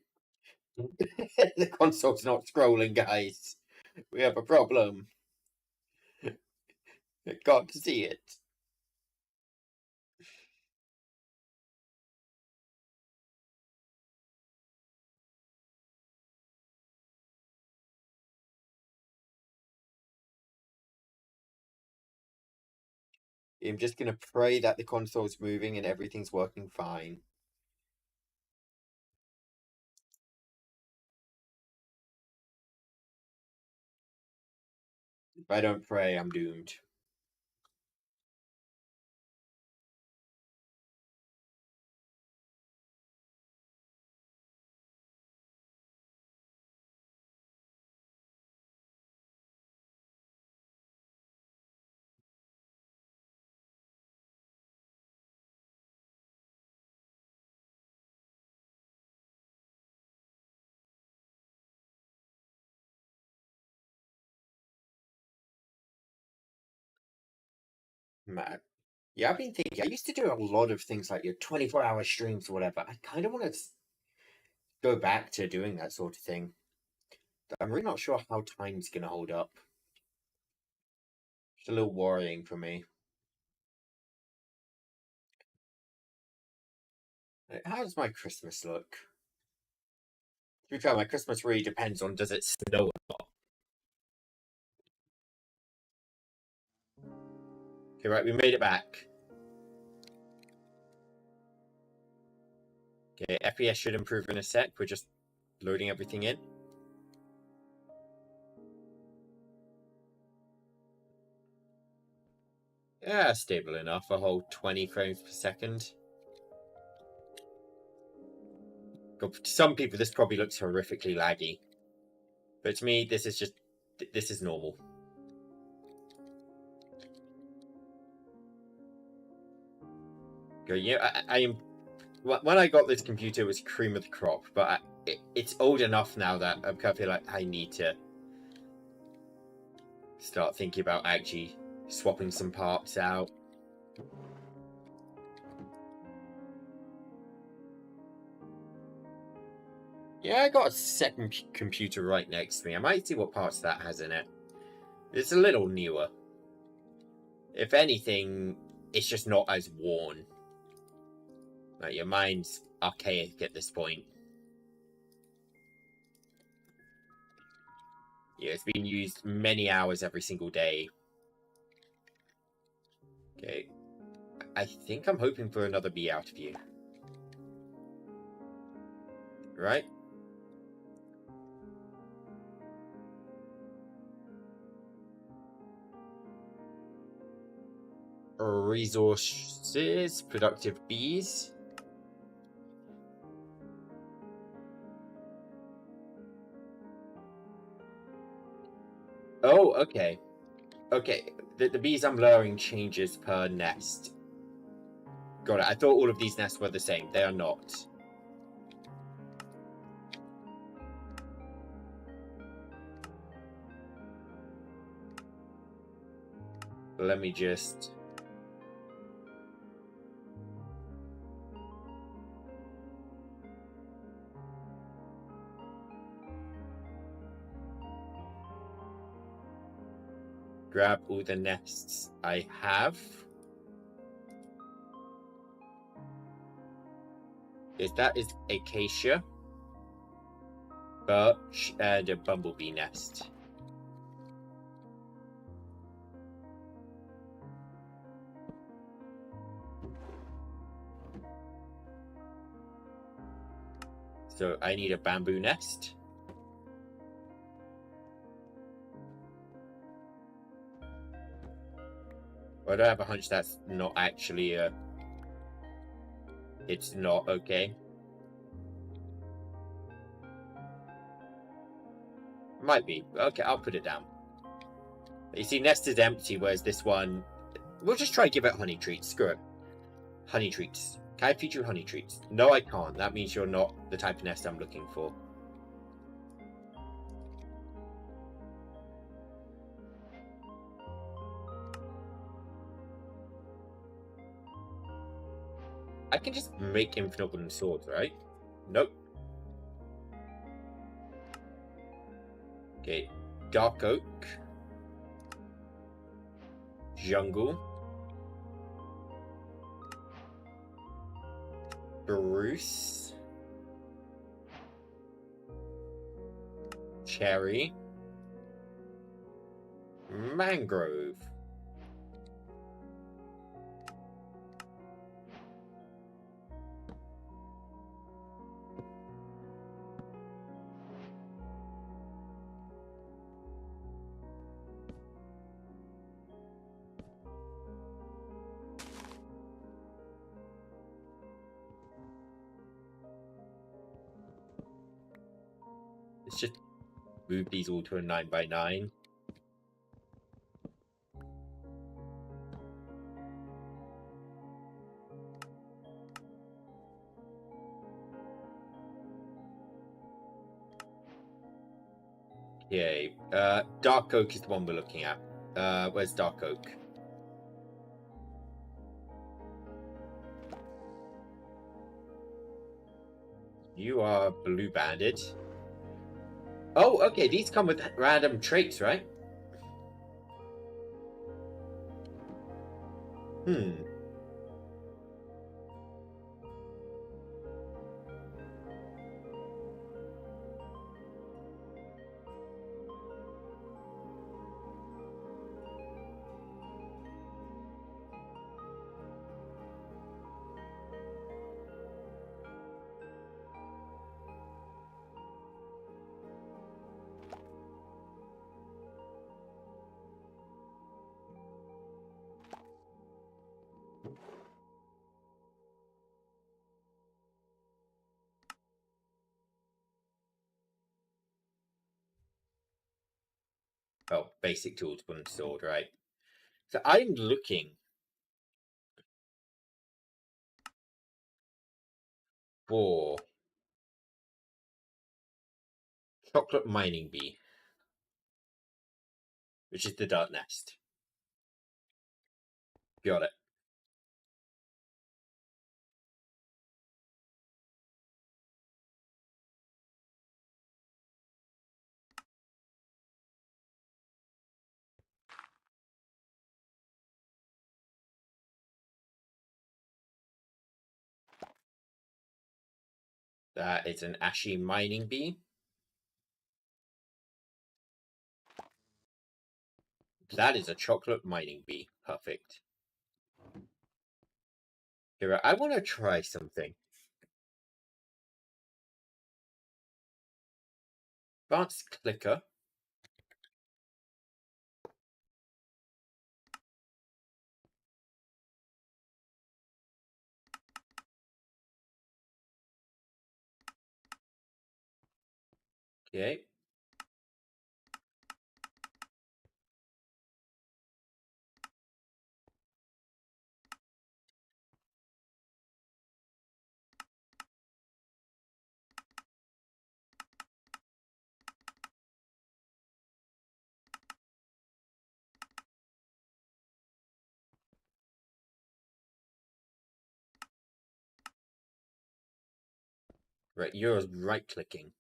The console's not scrolling, guys. We have a problem. I can't see it. I'm just going to pray that the console's moving and everything's working fine. If I don't pray, I'm doomed. Mad. Yeah, I've been thinking. I used to do a lot of things like your 24-hour streams or whatever. I kind of want to go back to doing that sort of thing. I'm really not sure how time's going to hold up. It's a little worrying for me. How does my Christmas look? To be fair, my Christmas really depends on does it snow or not. Okay, right, we made it back. Okay, FPS should improve in a sec. We're just loading everything in. Yeah, stable enough. A whole 20 frames per second. To some people, this probably looks horrifically laggy. But to me, this is normal. Yeah, I am. When I got this computer, it was cream of the crop, but it's old enough now that I kind of feel like I need to start thinking about actually swapping some parts out. Yeah, I got a second computer right next to me. I might see what parts that has in it. It's a little newer. If anything, it's just not as worn. Like, your mind's archaic at this point. Yeah, it's been used many hours every single day. Okay. I think I'm hoping for another B out of you. Right? Resources, productive bees. Oh, okay. Okay, the bees I'm lowering changes per nest. Got it. I thought all of these nests were the same. They are not. Let me just... grab all the nests I have. That is acacia, birch, and a bumblebee nest. So I need a bamboo nest. Well, I don't have a hunch that's not actually a... It's not okay. Might be. Okay, I'll put it down. You see, nest is empty, whereas this one, We'll just try and give it honey treats. Screw it. Honey treats. Can I feed you honey treats? No, I can't. That means you're not the type of nest I'm looking for. I can just make infinite wooden swords, right? Nope. Okay. Dark oak. Jungle. Spruce. Cherry. Mangrove. Let's just move these all to a 9x9. Okay, dark oak is the one we're looking at. Where's dark oak? You are blue banded. Oh, okay, these come with random traits, right? Oh, basic tools, wooden sword, right? So I'm looking for chocolate mining bee, which is the dart nest. Got it. That is an ashy mining bee. That is a chocolate mining bee. Perfect. Here, I want to try something. Advanced clicker. Okay. Right, you're right clicking.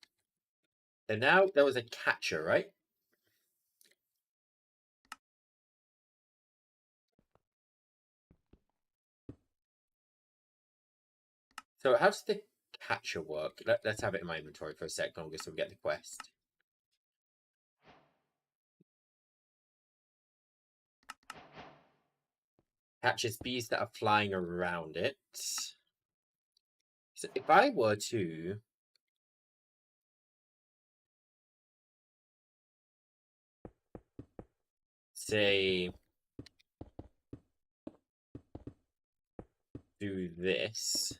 And now there was a catcher, right? So how does the catcher work? Let's have it in my inventory for a sec longer so we get the quest. Catches bees that are flying around it. So if I were to say do this.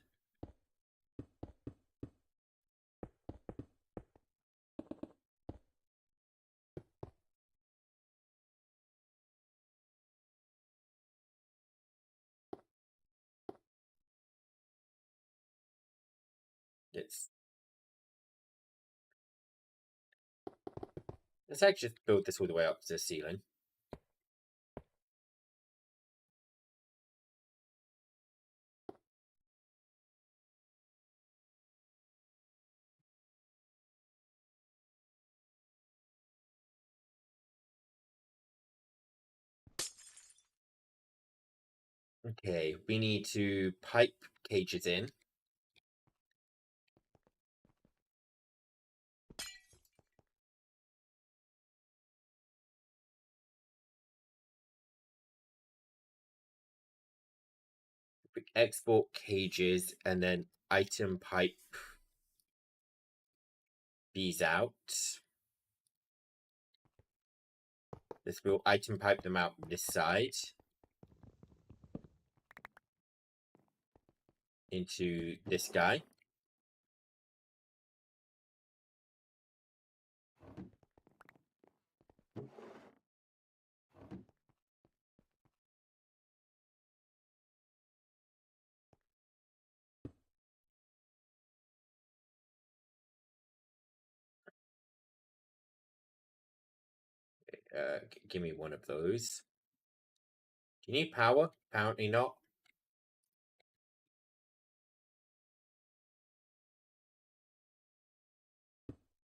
Let's actually just build this all the way up to the ceiling. Okay, we need to pipe cages in. Export cages and then item pipe these out. This will item pipe them out this side into this guy. Give me one of those. Do you need power? Apparently not.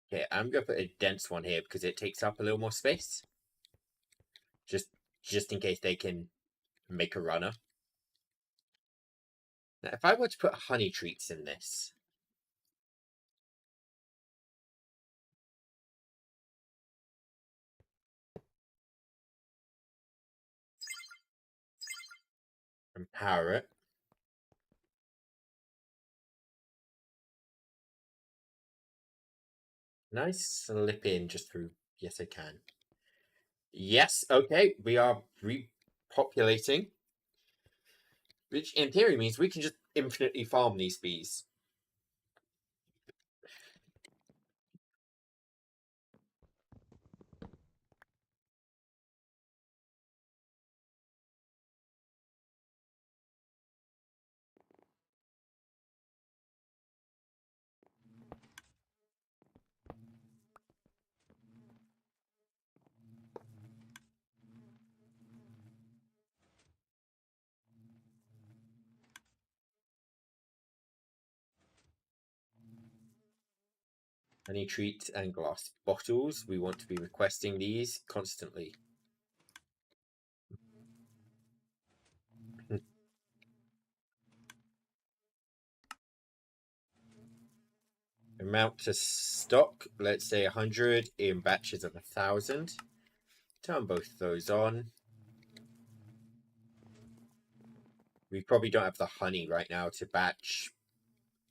Okay, I'm gonna put a dense one here because it takes up a little more space. Just in case they can make a runner. Now, if I were to put honey treats in this, and power it. Nice slip in just through. Yes, I can. Yes, okay, we are repopulating. Which in theory means we can just infinitely farm these bees. Honey treats and glass bottles. We want to be requesting these constantly. Amount to stock, let's say 100 in batches of 1,000. Turn both those on. We probably don't have the honey right now to batch.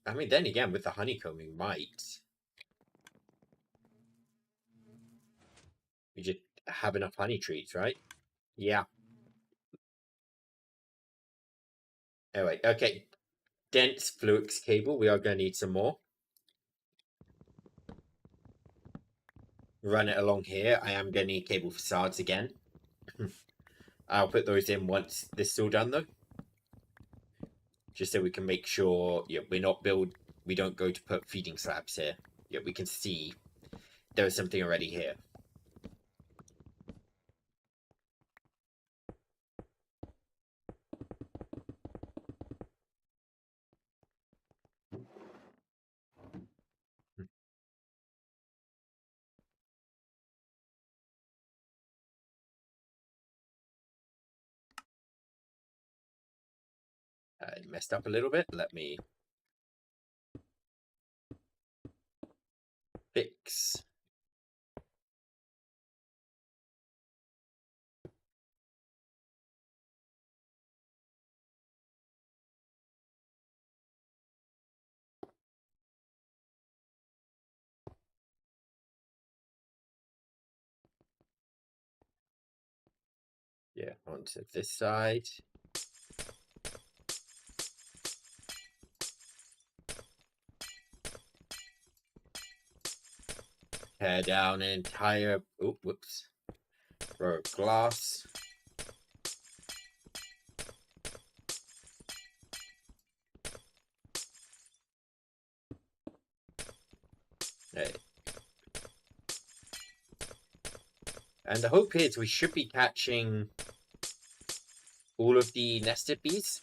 I mean, then again, with the honeycomb, we might. We just have enough honey treats, right? Yeah. Anyway, okay. Dense Fluix cable. We are going to need some more. Run it along here. I am going to need cable facades again. I'll put those in once this is all done, though. Just so we can make sure, yeah, we don't go to put feeding slabs here. Yeah, we can see there is something already here. I messed up a little bit. Let me fix. Yeah, onto this side. Tear down an entire row of glass. Right. And the hope is we should be catching all of the nested bees.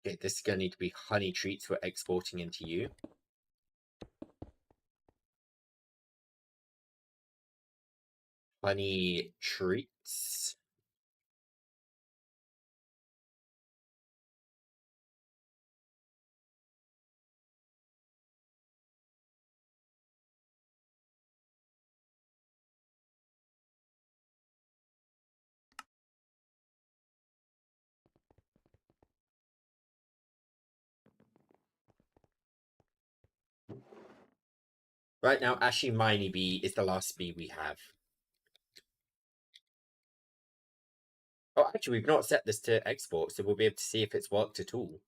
Okay, this is going to need to be honey treats we're exporting into you. Honey treats. Right now, Ashy Miney Bee is the last bee we have. Oh, actually, we've not set this to export, so we'll be able to see if it's worked at all.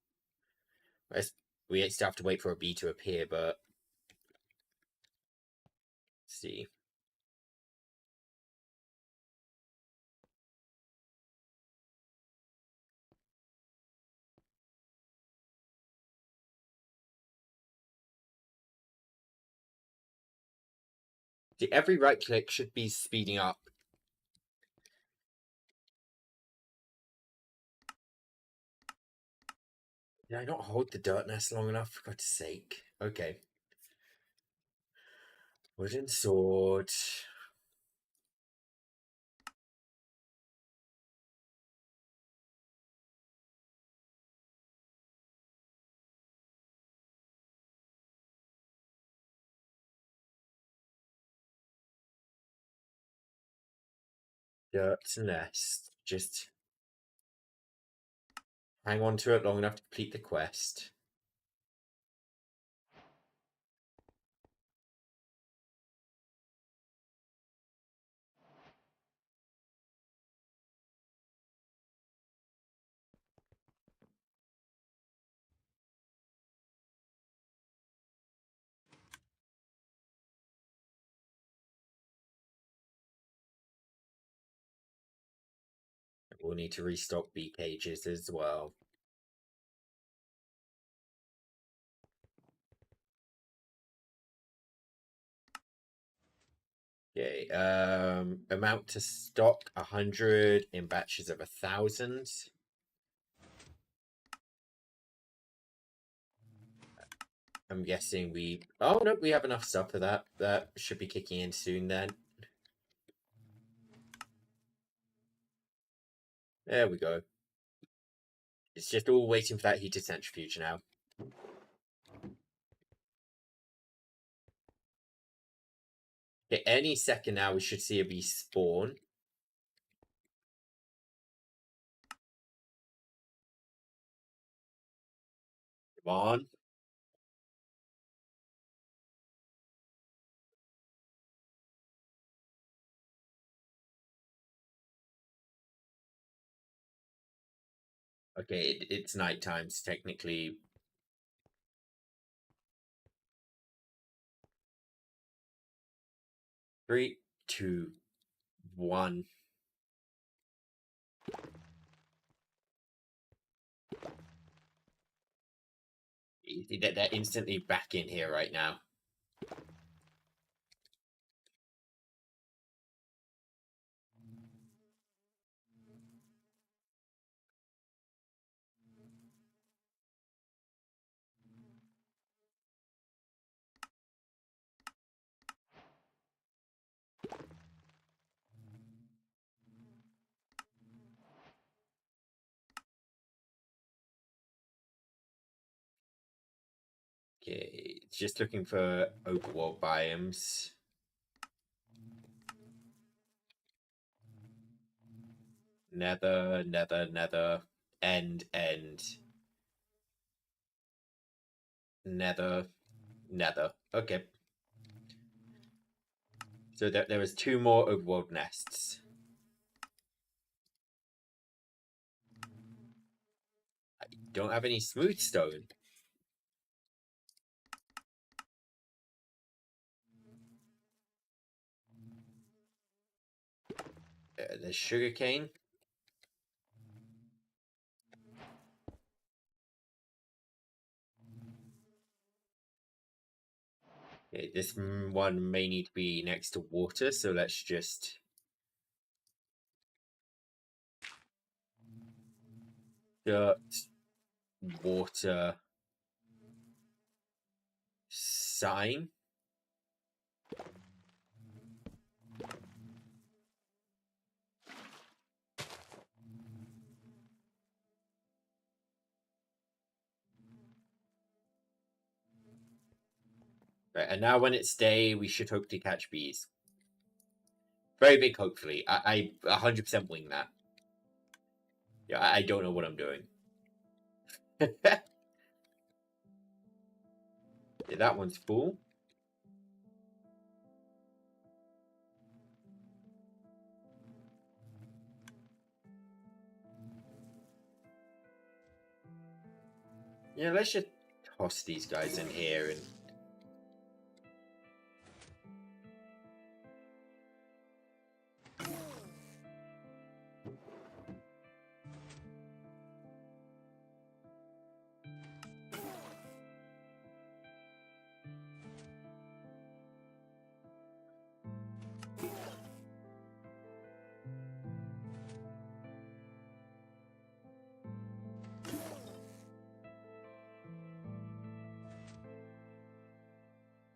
We still have to wait for a bee to appear, but... Let's see. See, every right click should be speeding up. Did I not hold the dirt nest long enough? For God's sake. Okay. Wooden sword. Dirt nest. Just hang on to it long enough to complete the quest. We'll need to restock bee cages as well. Okay, amount to stock 100 in batches of 1,000. I'm guessing oh no, we have enough stuff for that. That should be kicking in soon then. There we go. It's just all waiting for that heated centrifuge now. Okay, any second now we should see a bee spawn. Come on. Okay, it's night time, so technically... Three, two, one. They're instantly back in here right now. Okay, just looking for overworld biomes. Nether, nether, nether, end, end. Nether, nether. Okay. So there was 2 more overworld nests. I don't have any smooth stone. The sugarcane. Okay, this one may need to be next to water, so let's just dirt, water, sign. Right, and now when it's day, we should hope to catch bees. Very big, hopefully. I 100% wing that. Yeah, I don't know what I'm doing. Yeah, that one's full. Yeah, let's just toss these guys in here and...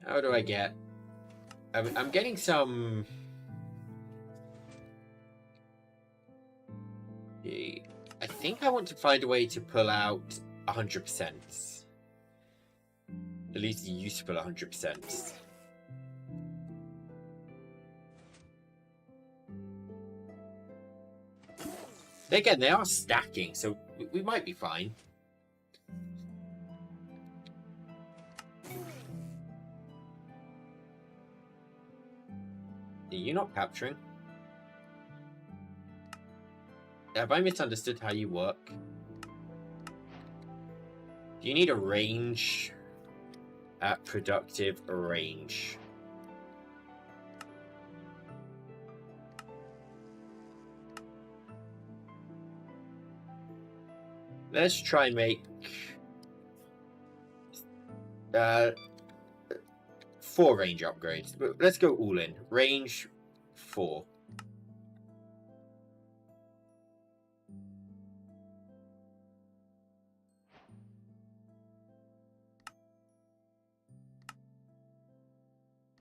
How do I get... I'm getting some... I think I want to find a way to pull out 100%. At least useful 100%. Again, they are stacking, so we might be fine. Are you not capturing? Have I misunderstood how you work? Do you need a range at productive range? Let's try and make 4 range upgrades. Let's go all in. Range 4.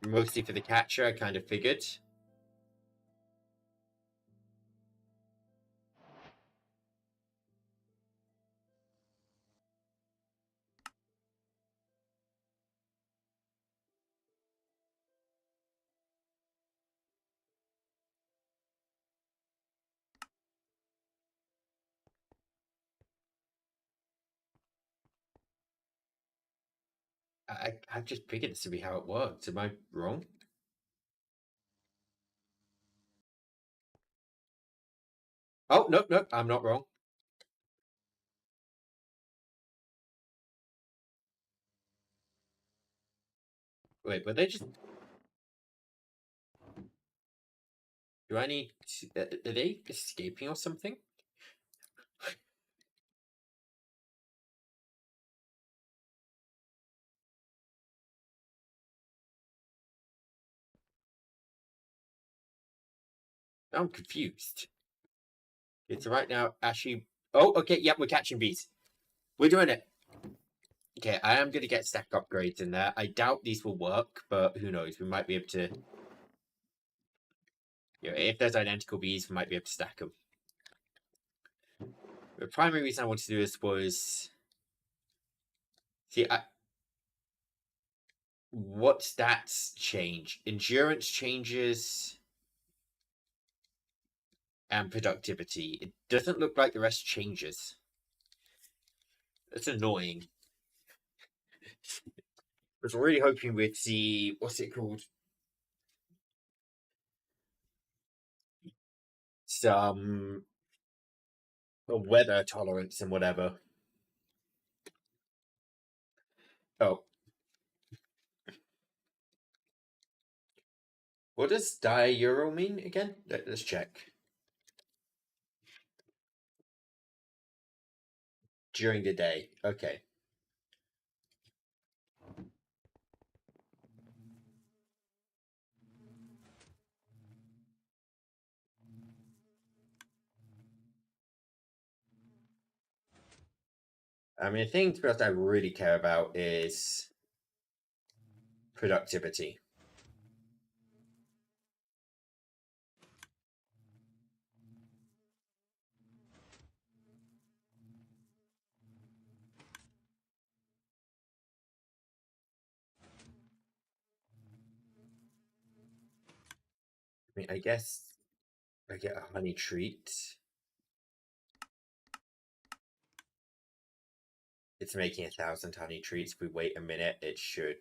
Mostly for the catcher, I kind of figured. I've just figured this to be how it works. Am I wrong? Oh, no, no, I'm not wrong. Wait, but they just... Do I need to... are they escaping or something? I'm confused. It's right now, actually... Oh, okay, yep, we're catching bees. We're doing it. Okay, I am going to get stack upgrades in there. I doubt these will work, but who knows? We might be able to... You know, if there's identical bees, we might be able to stack them. The primary reason I wanted to do this was... See, what stats change? Endurance changes... and productivity. It doesn't look like the rest changes. That's annoying. I was really hoping we'd see... What's it called? Some... weather tolerance and whatever. Oh. What does diuro mean again? Let's check. during the day. Okay. I mean, the thing to be honest I really care about is productivity. I mean, I guess I get a honey treat. It's making 1,000 honey treats. If we wait a minute, it should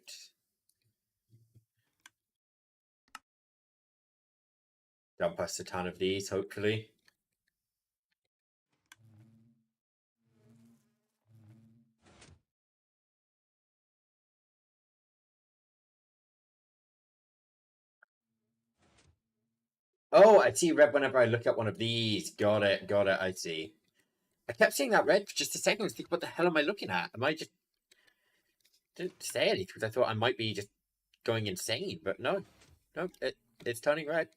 dump us a ton of these, hopefully. Oh, I see red whenever I look at one of these. Got it, I see. I kept seeing that red for just a second. I was thinking, what the hell am I looking at? Am I just... Didn't say anything because I thought I might be just going insane, but no. No, it's turning red.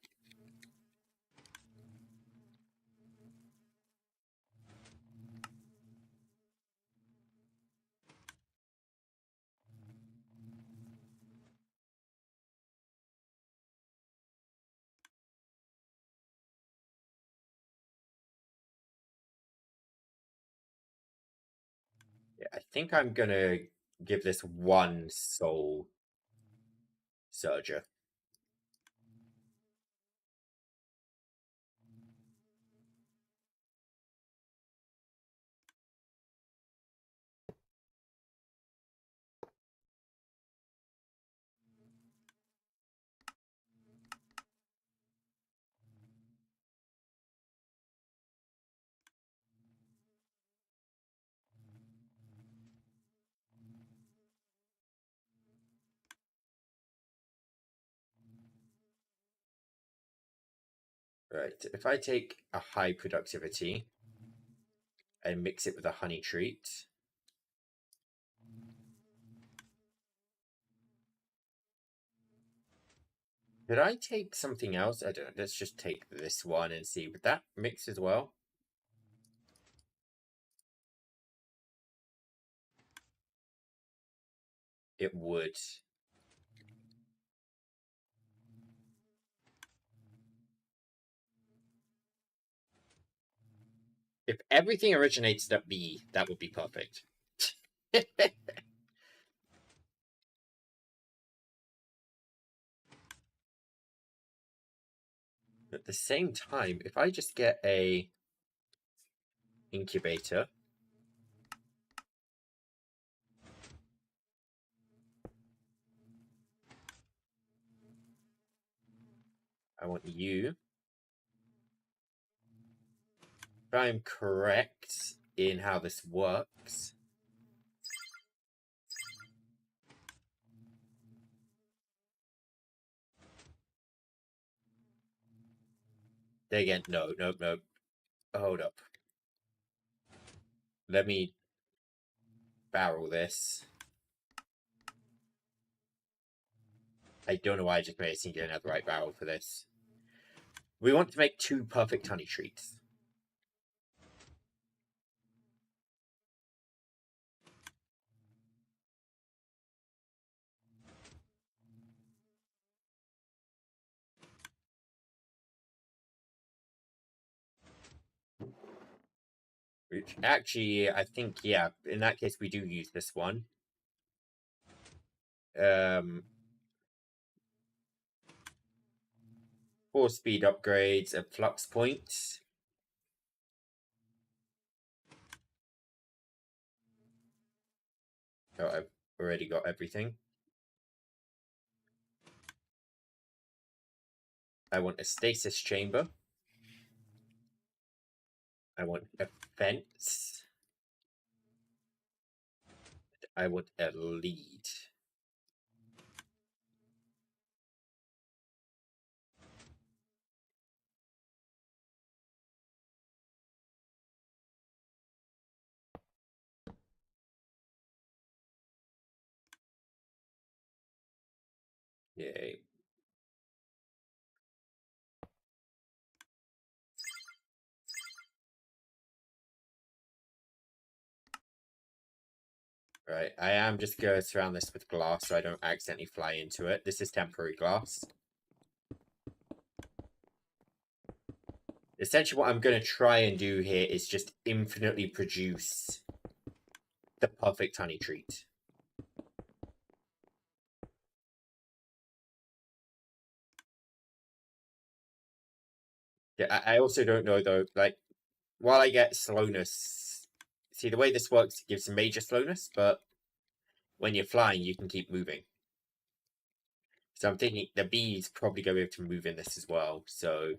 Yeah, I think I'm gonna give this one soul surger. Right, if I take a high productivity and mix it with a honey treat. Did I take something else? I don't know. Let's just take this one and see. Would that mix as well? It would. If everything originates at B, that would be perfect. At the same time, if I just get a incubator, I want you. If I'm correct in how this works, again, no. Hold up. Let me barrel this. I don't know why I just made it seem to have the right barrel for this. We want to make 2 perfect honey treats. Which actually, I think, yeah, in that case, we do use this one. 4 speed upgrades, a flux point. Oh, I've already got everything. I want a stasis chamber. I want a fence. I want a lead. Okay. Right, I am just going to surround this with glass so I don't accidentally fly into it. This is temporary glass. Essentially what I'm going to try and do here is just infinitely produce the perfect honey treat. Yeah, I also don't know though, like, while I get slowness, see the way this works, it gives major slowness, but when you're flying, you can keep moving. So I'm thinking the bee's probably going to be able to move in this as well, so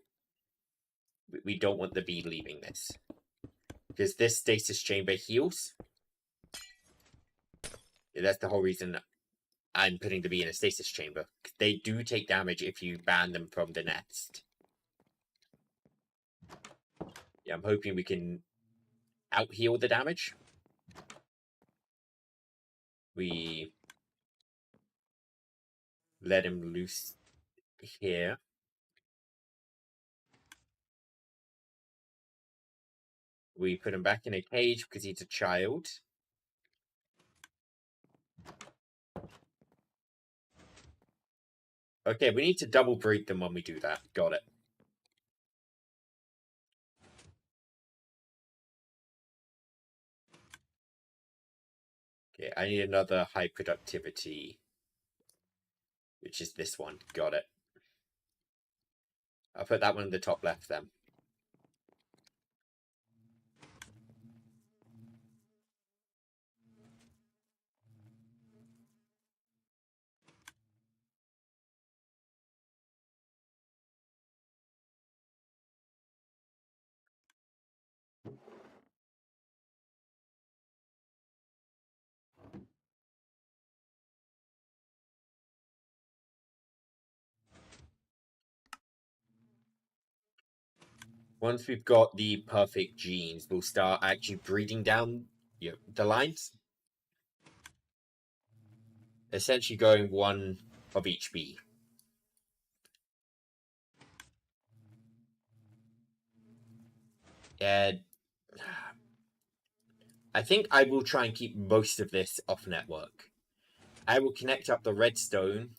we don't want the bee leaving this. Because this stasis chamber heals. That's the whole reason I'm putting the bee in a stasis chamber. They do take damage if you ban them from the nest. Yeah, I'm hoping we can out-heal the damage. We let him loose here. We put him back in a cage because he's a child. Okay, we need to double breed them when we do that. Got it. Okay, I need another high productivity, which is this one. Got it. I'll put that one in the top left then. Once we've got the perfect genes, we'll start actually breeding down the lines. Essentially going one of each bee. And I think I will try and keep most of this off network. I will connect up the redstone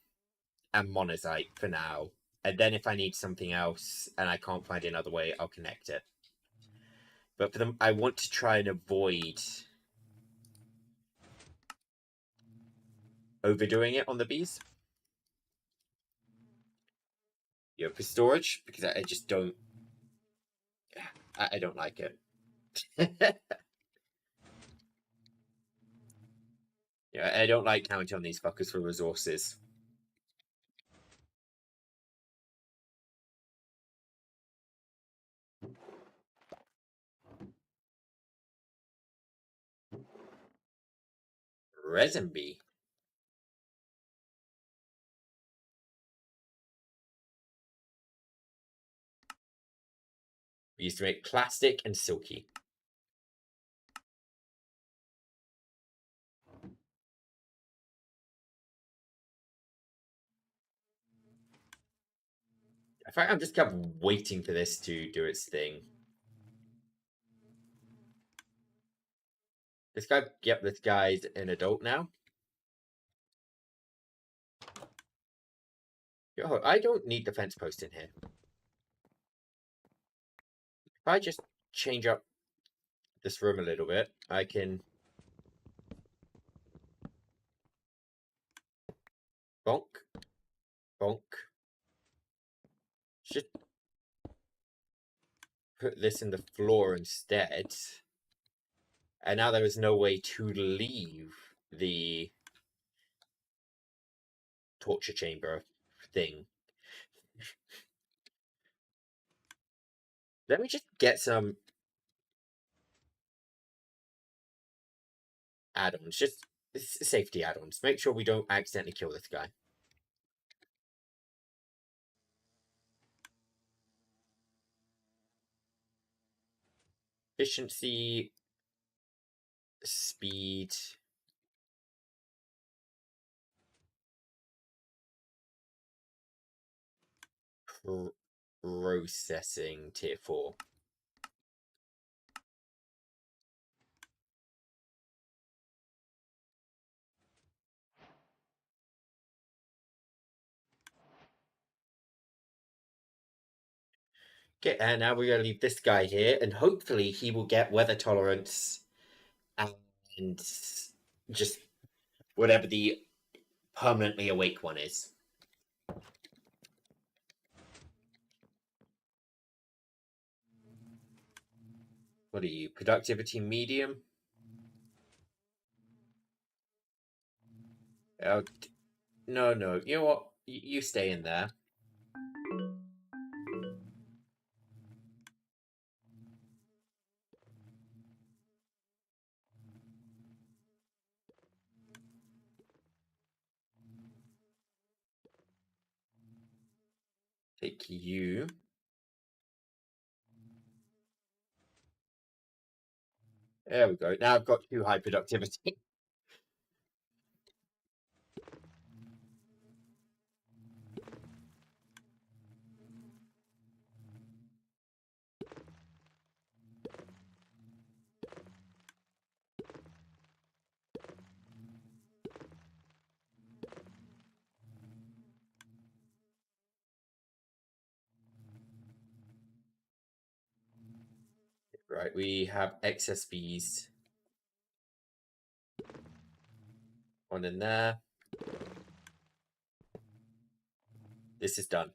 and monazite for now. And then if I need something else and I can't find another way, I'll connect it. But for them, I want to try and avoid overdoing it on the bees. For storage, because I just don't... I don't like it. I don't like counting on these fuckers for resources. Resin bee. We used to make plastic and silky. In fact, I'm just kind of waiting for this to do its thing. This guy, yep, this guy's an adult now. Yo, I don't need the fence post in here. If I just change up this room a little bit, I can... Bonk. Bonk. Just put this in the floor instead. And now there is no way to leave the torture chamber thing. Let me just get some add-ons. Just safety add-ons. Make sure we don't accidentally kill this guy. Efficiency, speed. Processing tier 4. Okay, and now we're going to leave this guy here, and hopefully he will get weather tolerance and just whatever the permanently awake one is. What are you? Productivity medium? Oh, no. You know what? You stay in there. Take you. There we go. Now I've got 2 high productivity. Right, we have excess bees. One in there. This is done.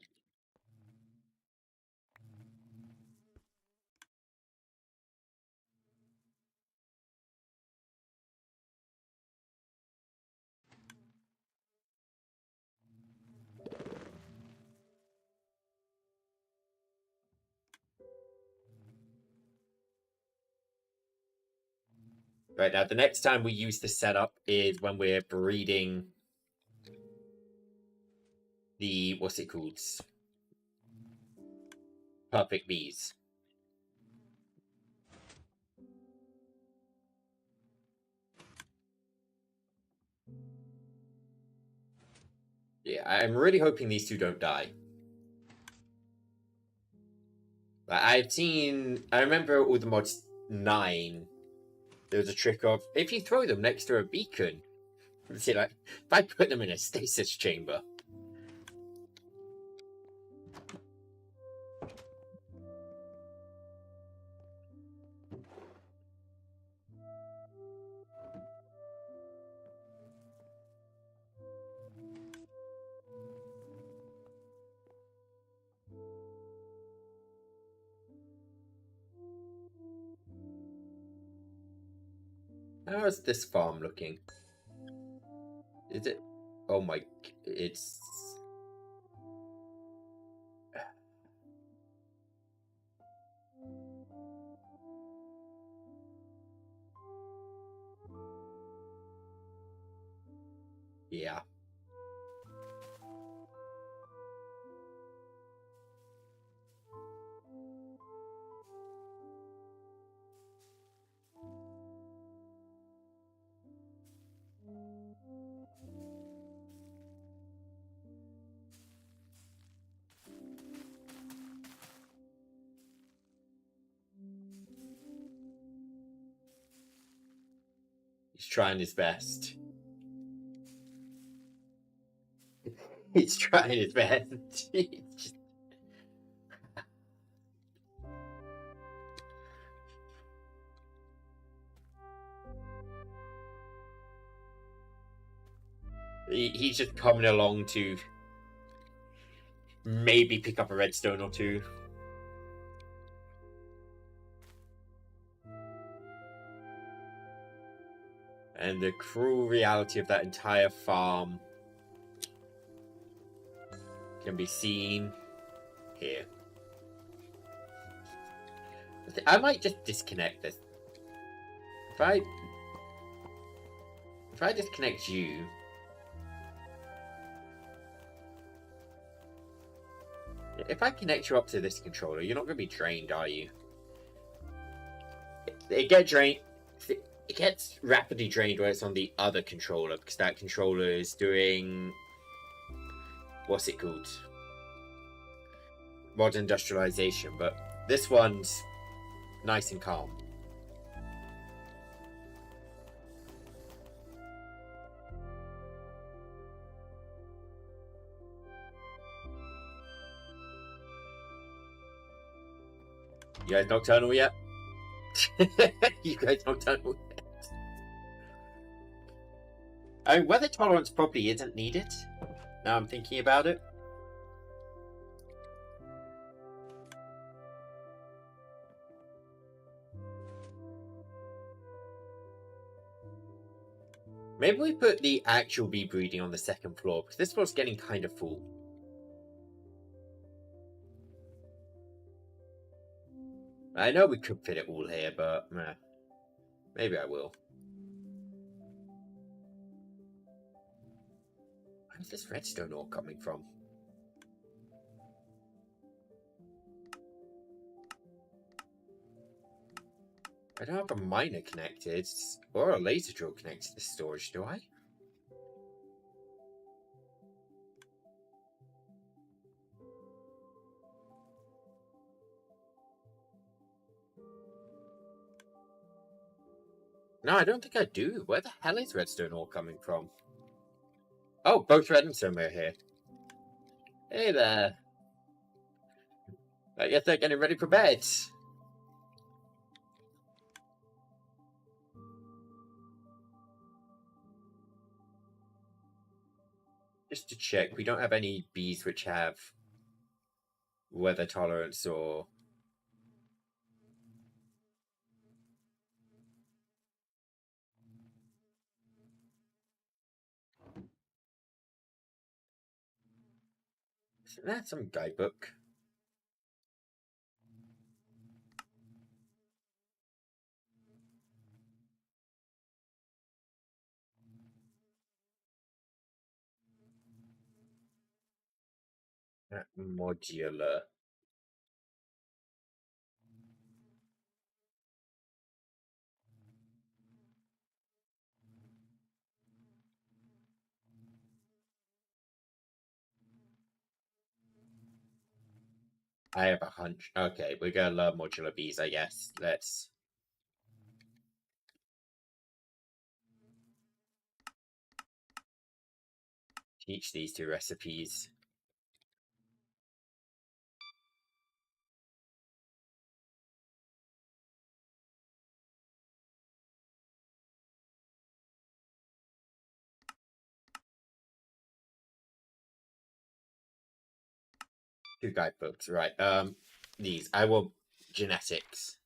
Right, now the next time we use this setup is when we're breeding the, what's it called? Perfect bees. Yeah, I'm really hoping these 2 don't die. I remember with the mods 9, there was a trick of, if you throw them next to a beacon, see, like, if I put them in a stasis chamber. How is this farm looking? Is it? Oh my, it's... Yeah. He's trying his best. He's trying his best. He's just coming along to maybe pick up a redstone or 2. And the cruel reality of that entire farm can be seen here. I might just disconnect this. If I disconnect you, if I connect you up to this controller, you're not going to be drained, are you? It gets drained. It gets rapidly drained when it's on the other controller, because that controller is doing... what's it called? modern industrialization, but this one's nice and calm. You guys nocturnal yet? You guys nocturnal yet? I mean, weather tolerance probably isn't needed. Now I'm thinking about it. Maybe we put the actual bee breeding on the second floor, because this floor's getting kind of full. I know we could fit it all here, but maybe I will. Where's this redstone ore coming from? I don't have a miner connected, or a laser drill connected to the storage, do I? No, I don't think I do. Where the hell is redstone ore coming from? Oh, both red and stone are here. Hey there. I guess they're getting ready for bed. Just to check, we don't have any bees which have weather tolerance or... Isn't that some guidebook? Modular. I have a hunch. Okay, we're gonna learn modular bees, I guess. Let's... teach these two recipes. Two guidebooks, right. These. I will... genetics.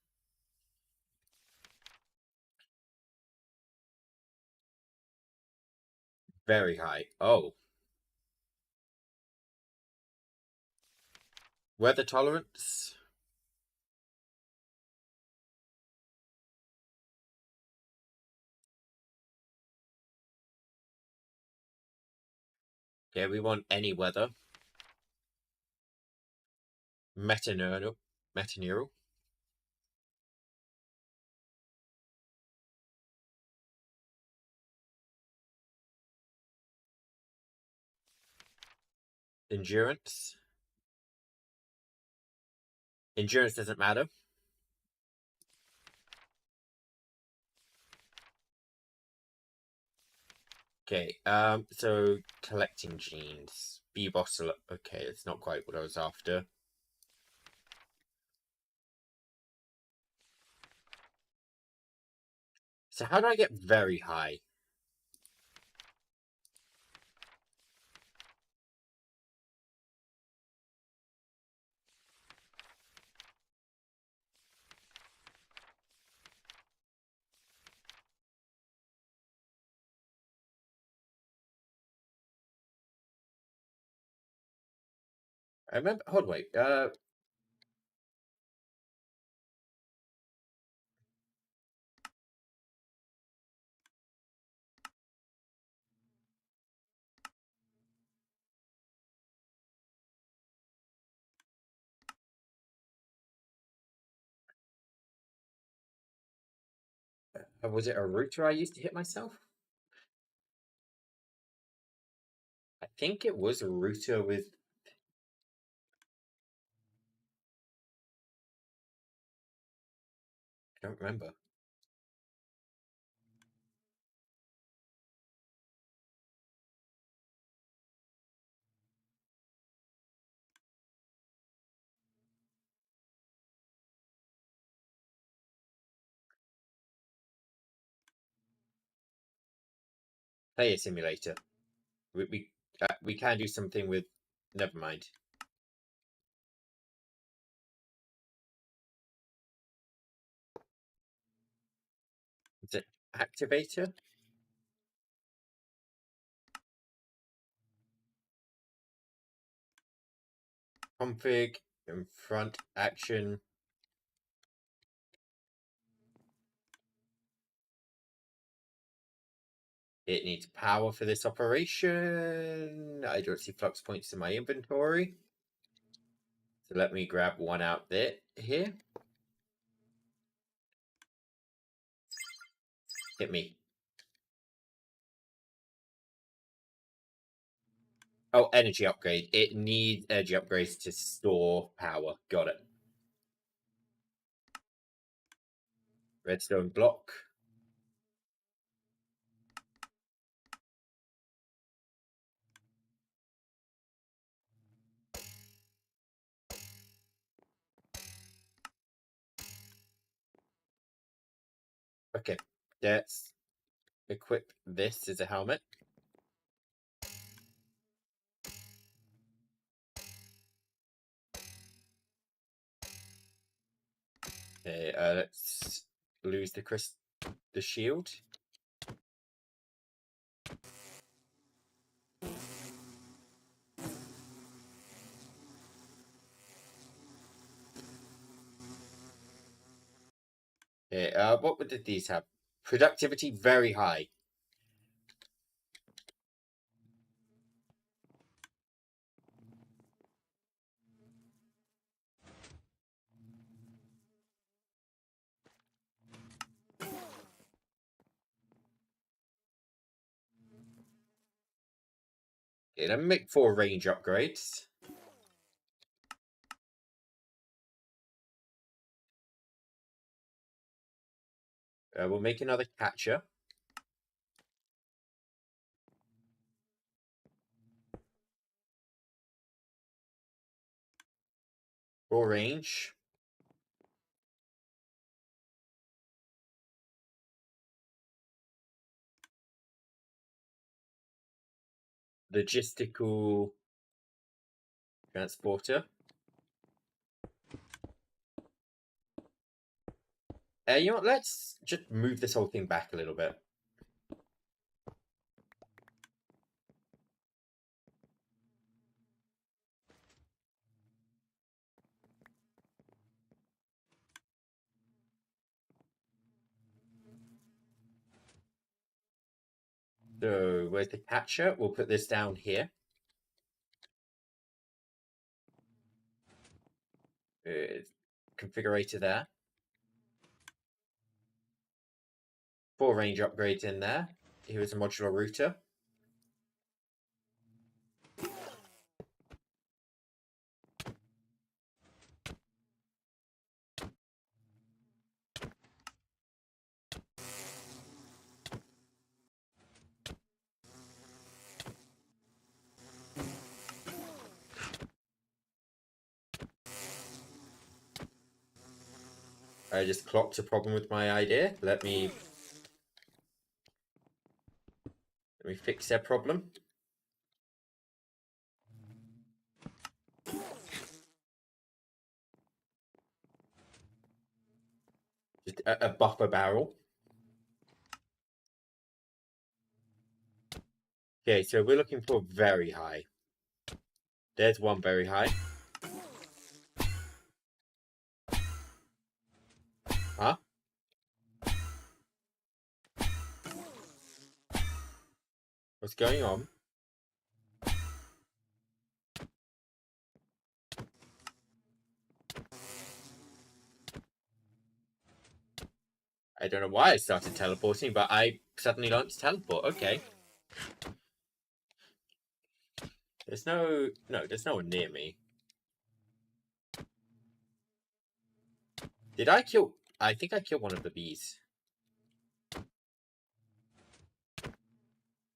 Very high. Oh. Weather tolerance? Okay, we want any weather. Metaneural. Metaneural. Endurance. Endurance doesn't matter. Okay, so collecting genes. Bee bottle. Okay, it's not quite what I was after. So how do I get very high? I remember... hold, wait. Was it a router I used to hit myself? I think it was a router with... Don't remember. Player simulator. We can do something with. Never mind. Is it activator? Config in front action. It needs power for this operation. I don't see flux points in my inventory. So let me grab one out there here. Hit me. Oh, energy upgrade. It needs energy upgrades to store power. Got it. Redstone block. Okay, let's equip this as a helmet. Okay, let's lose the shield. Okay, what did these have? Productivity very high. Okay, let me make 4 range upgrades. We'll make another catcher. For range. Logistical transporter. You know what? Let's just move this whole thing back a little bit. So, where's the catcher? We'll put this down here. Configurator there. 4 range upgrades in there. Here's a modular router. I just clocked a problem with my idea. Let me fix that problem. Just a buffer barrel. Okay, so we're looking for very high. There's one very high. Huh? What's going on? I don't know why I started teleporting, but I suddenly learned to teleport. Okay. There's no one near me. Did I kill? I think I killed one of the bees.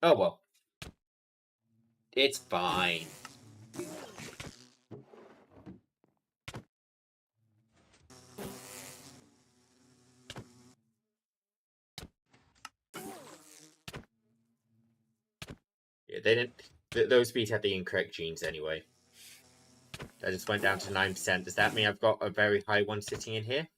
Oh well. It's fine. Yeah, they didn't. Those bees had the incorrect genes anyway. I just went down to 9%. Does that mean I've got a very high one sitting in here?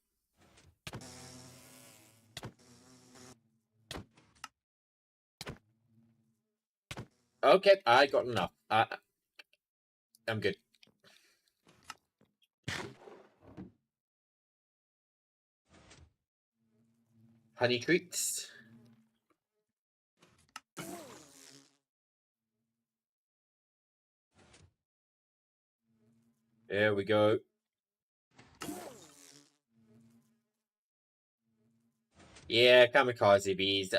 Okay, I got enough. I'm good. Honey treats. There we go. Yeah, kamikaze bees.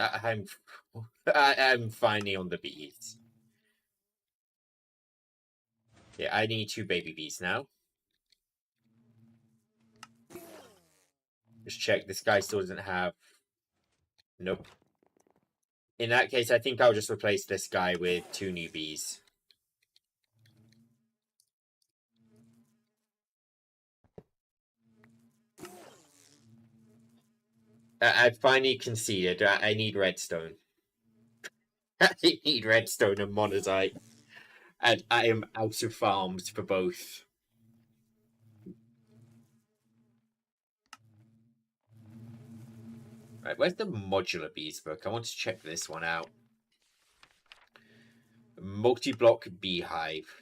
I'm finally on the bees. Yeah, I need 2 baby bees now. Just check. This guy still doesn't have. Nope. In that case, I think I'll just replace this guy with 2 new bees. I finally conceded. I need redstone. I need redstone and monazite. And I am out of farms for both. Right, where's the modular bees book? I want to check this one out. Multi-block beehive.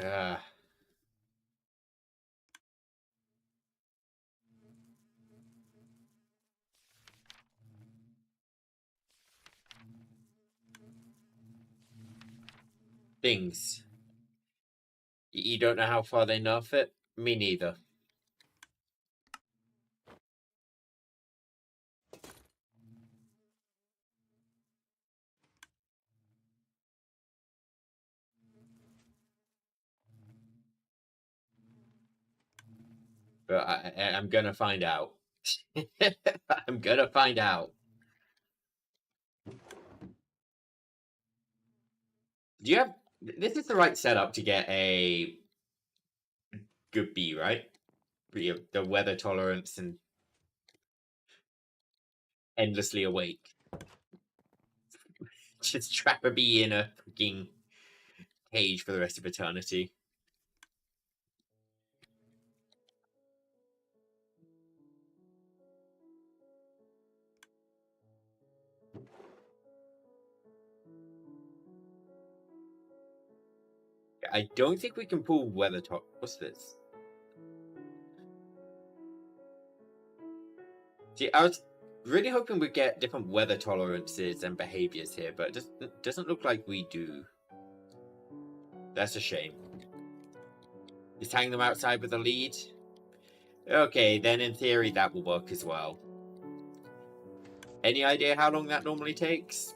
Uh, things. You don't know how far they nerf it? Me neither. But I'm gonna find out. I'm gonna find out. Do you have... This is the right setup to get a good bee, right? The weather tolerance and endlessly awake. Just trap a bee in a freaking cage for the rest of eternity. I don't think we can pull weather top. What's this? See, I was really hoping we'd get different weather tolerances and behaviors here, but it doesn't look like we do. That's a shame. Just hang them outside with a lead? Okay, then in theory that will work as well. Any idea how long that normally takes?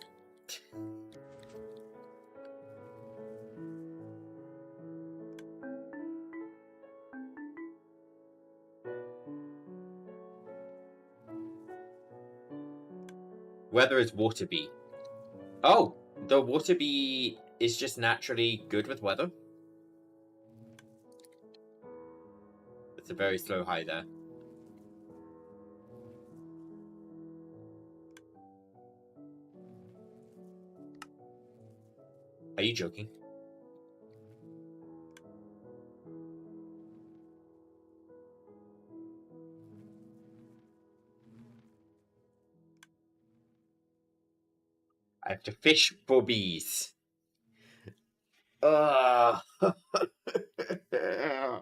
Weather is water bee. Oh, the water bee is just naturally good with weather? It's a very slow high there. Are you joking? I have to fish for bees. Ugh. I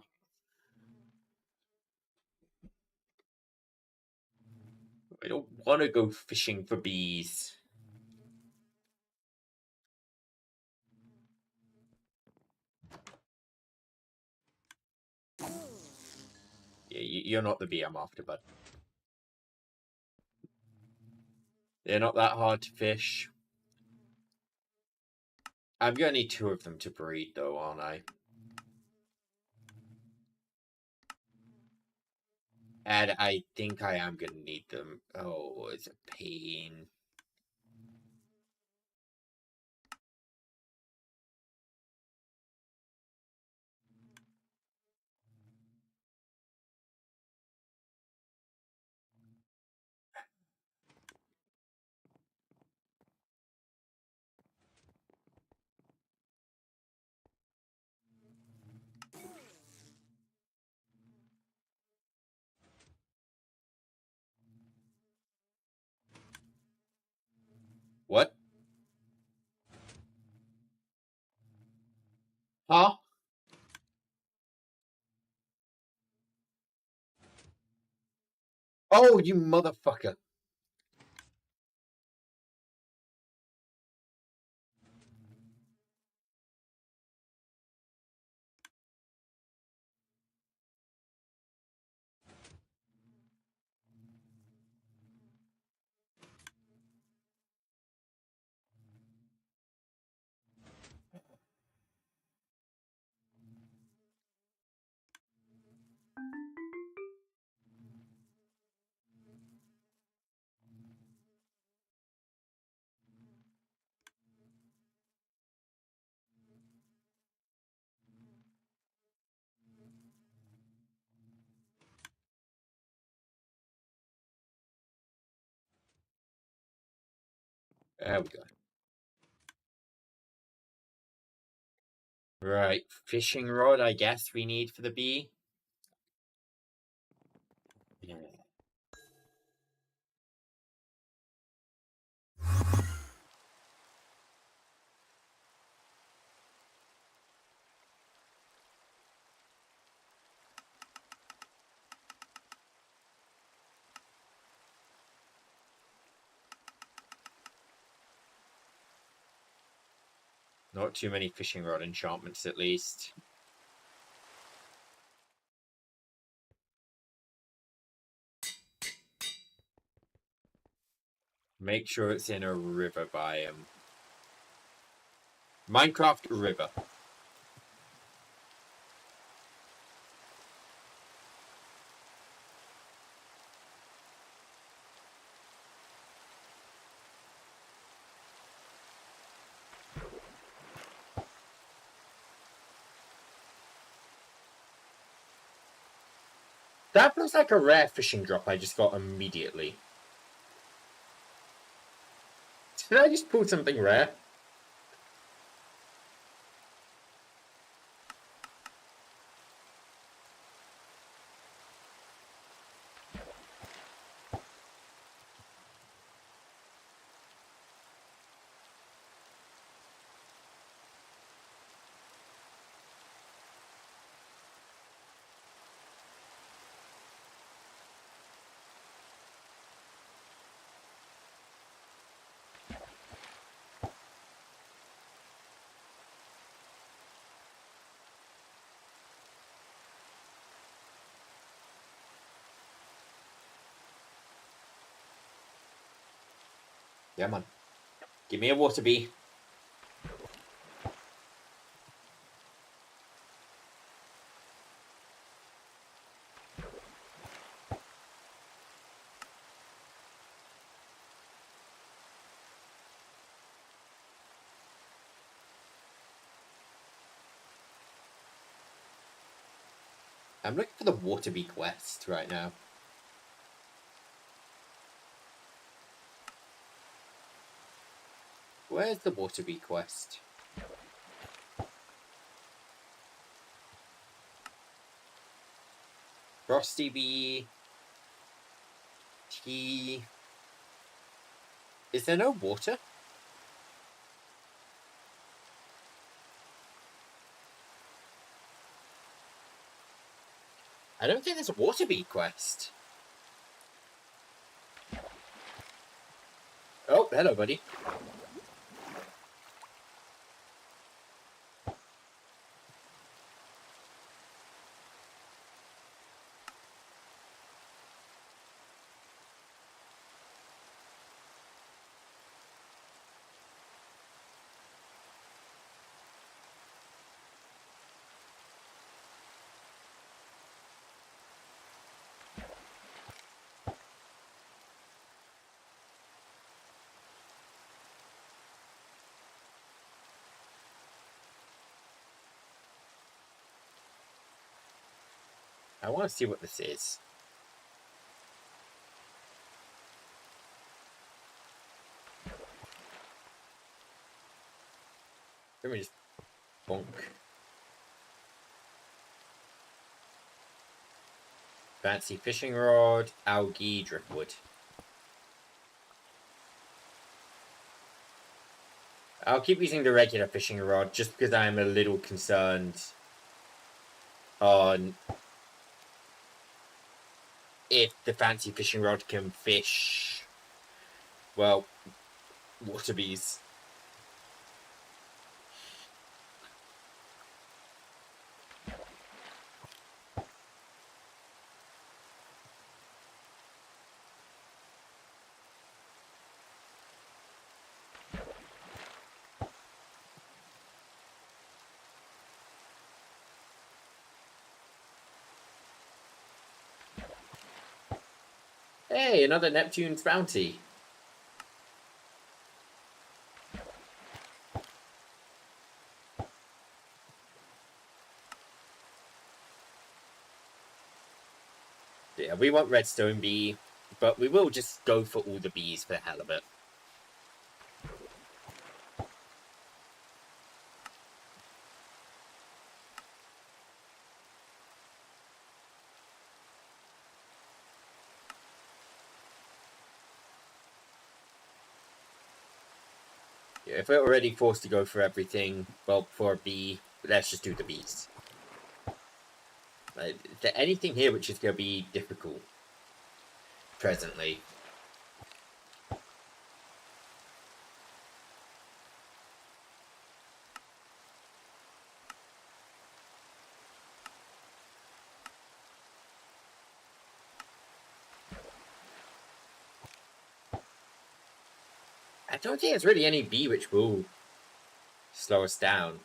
don't want to go fishing for bees. Yeah, you're not the bee I'm after, bud. They're not that hard to fish. I'm gonna need 2 of them to breed, though, aren't I? And I think I am gonna need them. Oh, it's a pain. What? Huh? Oh, you motherfucker. There we go. Right, fishing rod, I guess we need for the bee. Yeah. Not too many fishing rod enchantments, at least. Make sure it's in a river biome. Minecraft river. That feels like a rare fishing drop I just got immediately. Did I just pull something rare? Yeah, man. Give me a water bee. I'm looking for the water bee quest right now. Where's the water bee quest? Frosty bee. Tea. Is there no water? I don't think there's a water bee quest. Oh, hello, buddy. I want to see what this is. Let me just bonk. Fancy fishing rod, algae, driftwood. I'll keep using the regular fishing rod just because I'm a little concerned on if the fancy fishing rod can fish, well, water bees. Hey, another Neptune's bounty. Yeah, we want redstone bee, but we will just go for all the bees for the hell of it. Yeah, if we're already forced to go for everything, well, for a bee, let's just do the bees. Is there anything here which is going to be difficult presently? I don't think there's really any bee which will slow us down.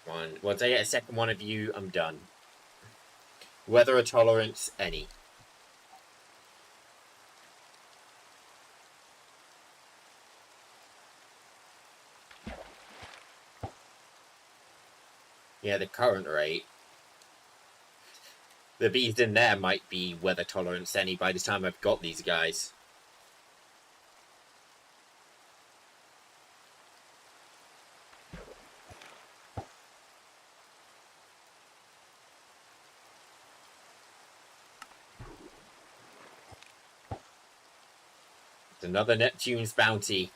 Come on, once I get a second one of you, I'm done. Weather tolerance, any. Yeah, the current rate. The bees in there might be weather tolerance any by the time I've got these guys. It's another Neptune's bounty.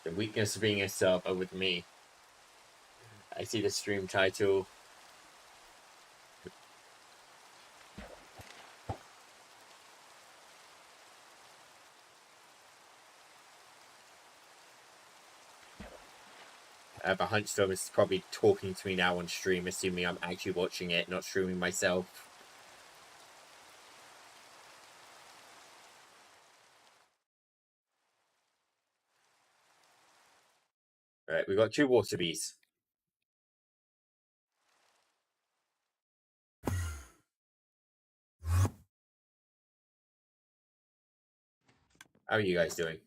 The weakness of being a sub are with me. I see the stream title. I have a hunch Storm is probably talking to me now on stream, assuming I'm actually watching it, not streaming myself. Right, we've got 2 water bees. How are you guys doing?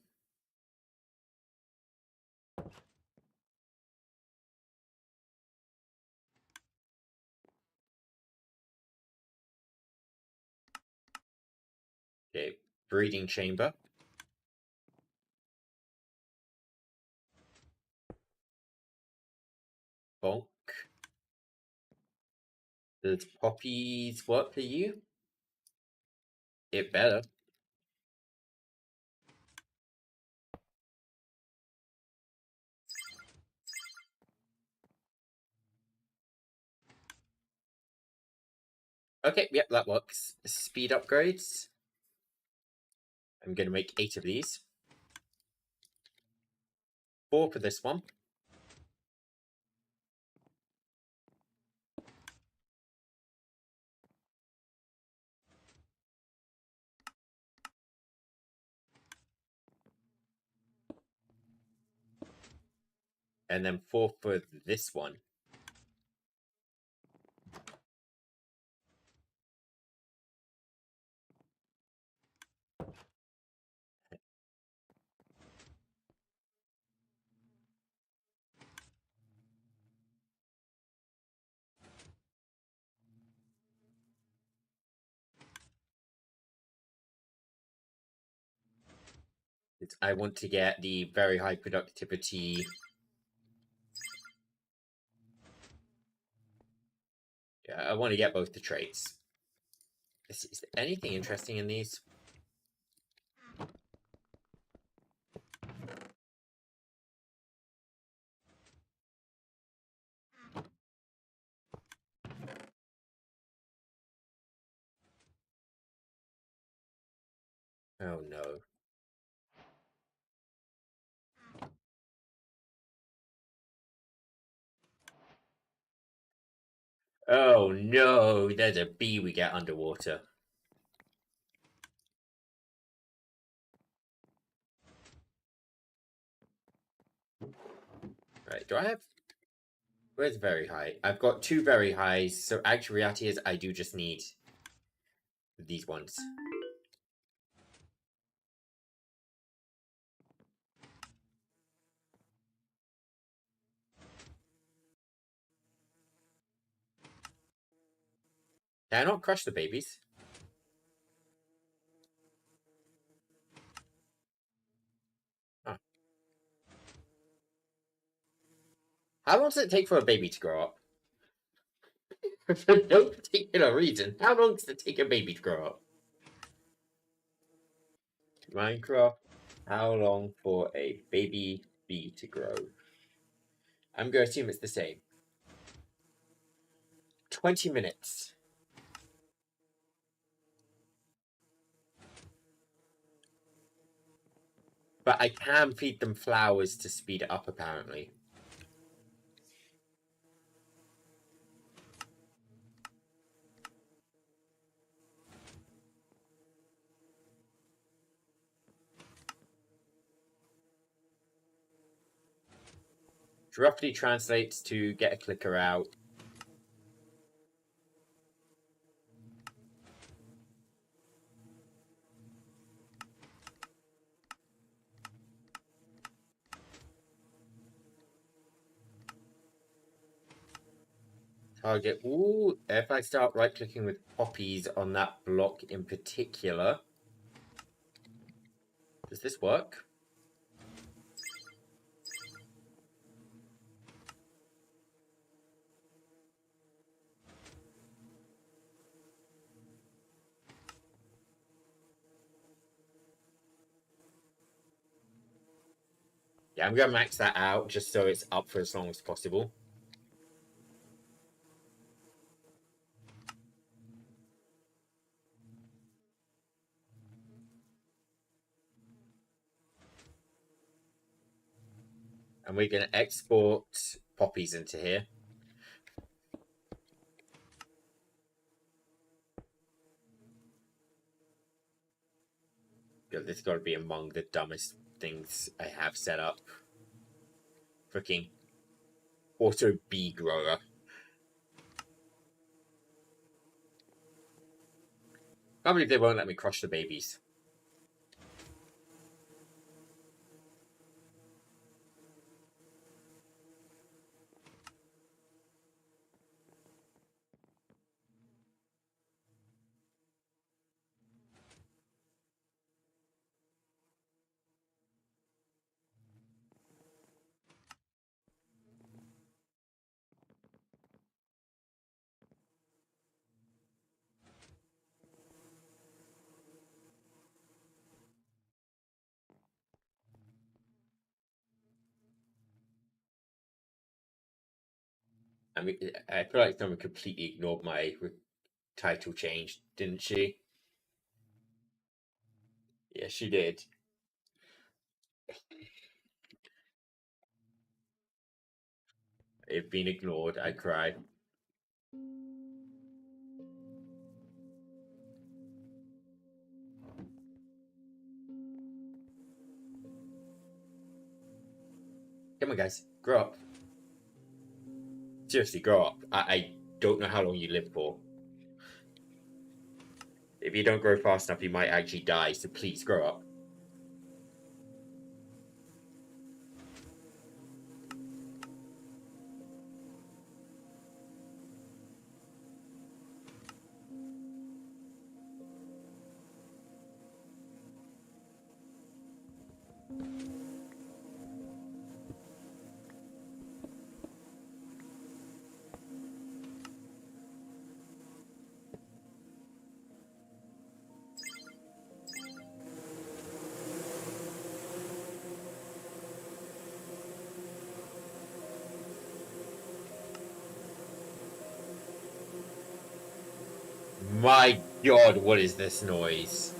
Okay, breeding chamber. Bonk. Does poppies work for you? It better. Okay, yep, that works. Speed upgrades. I'm going to make 8 of these. 4 for this one. And then 4 for this one. I want to get the very high productivity. Yeah, I want to get both the traits. Is there anything interesting in these? Oh no. Oh no, there's a bee we get underwater. Right, do I have... Where's very high? I've got 2 very highs, so actual reality is I do just need these ones. Can I not crush the babies? Huh. How long does it take for a baby to grow up? For no particular reason. How long does it take a baby to grow up? Minecraft, how long for a baby bee to grow? I'm going to assume it's the same. 20 minutes. But I can feed them flowers to speed it up, apparently. Which roughly translates to get a clicker out. Target. Ooh, if I start right-clicking with poppies on that block in particular. Does this work? Yeah, I'm going to max that out just so it's up for as long as possible. And we're going to export poppies into here. God, this has got to be among the dumbest things I have set up. Freaking auto bee grower. Can't believe they won't let me crush the babies. I mean, I feel like someone completely ignored my title change, didn't she? Yeah, she did. It's been ignored. I cried. Come on, guys, grow up. Seriously, grow up. I don't know how long you live for. If you don't grow fast enough, you might actually die. So please grow up. My God, what is this noise?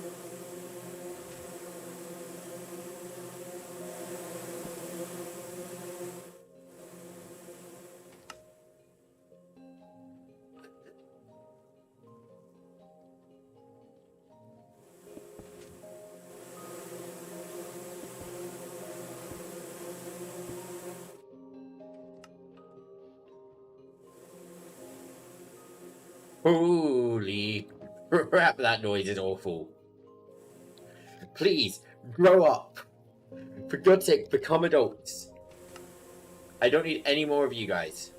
Holy crap, that noise is awful. Please, grow up. For God's sake, become adults. I don't need any more of you guys.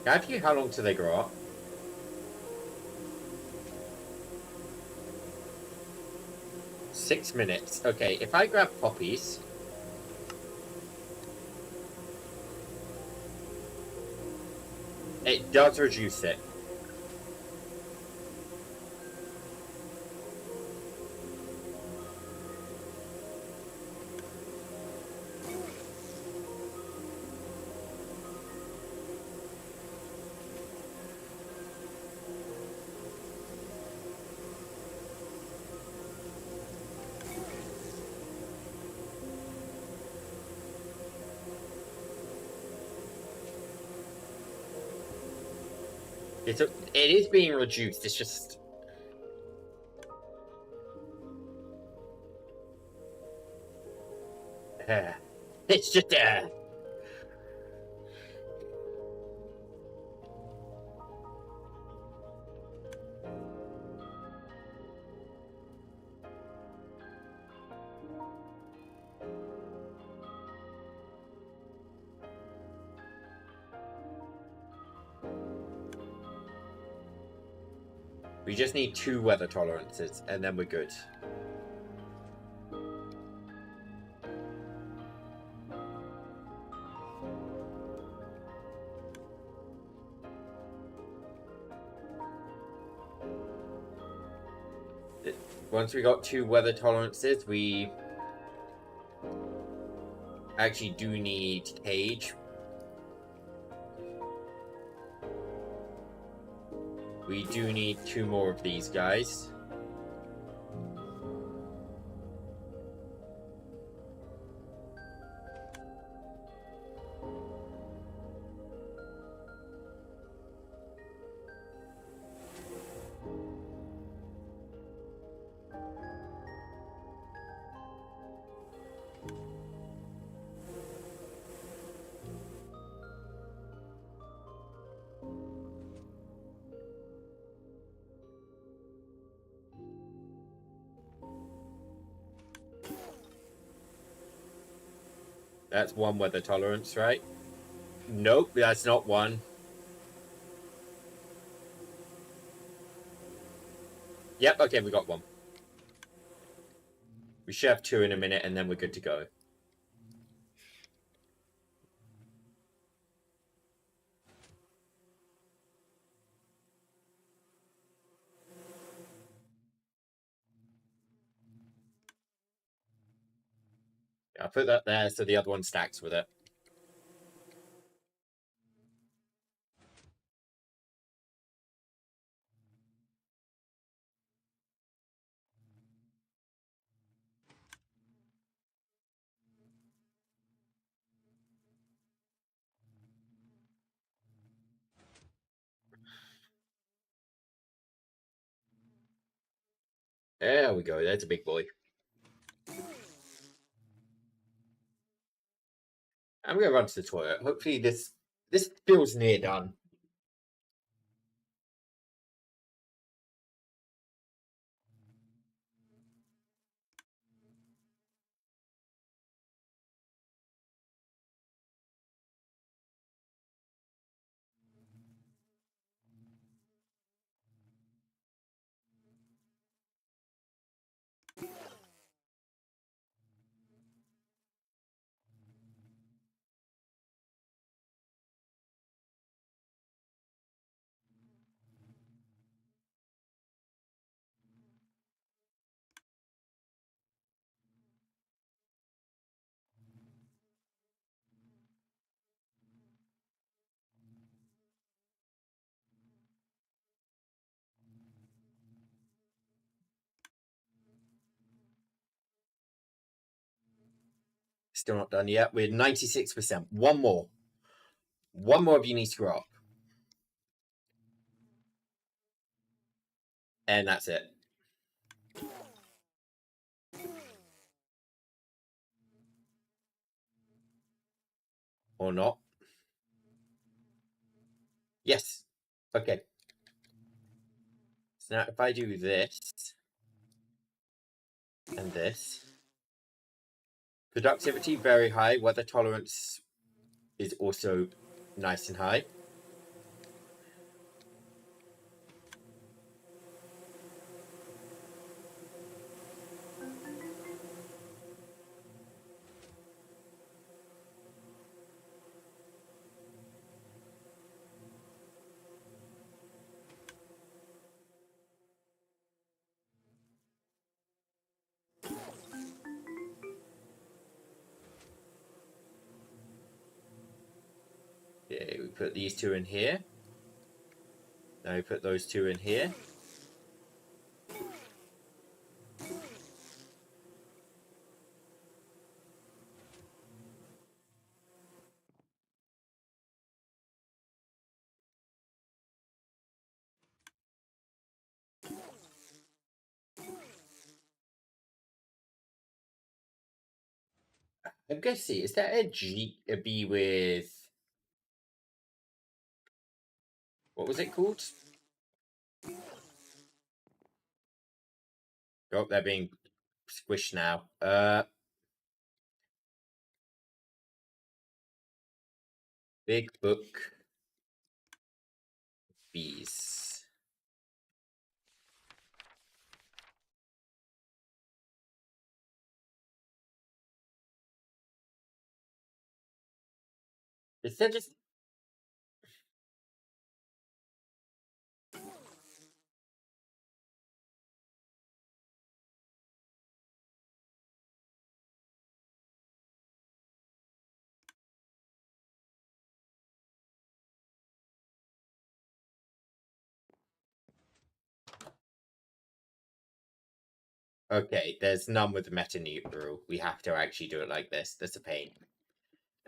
Can I ask you how long till they grow up? 6 minutes. Okay, if I grab poppies... It does reduce it. It is being reduced, it's just... it's just... We just need 2 weather tolerances, and then we're good. Once we got 2 weather tolerances, we actually do need cage. We do need 2 more of these guys. That's 1 weather tolerance, right? Nope, that's not 1. Yep, okay, we got one. We should have two in a minute, and then we're good to go. I'll put that there so the other one stacks with it. There we go. There's a big boy. I'm gonna run to the toilet. Hopefully this feels near done. Still not done yet. We're 96%. One more. One more of you needs to grow up. And that's it. Or not. Yes. Okay. So now if I do this and this, productivity very high, weather tolerance is also nice and high. Okay, we put these two in here. Now we put those two in here. I'm gonna see, is that a B with what was it called? Oh, they're being squished now. Big book bees. Is that just okay? There's none with the meta neutral. We have to actually do it like this. That's a pain.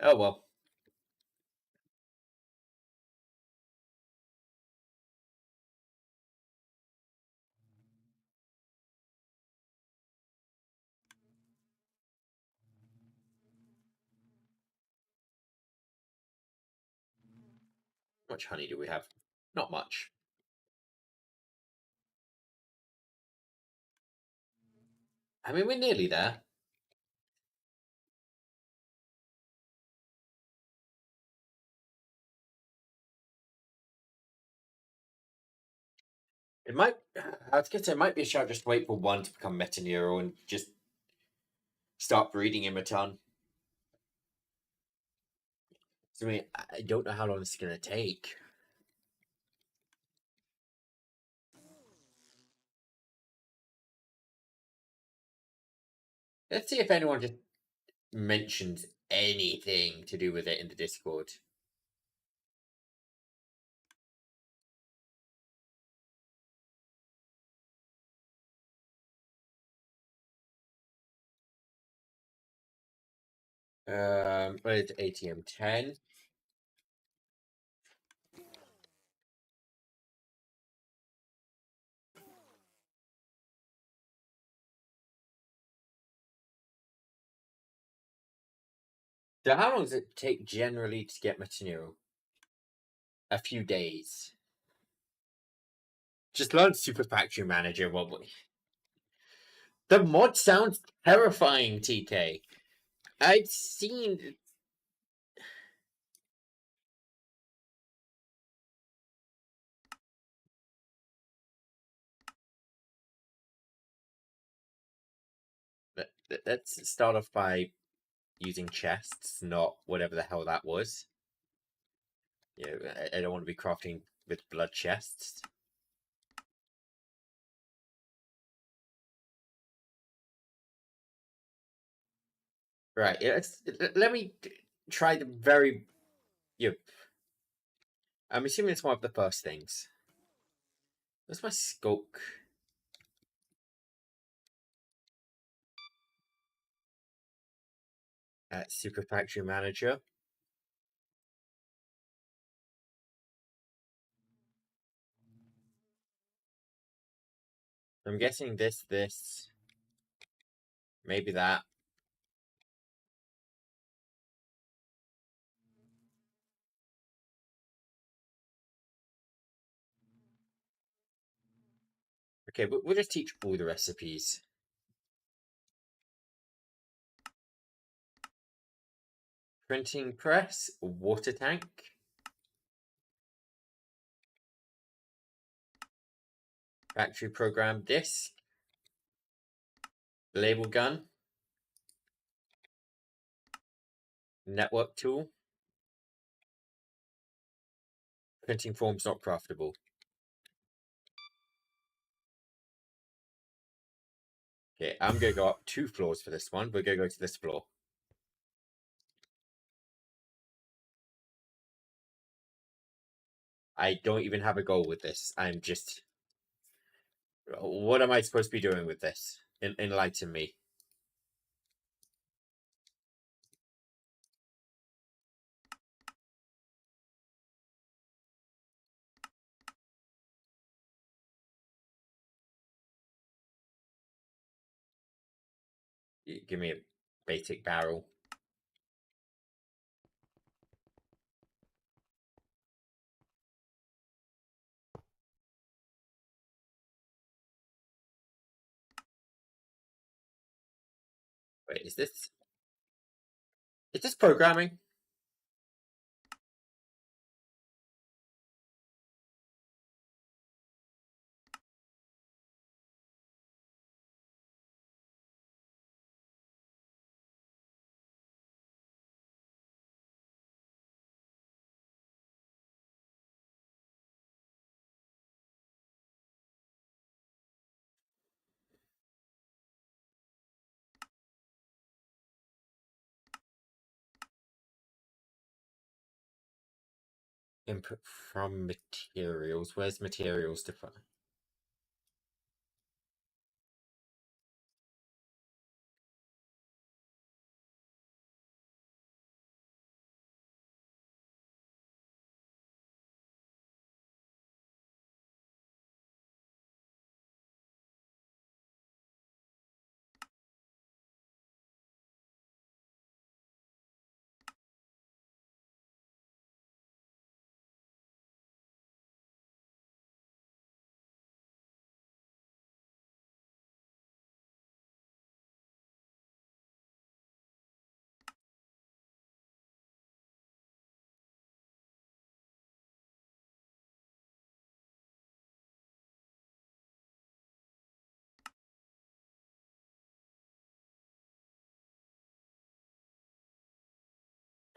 Oh well. How much honey do we have? Not much. I mean, we're nearly there. It might. I was gonna say it might be a shout just to wait for one to become Meta Nero and just start breeding him a ton. So I mean, I don't know how long it's gonna take. Let's see if anyone just mentions anything to do with it in the Discord. But it's ATM 10. So how long does it take generally to get Meta Nero? A few days. Just learn Super Factory Manager, probably. The mod sounds terrifying, TK. I've seen. Let's start off by using chests, not whatever the hell that was. Yeah, I don't want to be crafting with blood chests. Right, yeah, let me try the very. Yep. I'm assuming it's one of the first things. Where's my skulk? Super Factory Manager. I'm guessing this, maybe that. Okay, we'll just teach all the recipes. Printing press, water tank. Factory program disk. Label gun. Network tool. Printing forms not craftable. Okay, I'm gonna go up 2 floors for this one. We're gonna go to this floor. I don't even have a goal with this. I'm just. What am I supposed to be doing with this? Enlighten me. Give me a basic barrel. Wait, is this. Is this programming? Input from materials. Where's materials defined?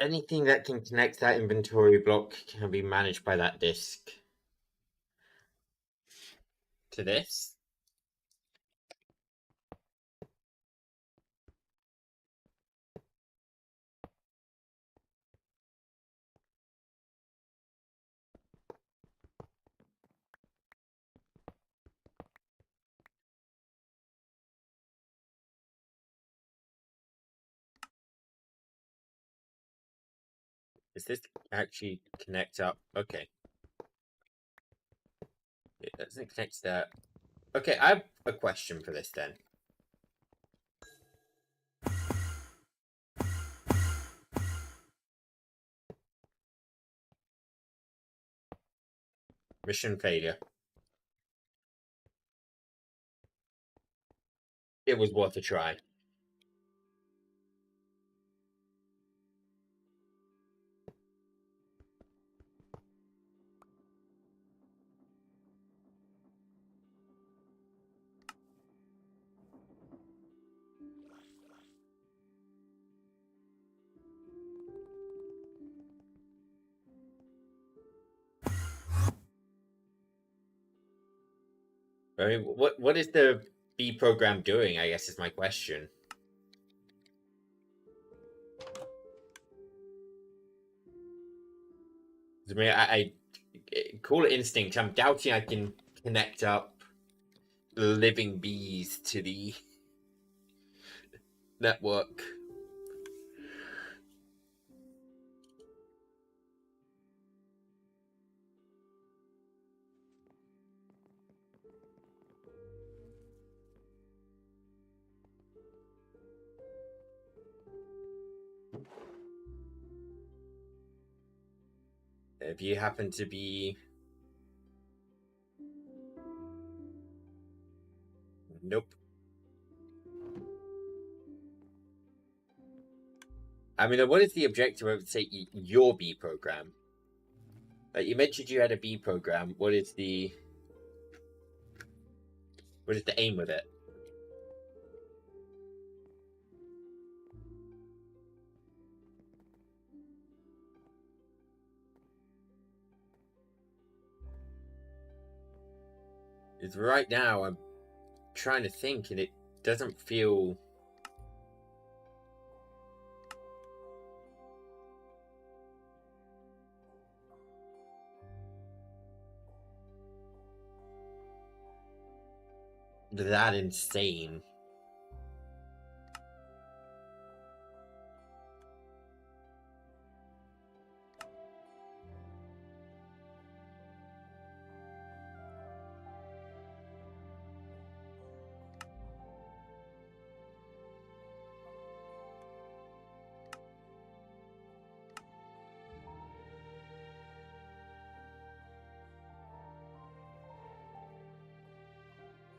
anything that can connect that inventory block can be managed by that disk. To this? Does this actually connect up? Okay. It doesn't connect to that. Okay, I have a question for this then. Mission failure. It was worth a try. I mean, what is the B program doing? I guess is my question. I mean, I call it instinct. I'm doubting I can connect up living bees to the network. If you happen to be... Nope. I mean, what is the objective of, say, your B program? Like, you mentioned you had a B program. What is the aim with it? Is right now I'm trying to think, and it doesn't feel... that insane.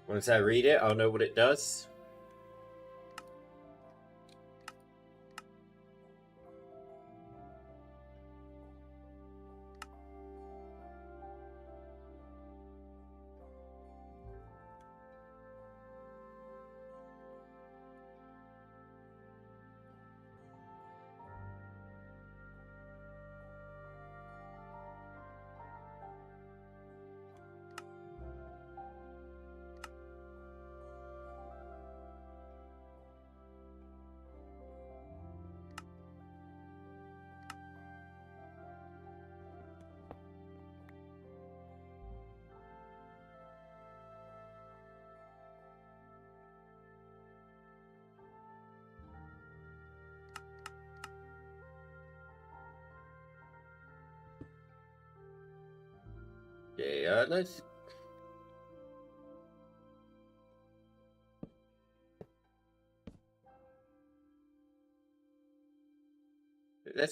Once I read it, I'll know what it does. Yeah, let's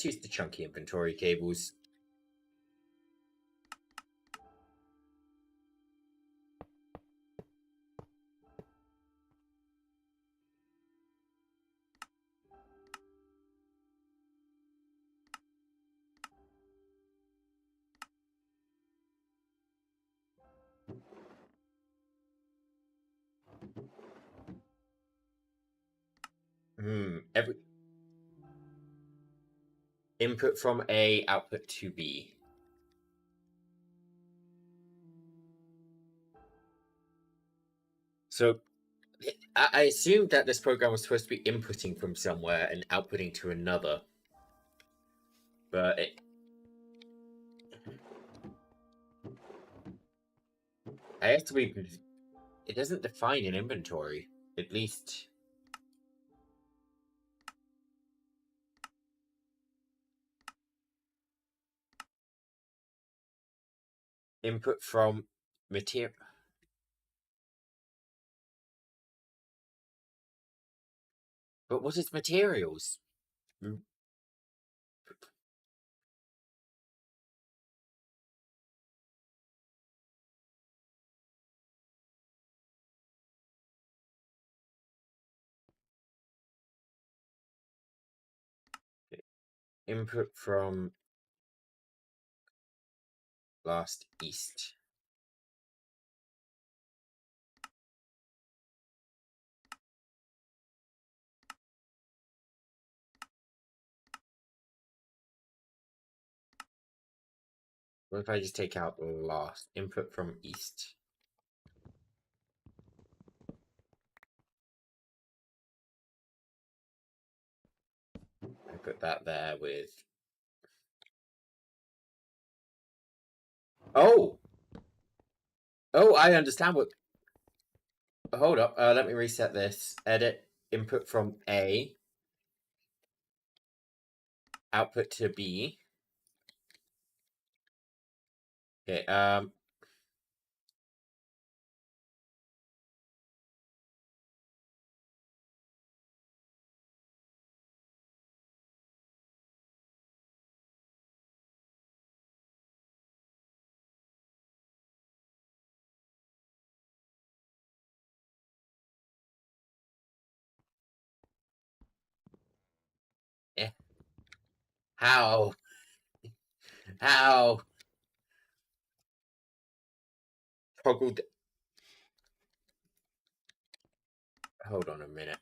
use the chunky inventory cables. Input from A, output to B. So I assumed that this program was supposed to be inputting from somewhere and outputting to another. But I have to be. It doesn't define an inventory, at least. Input from material. But what is materials? Input from last east. What if I just take out last? Input from east. I put that there with. Oh! Oh, I understand what. Hold up. Let me reset this. Edit. Input from A. Output to B. Okay, how? How? Toggled. Hold on a minute.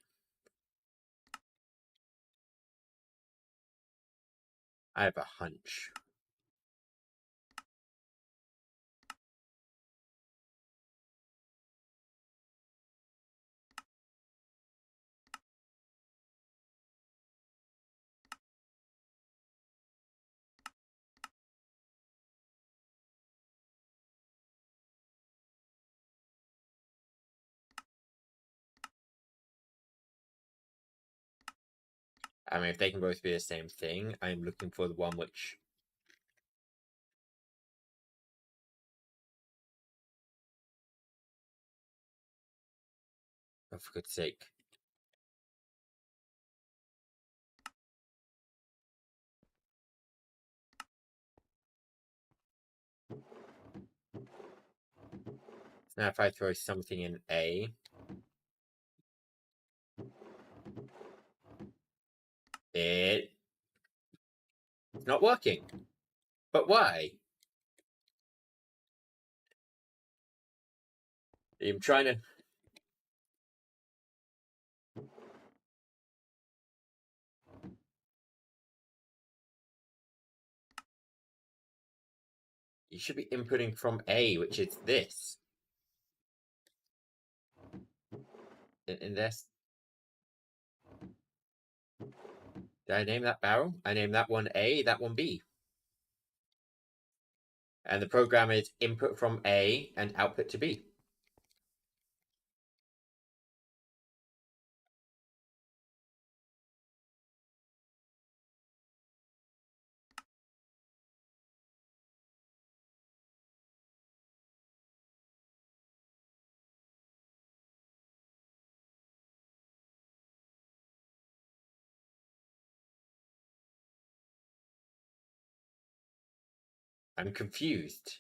I have a hunch. I mean, if they can both be the same thing, I'm looking for the one which. Oh, for good's sake. Now, if I throw something in A, it's not working. But why? I'm trying to. You should be inputting from A, which is this. And this. Did I name that barrel? I named that one A, that one B. And the program is input from A and output to B. I'm confused.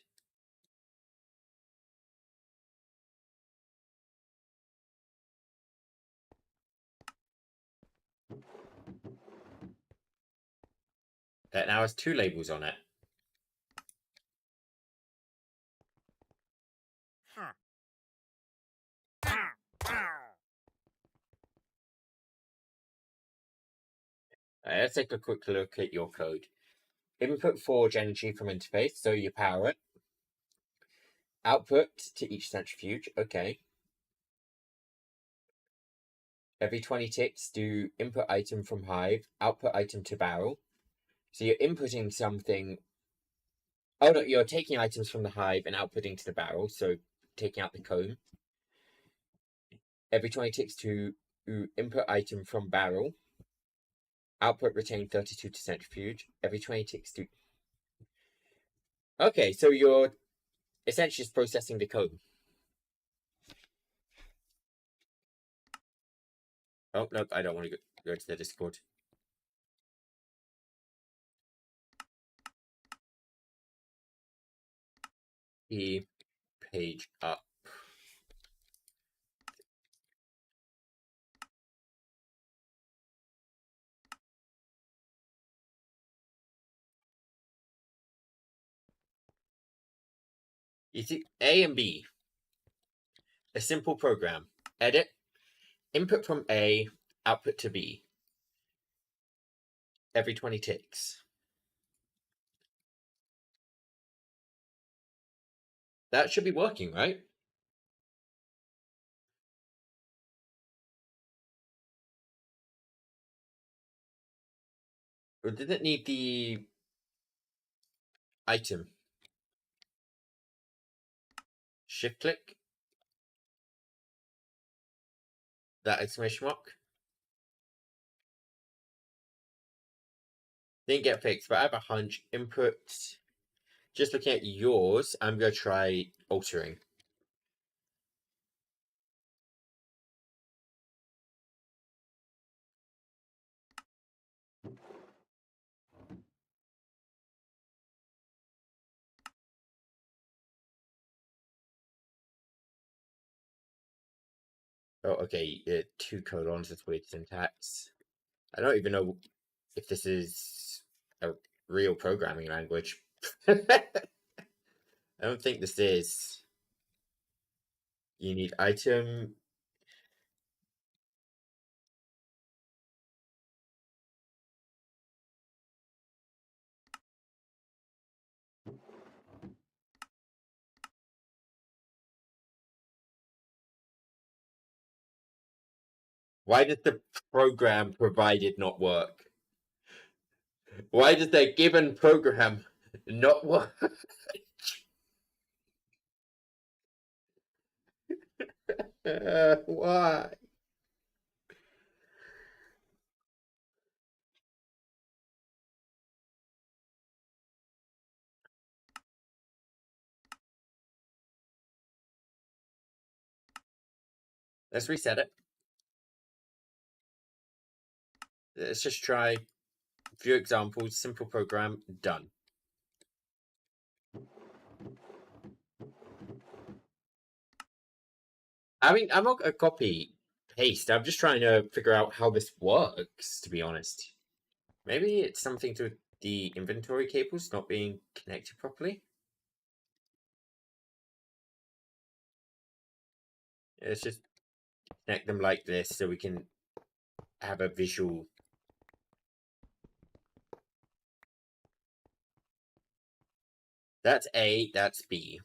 That now has two labels on it. Let's take a quick look at your code. Input forge energy from interface, so you power it. Output to each centrifuge, okay. Every 20 ticks, do input item from hive, output item to barrel. So you're inputting something. Oh no, you're taking items from the hive and outputting to the barrel, so taking out the comb. Every 20 ticks to input item from barrel. Output retain 32 to centrifuge. Every 20 ticks to... Okay, so you're essentially just processing the code. Oh, no, I don't want to go to the Discord. The page up. You see, A and B. A simple program. Edit. Input from A, output to B. Every 20 ticks. That should be working, right? Or did it need the item? Shift click? That exclamation mark? Didn't get fixed, but I have a hunch. Input. Just looking at yours, I'm going to try altering. Oh, okay. 2 colons with weird syntax. I don't even know if this is a real programming language. I don't think this is. You need item. Why does the program provided not work? Why does the given program not work? Why? Let's reset it. Let's just try a few examples. Simple program, done. I mean, I'm not a copy paste. I'm just trying to figure out how this works, to be honest. Maybe it's something to the inventory cables not being connected properly. Let's just connect them like this so we can have a visual. That's A, that's B.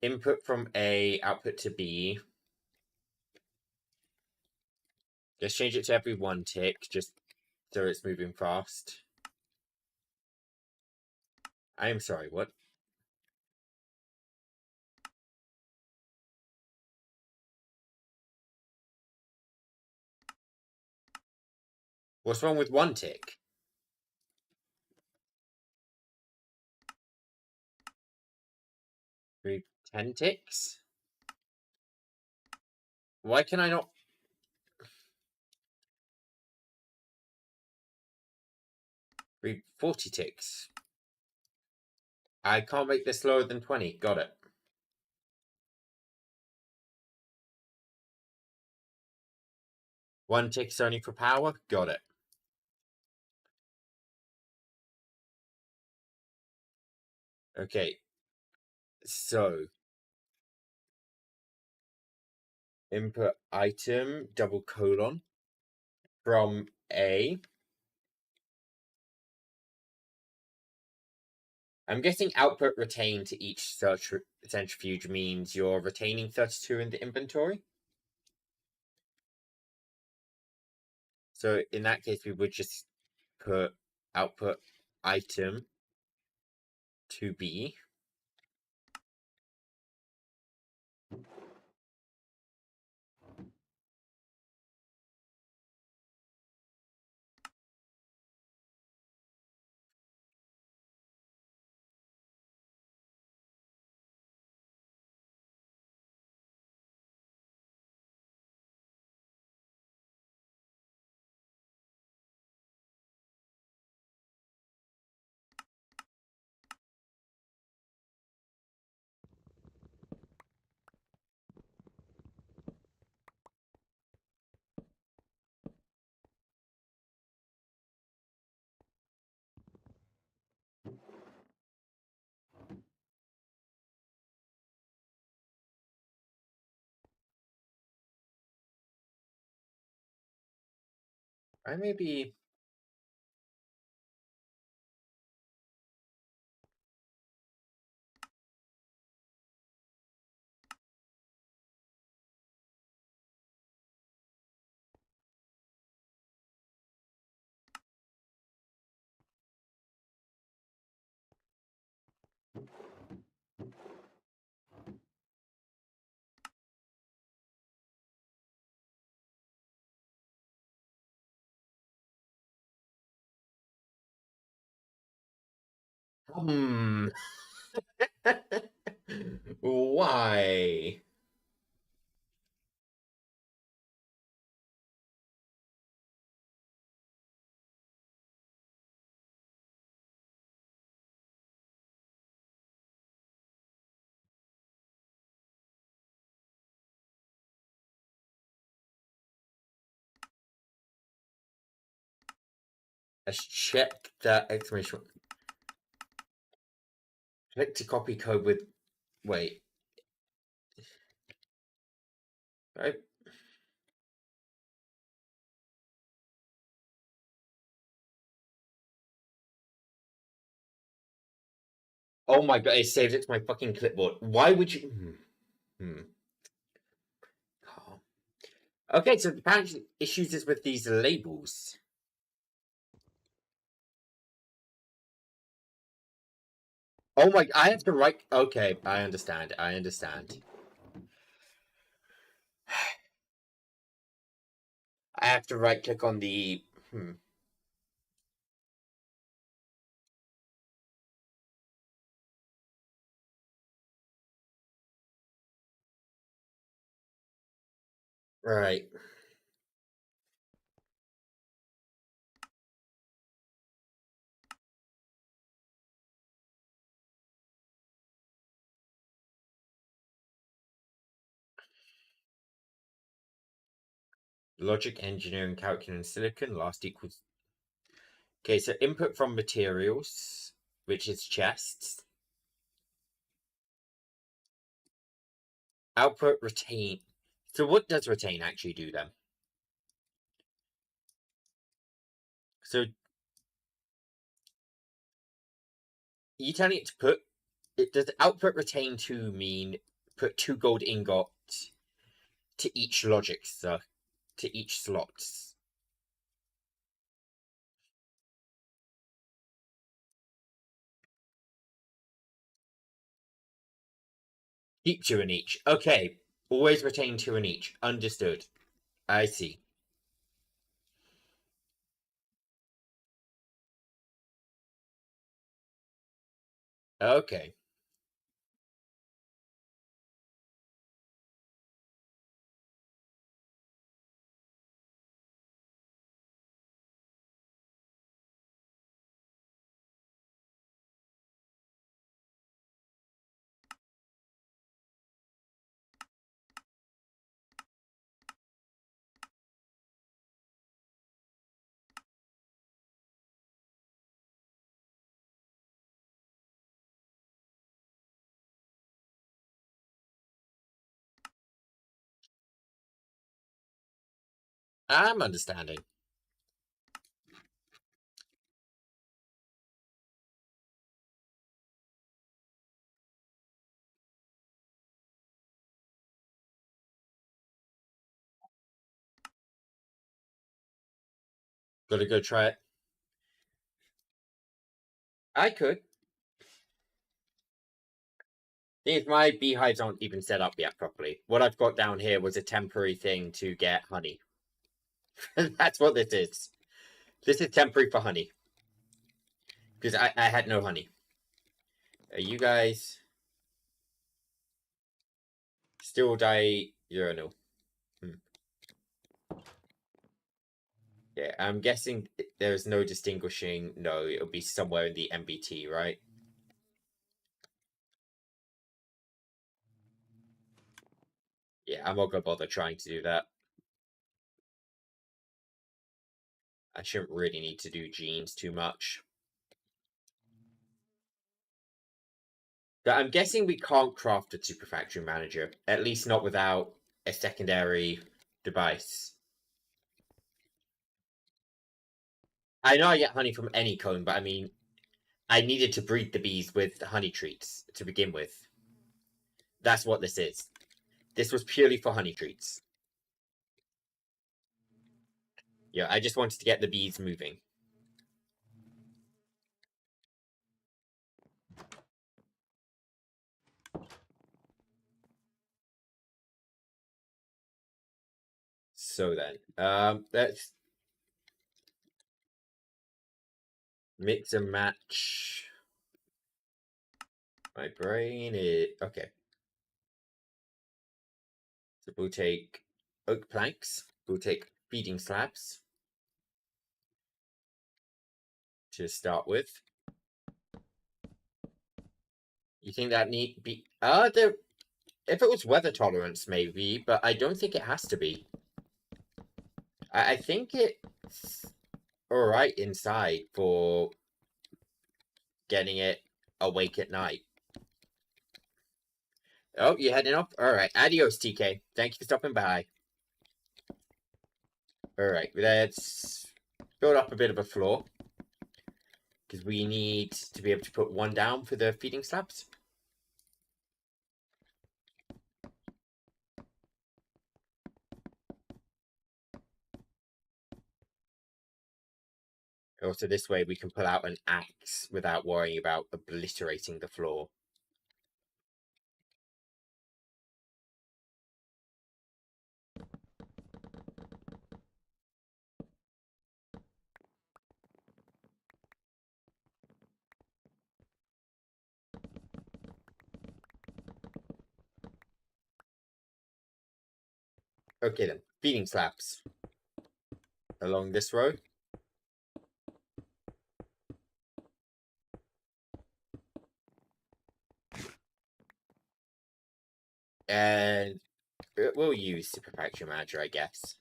Input from A, output to B. Let's change it to every 1 tick, just so it's moving fast. I am sorry, what? What's wrong with 1 tick? Read 10 ticks? Why can I not? Read 40 ticks. I can't make this lower than 20. Got it. One tick is only for power. Got it. Okay. So input item double colon. from A. I'm guessing output retained to each centrifuge means you're retaining 32 in the inventory. So in that case, we would just put output item to B. I maybe. Hmm. Why? Let's check that exclamation. Click to copy code with. Wait. Right? Oh my god, it saved it to my fucking clipboard. Why would you. Hmm. Okay, so apparently issues is with these labels. Oh my, I have to write. Okay, I understand. I understand. I have to right click on the. Right. Logic, engineering, calculus, silicon, last equals. Okay, so input from materials, which is chests. Output retain. So what does retain actually do then? So you telling it to put it does output retain to mean put 2 gold ingots to each logic, so to each slots. Keep 2 in each. Okay. Always retain 2 in each. Understood. I see. Okay. I'm understanding. Gotta go try it. I could. Thing is, my beehives aren't even set up yet properly. What I've got down here was a temporary thing to get honey. That's what this is. This is temporary for honey. Because I had no honey. Are you guys still diurnal? Yeah, I'm guessing there's no distinguishing. No, it'll be somewhere in the MBT, right? Yeah, I'm not gonna bother trying to do that. I shouldn't really need to do genes too much. But I'm guessing we can't craft a super factory manager, at least not without a secondary device. I know I get honey from any comb, but I mean, I needed to breed the bees with honey treats to begin with. That's what this is. This was purely for honey treats. Yeah, I just wanted to get the bees moving. So then, let's mix and match. My brain is okay. So we'll take oak planks. We'll take feeding slabs to start with. You think that need be if it was weather tolerance maybe, but I don't think it has to be. I think it's alright inside for getting it awake at night. Oh, you're heading up? Alright, adios TK. Thank you for stopping by. Alright, let's build up a bit of a floor. Because we need to be able to put one down for the feeding slabs. Also, this way we can pull out an axe without worrying about obliterating the floor. Okay then, feeding slabs. Along this row. And we'll use Super Factory Manager, I guess.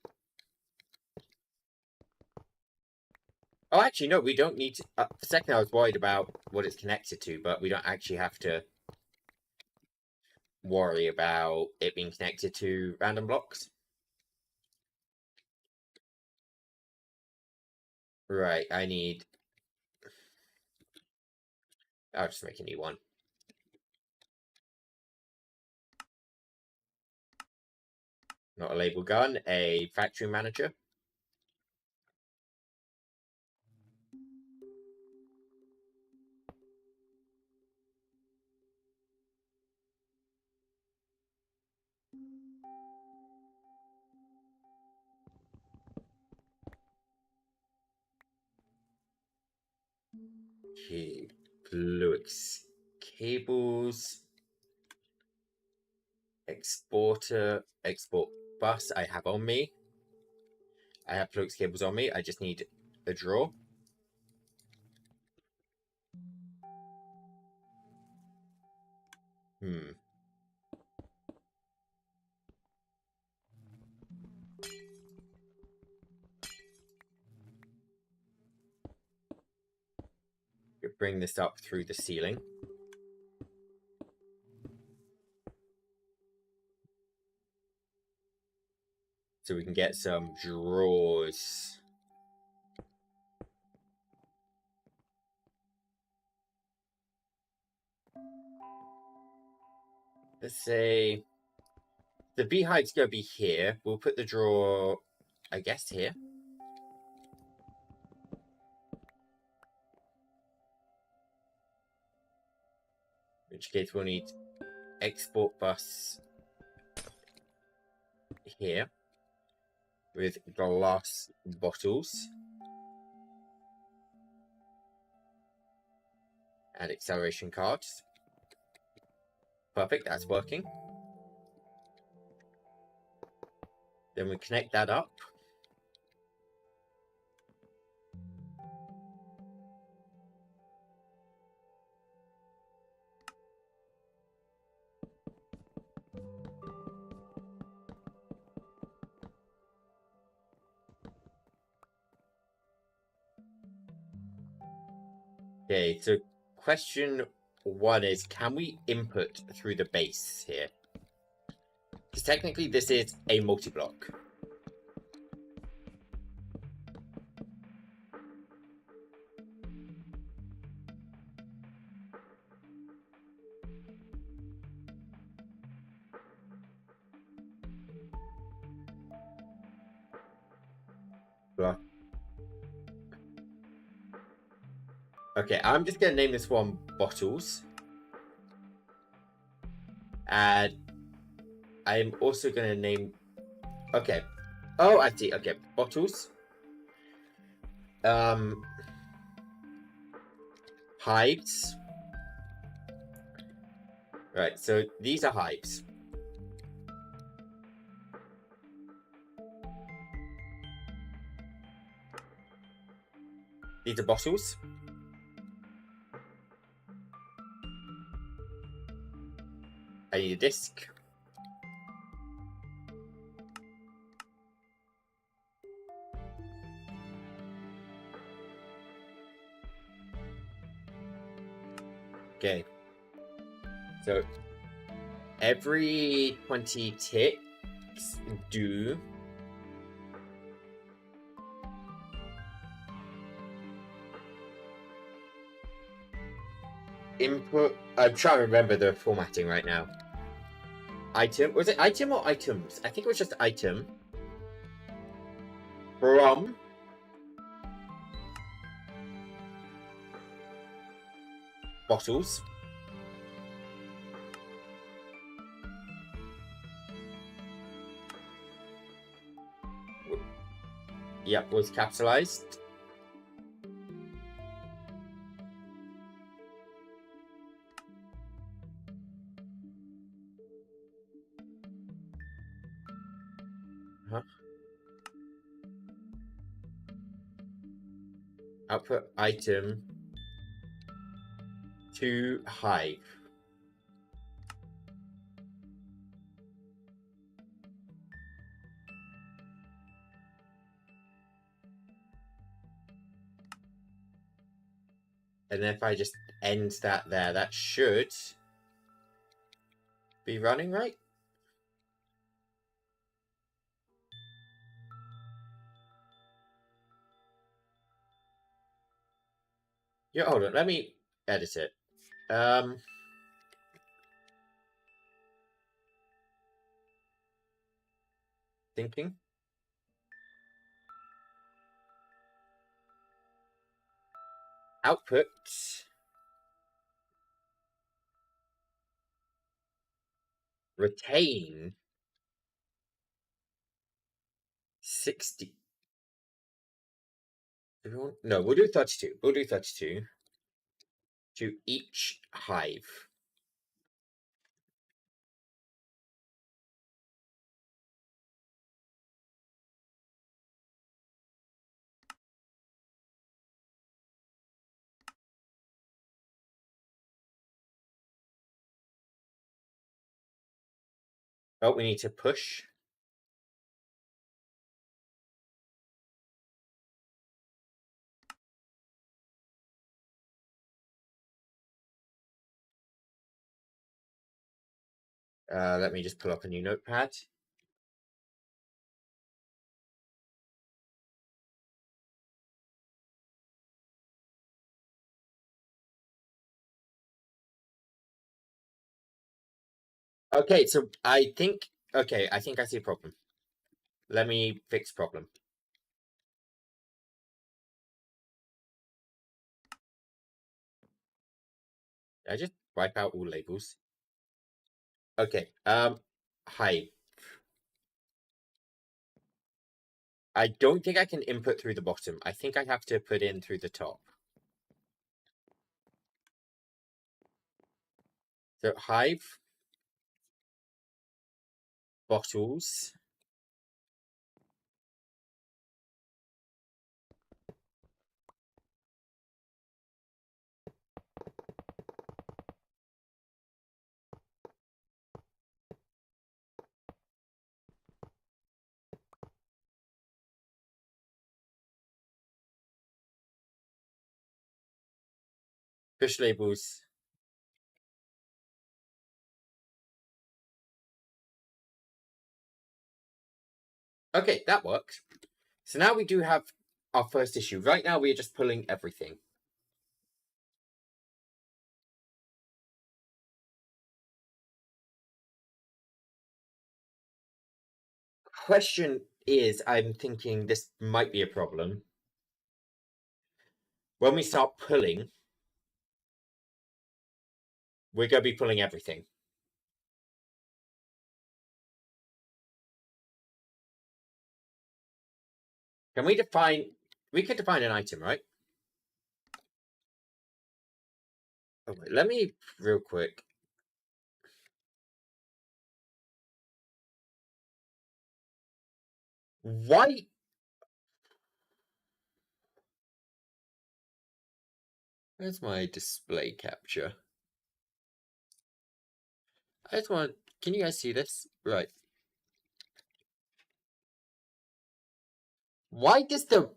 Oh, actually, no, we don't need to. For a second, I was worried about what it's connected to, but we don't actually have to worry about it being connected to random blocks. Right, I need... I'll just make a new one. Not a label gun, a factory manager. Okay, Fluix cables. Exporter, export bus I have on me. I have Fluix cables on me. I just need a drawer. Bring this up through the ceiling. So we can get some drawers. Let's say the beehive's gonna be here. We'll put the drawer, I guess, here. which case we'll need export bus here with glass bottles and acceleration cards. Perfect, that's working. Then we connect that up. Okay, so question one is, can we input through the base here? Because technically this is a multi-block. Block. Okay, I'm just going to name this one bottles. And I'm also going to name... Okay. Oh, I see. Okay, bottles. Hives. Right, so these are hives. These are bottles. I need a disc. Okay. So every 20 ticks do input. I'm trying to remember the formatting right now. Item, was it item or items? I think it was just item. From bottles. Yep, was capitalized. Huh? Output item to hive. And then if I just end that there, that should be running, right? Yeah, hold on, let me edit it. Thinking. Output. Retain 60. No, we'll do 32. We'll do 32 to each hive. Oh, we need to push. Let me just pull up a new notepad. Okay, so I think I see a problem. Let me fix problem. wipe out all labels. Okay, Hive. I don't think I can input through the bottom. I think I have to put in through the top. So Hive, bottles, push labels. Okay, that works. So now we do have our first issue. Right now we are just pulling everything. Question is, I'm thinking this might be a problem. When we start pulling, we're going to be pulling everything. Can we define... We can define an item, right? Oh, wait, let me, real quick. Why... Where's my display capture? I just want... Can you guys see this? Right. Why does the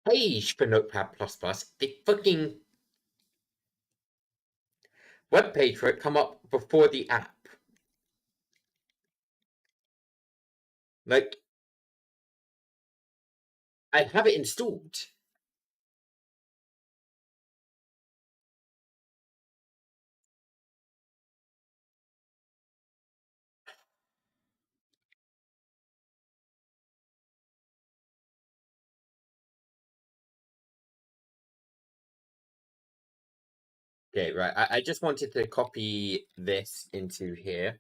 page for Notepad++, the fucking web page for it, come up before the app? Like, I have it installed. Okay, right. I just wanted to copy this into here.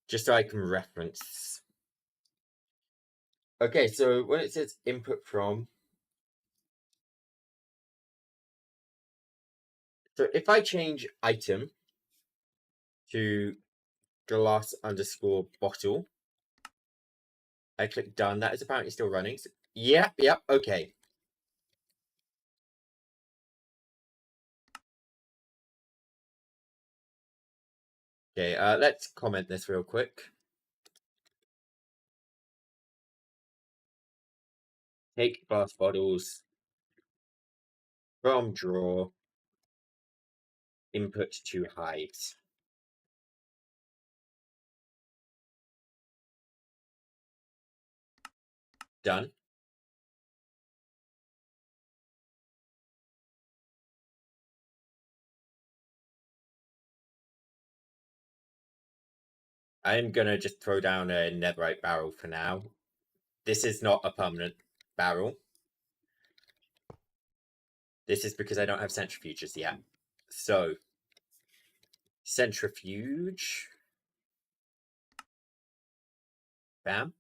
Just so I can reference. Okay, so when it says input from... So if I change item to glass underscore bottle, I click done. That is apparently still running. So, yep, okay. Okay, let's comment this real quick. Take glass bottles from drawer, input to hives. Done. I'm gonna just throw down a netherite barrel for now. This is not a permanent barrel. This is because I don't have centrifuges yet. So, centrifuge. Bam.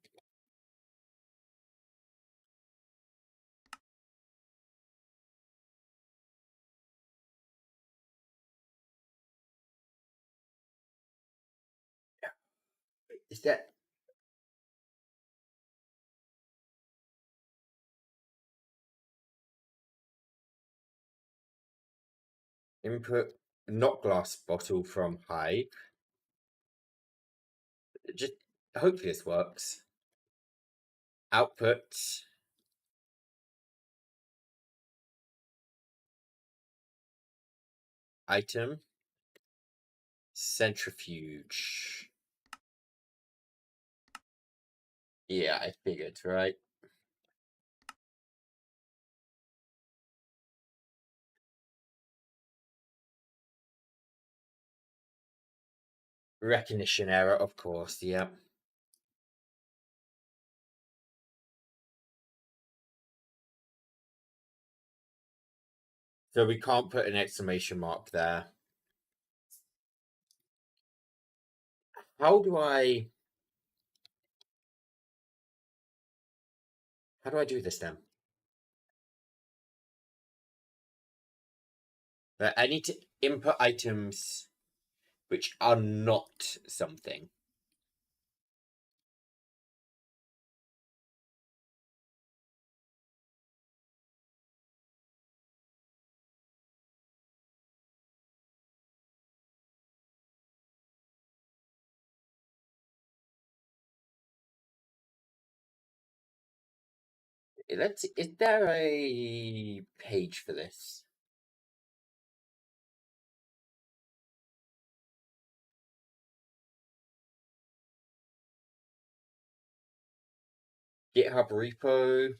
Is that... Input not glass bottle from hive. Just hopefully this works. Output item centrifuge. Yeah, I figured, right? Recognition error, of course, yeah. So we can't put an exclamation mark there. How do I do this then? I need to input items which are not something. Is there a page for this? GitHub repo.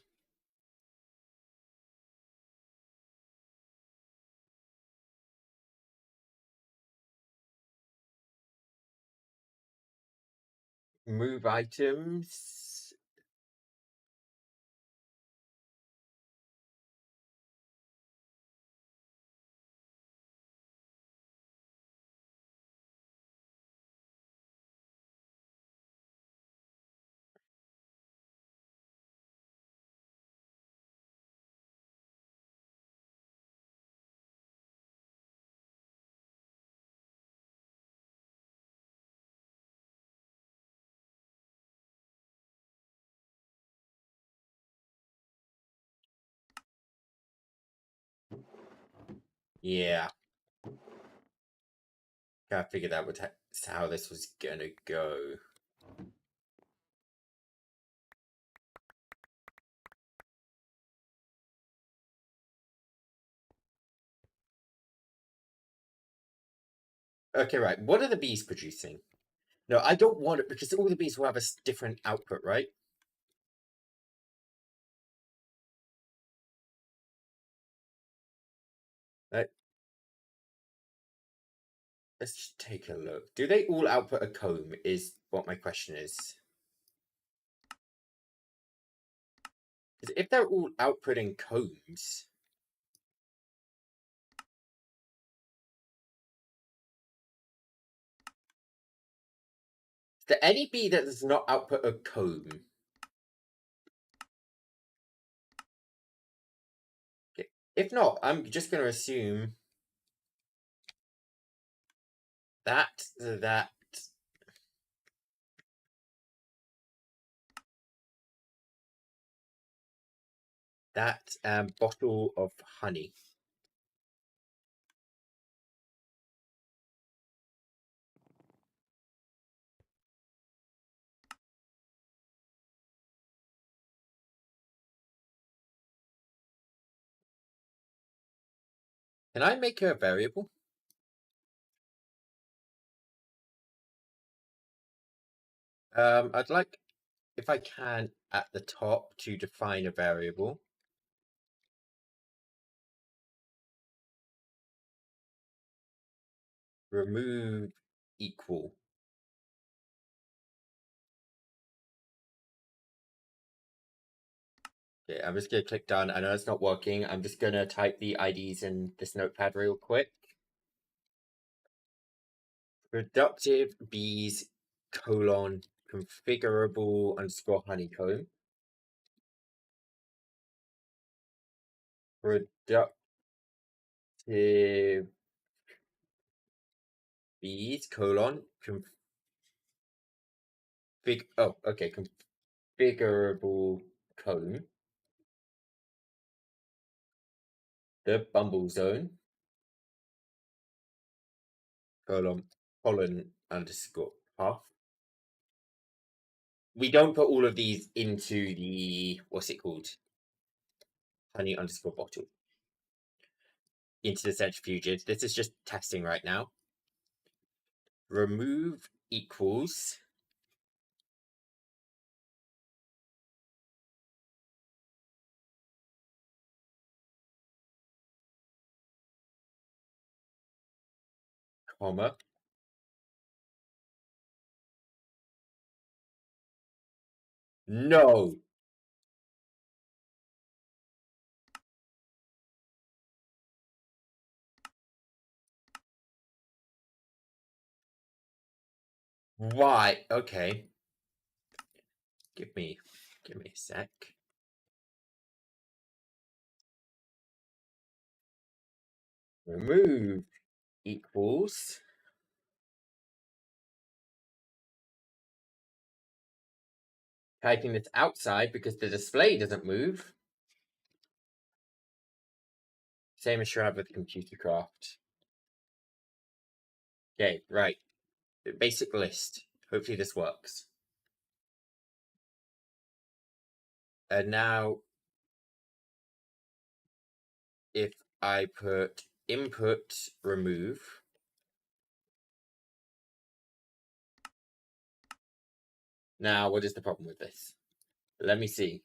Move items. Yeah. I figured that was how this was gonna go. Okay, right. What are the bees producing? No, I don't want it because all the bees will have a different output, right? Uh, let's just take a look. Do they all output a comb? Is what my question is. 'Cause if they're all outputting combs, is there any bee that does not output a comb? Okay. If not, I'm just going to assume that bottle of honey. Can I make a variable? I'd like, if I can, at the top to define a variable. Remove equal. Okay, I'm just gonna click done. I know it's not working. I'm just gonna type the IDs in this notepad real quick. Productive bees colon configurable underscore honeycomb. Productive bees colon configurable comb. The bumble zone colon pollen underscore puff. We don't put all of these into the what's it called? Honey underscore bottle. Into the centrifuges. This is just testing right now. Remove equals comma. No. Why? Okay. Give me a sec. Remove equals. Typing this outside because the display doesn't move. Same as you have with Computercraft. Okay, right. Basic list. Hopefully this works. And now, if I put input remove, now what is the problem with this? Let me see.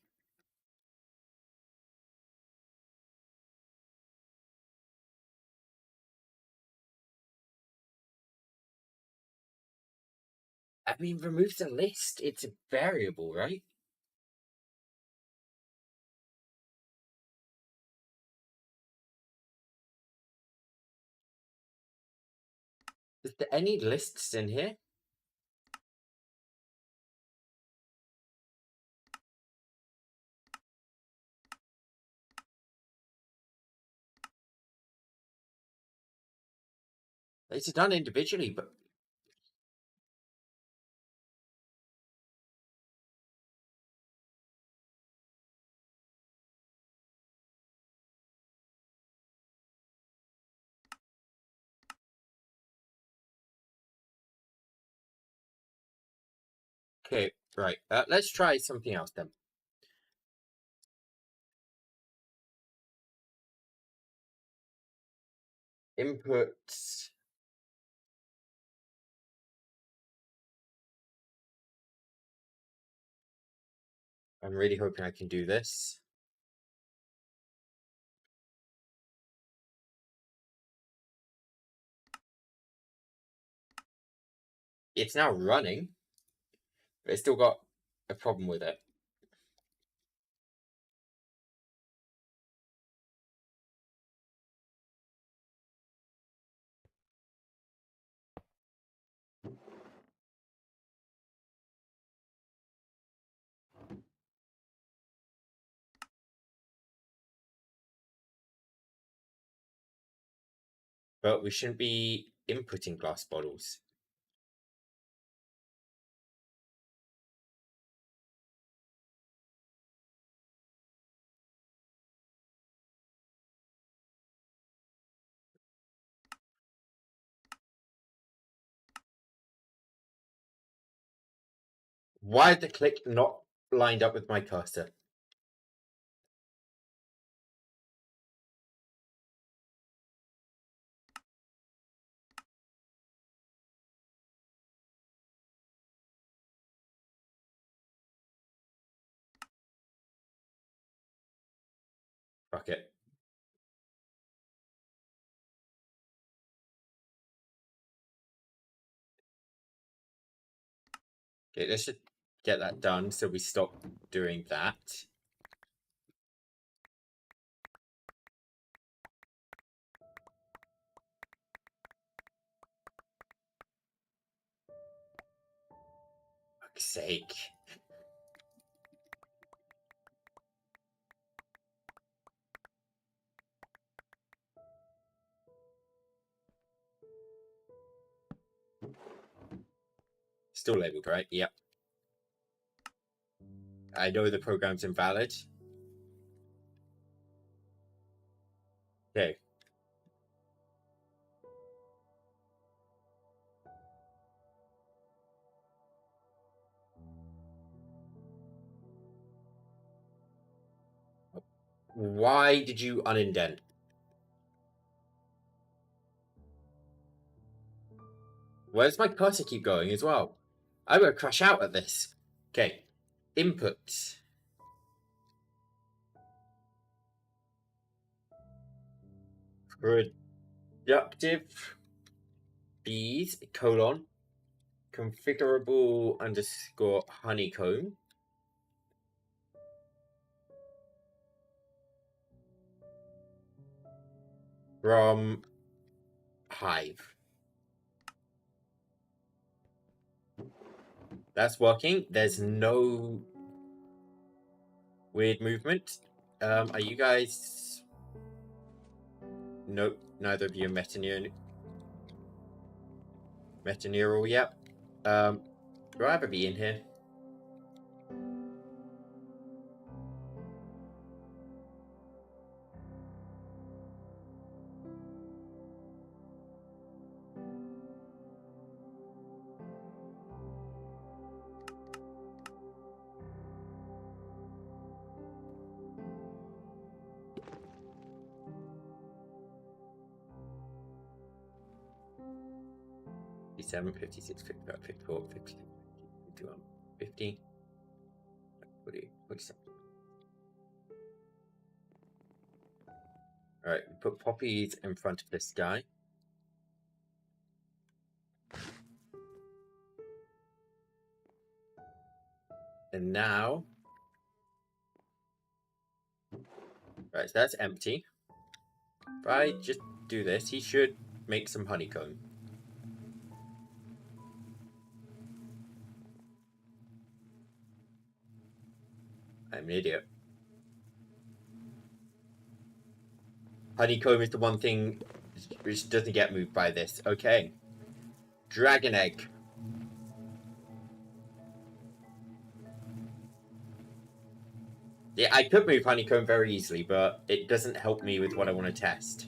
I mean, remove the list. It's a variable, right? Is there any lists in here? It's done individually, but okay, right. Let's try something else then. Inputs. I'm really hoping I can do this. It's now running, but it's still got a problem with it. But we shouldn't be inputting glass bottles. Why is the click not lined up with my cursor? Fuck it. Okay, let's just get that done so we stop doing that. Fuck's sake. Still labeled, right? Yep. I know the program's invalid. Okay. Why did you unindent? Where does my cursor keep going as well? I'm gonna crash out at this. Okay. Input. Productive bees, colon, configurable underscore honeycomb. From Hive. That's working. There's no weird movement. Are you guys... Nope, neither of you are metaneural yet. Do I have a bee in here? Fifty-seven, 56, 55, 54, 50, 51, 50, 40, 47. Alright, put poppies in front of this guy. And now... Right, so that's empty. If I just do this, he should make some honeycomb. I'm an idiot. Honeycomb is the one thing which doesn't get moved by this. Okay. Dragon egg. Yeah, I could move honeycomb very easily, but it doesn't help me with what I want to test.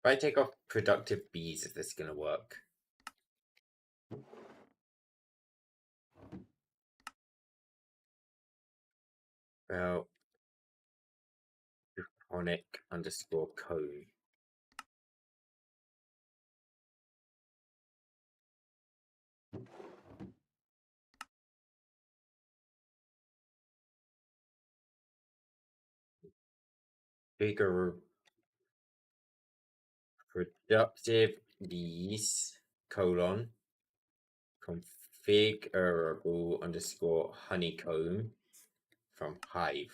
If I take off productive bees, is this going to work? Well, chronic underscore code. Bigger productive bees, colon, configurable underscore honeycomb from hive.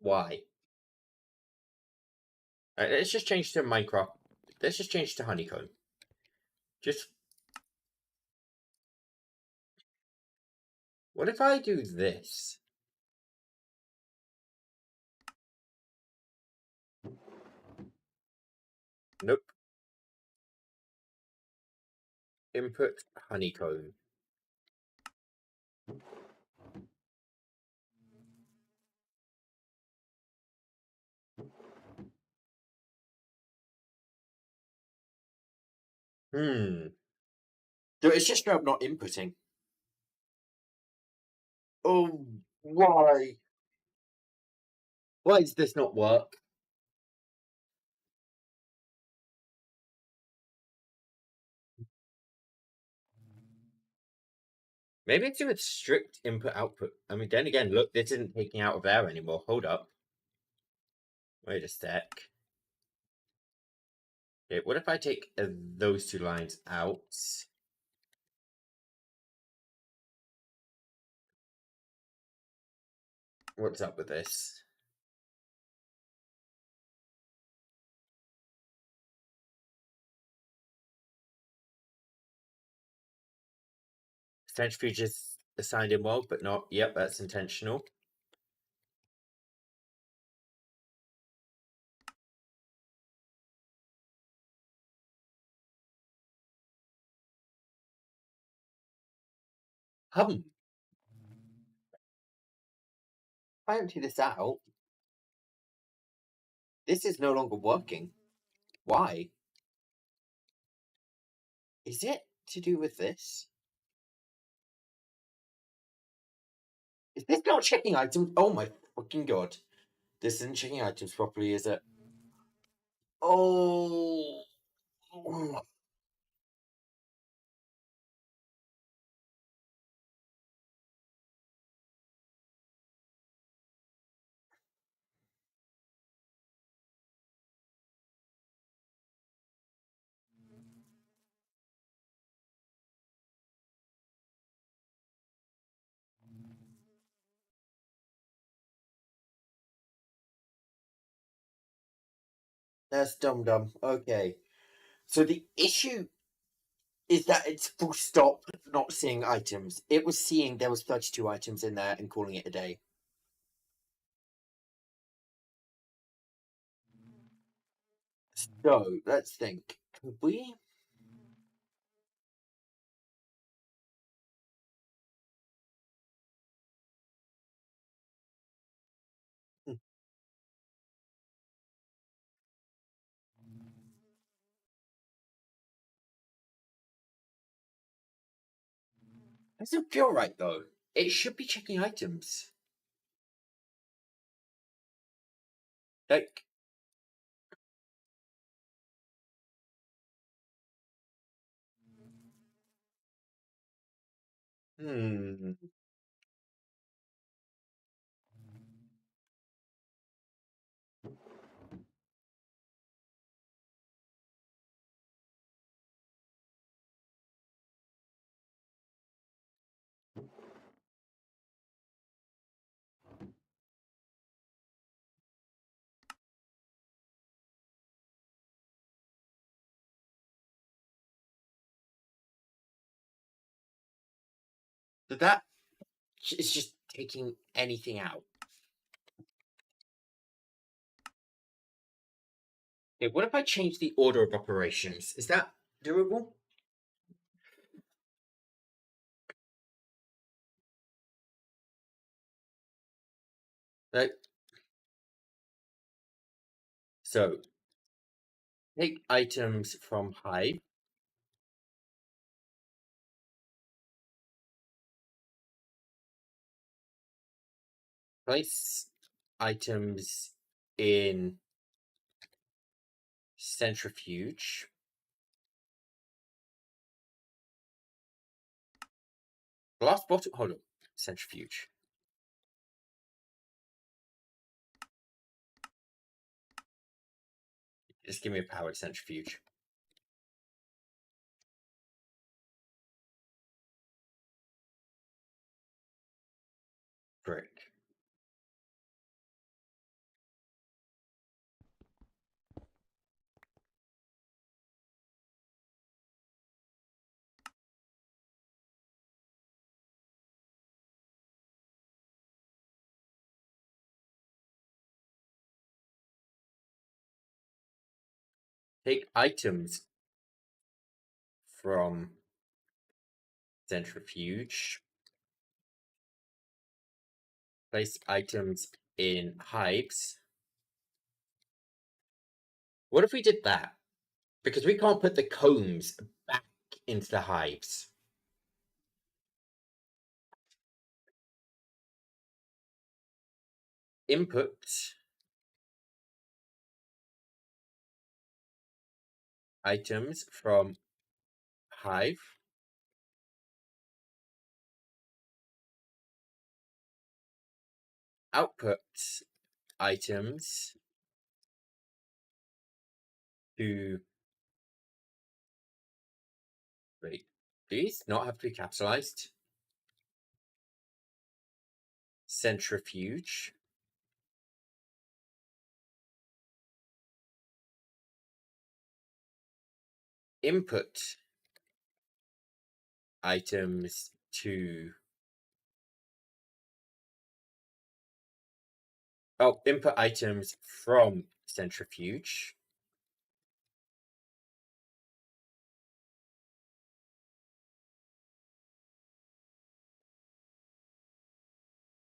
Why? Alright, let's just change to Minecraft. Let's just change to honeycomb. Just... What if I do this? Nope. Input honeycomb. So it's just about not inputting. Oh, why? Why does this not work? Maybe it's with strict input output. I mean, then again, look, this isn't taking out of air anymore. Hold up. Wait a sec. Okay, what if I take those two lines out? What's up with this? Centrifuges assigned in well, but not... Yep, that's intentional. If I empty this out, this is no longer working. Why? Is it to do with this? Is this not checking items? Oh my fucking god. This isn't checking items properly, is it? Oh. That's dumb. Okay. So the issue is that it's full stop not seeing items. It was seeing there was 32 items in there and calling it a day. So let's think. Could we? Doesn't feel right though. It should be checking items. Like, hmm. So that is just taking anything out. Okay, what if I change the order of operations? Is that doable? Like, so take items from Hive. Place items in centrifuge. Glass bottle. Hold on. Centrifuge. Just give me a powered centrifuge. Frick. Take items from centrifuge. Place items in hives. What if we did that? Because we can't put the combs back into the hives. Input items from hive. Output items to wait. These not have to be capitalized. Centrifuge. Input items to input items from centrifuge.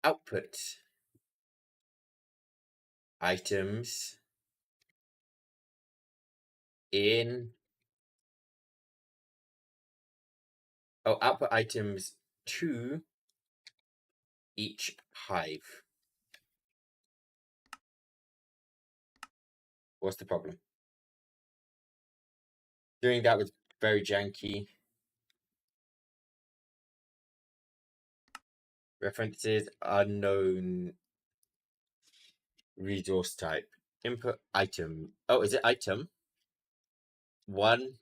Output items in output items to each hive. What's the problem? Doing that was very janky. References unknown resource type. Input item. Oh, is it item? 1.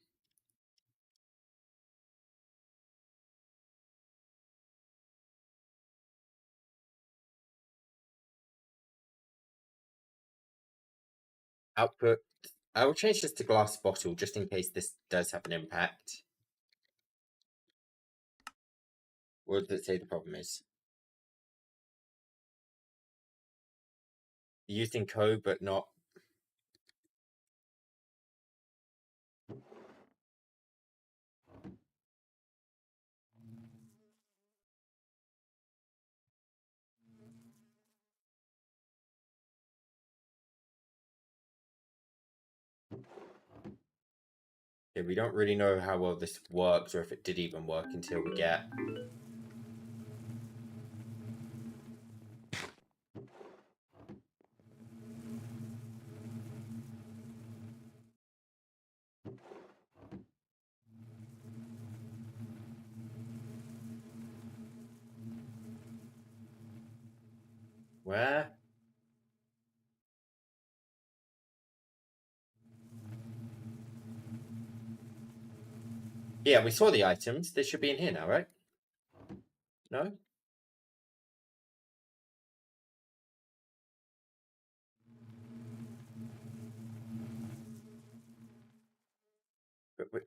Output. I will change this to glass bottle just in case this does have an impact. What does it say the problem is? Used in code, but not. Yeah, we don't really know how well this works or if it did even work until we get. Where? Yeah, we saw the items. They should be in here now, right? No?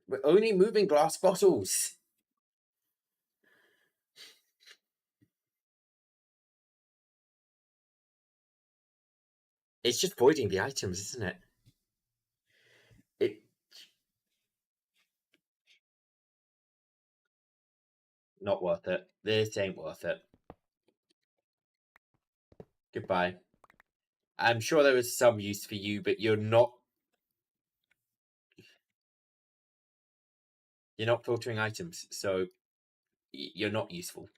We're only moving glass bottles. It's just voiding the items, isn't it? Not worth it. This ain't worth it. Goodbye. I'm sure there is some use for you, but you're not filtering items, so you're not useful.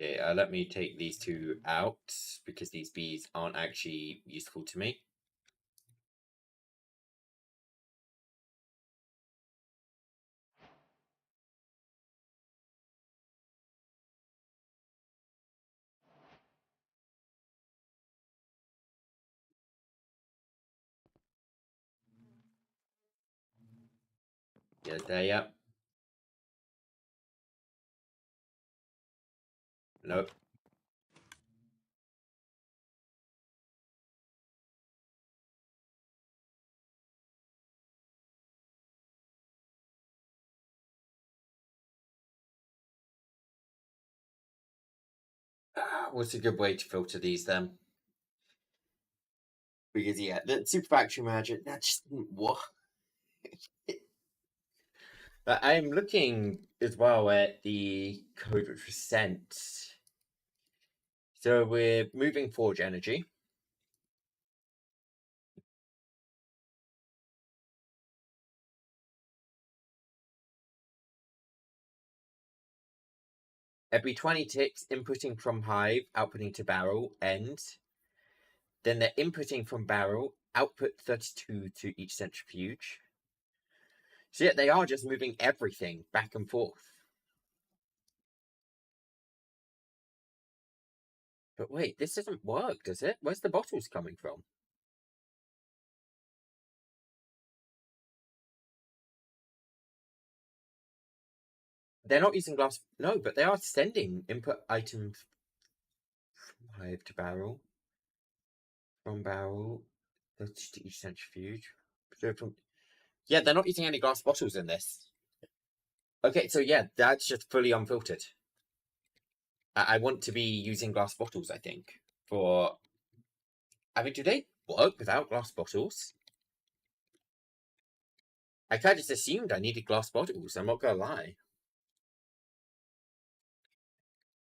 Okay, let me take these two out because these bees aren't actually useful to me. Get there, yeah. Nope. What's a good way to filter these then? Because yeah, the super factory magic that just didn't work. But I'm looking as well at the code which was sent. So we're moving Forge Energy. Every 20 ticks, inputting from Hive, outputting to barrel, end. Then they're inputting from barrel, output 32 to each centrifuge. So yeah, they are just moving everything back and forth. But wait, this doesn't work, does it? Where's the bottles coming from? They're not using glass. No, but they are sending input items from Hive to barrel. From barrel, 30 to each centrifuge. So from... Yeah, they're not using any glass bottles in this. Okay, so yeah, that's just fully unfiltered. I want to be using glass bottles, I think, for... I mean, do they work without glass bottles? I kind of just assumed I needed glass bottles, I'm not gonna lie.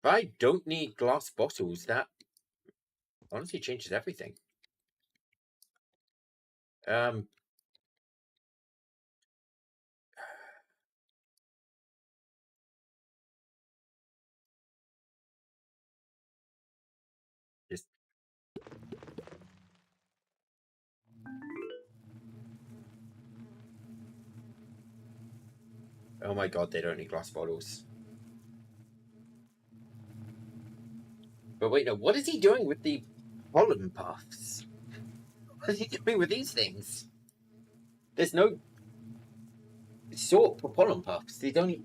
If I don't need glass bottles, that honestly changes everything. Just oh my god, they don't need glass bottles. But wait, no, what is he doing with the pollen puffs? What is he doing with these things? There's no sort for pollen puffs. They don't.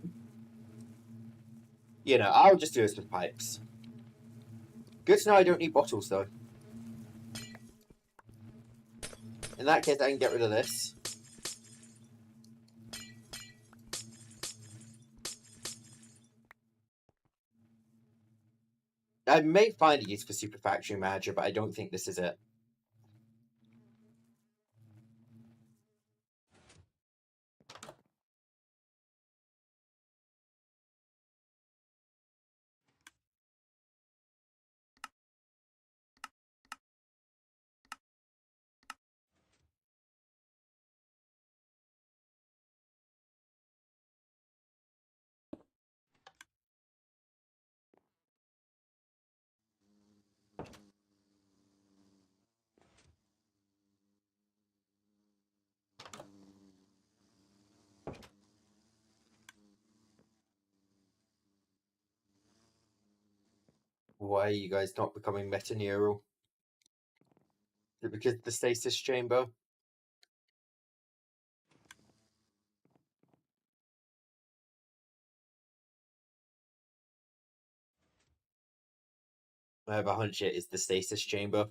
You know, I'll just do this with pipes. Good to know I don't need bottles though. In that case, I can get rid of this. I may find a use for Super Factory Manager, but I don't think this is it. Why are you guys not becoming metaneural? Is it because of the stasis chamber? I have a hunch it is the stasis chamber.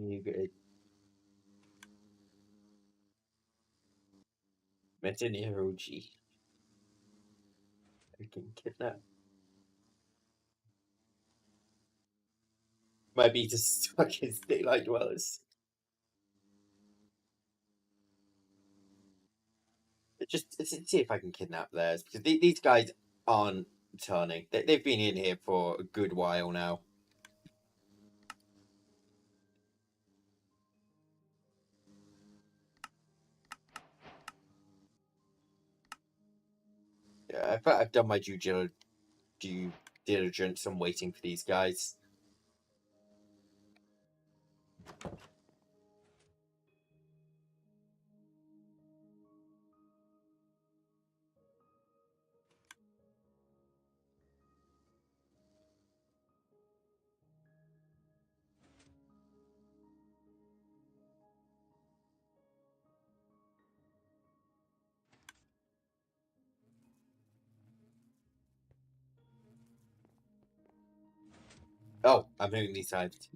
You get metaneural G. I can kidnap. Might be just fucking daylight dwellers. Just see if I can kidnap theirs because these guys aren't turning. They've been in here for a good while now. Yeah, I've done my due diligence. I'm waiting for these guys. Oh, I'm moving these sides.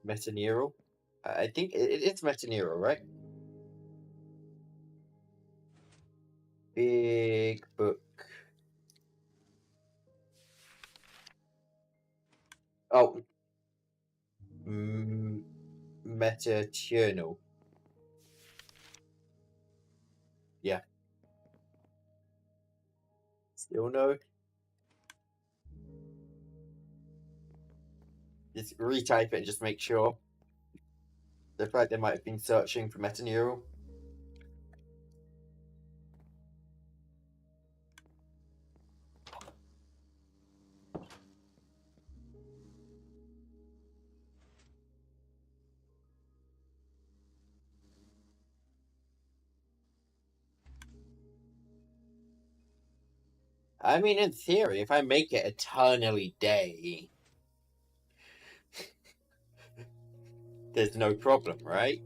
Metaneural? I think it's Metaneural, right? Big book. Oh, Metaternal. Yeah. Still no. Just retype it and just make sure. The fact they might have been searching for Metaneural. I mean, in theory, if I make it eternally day, there's no problem, right?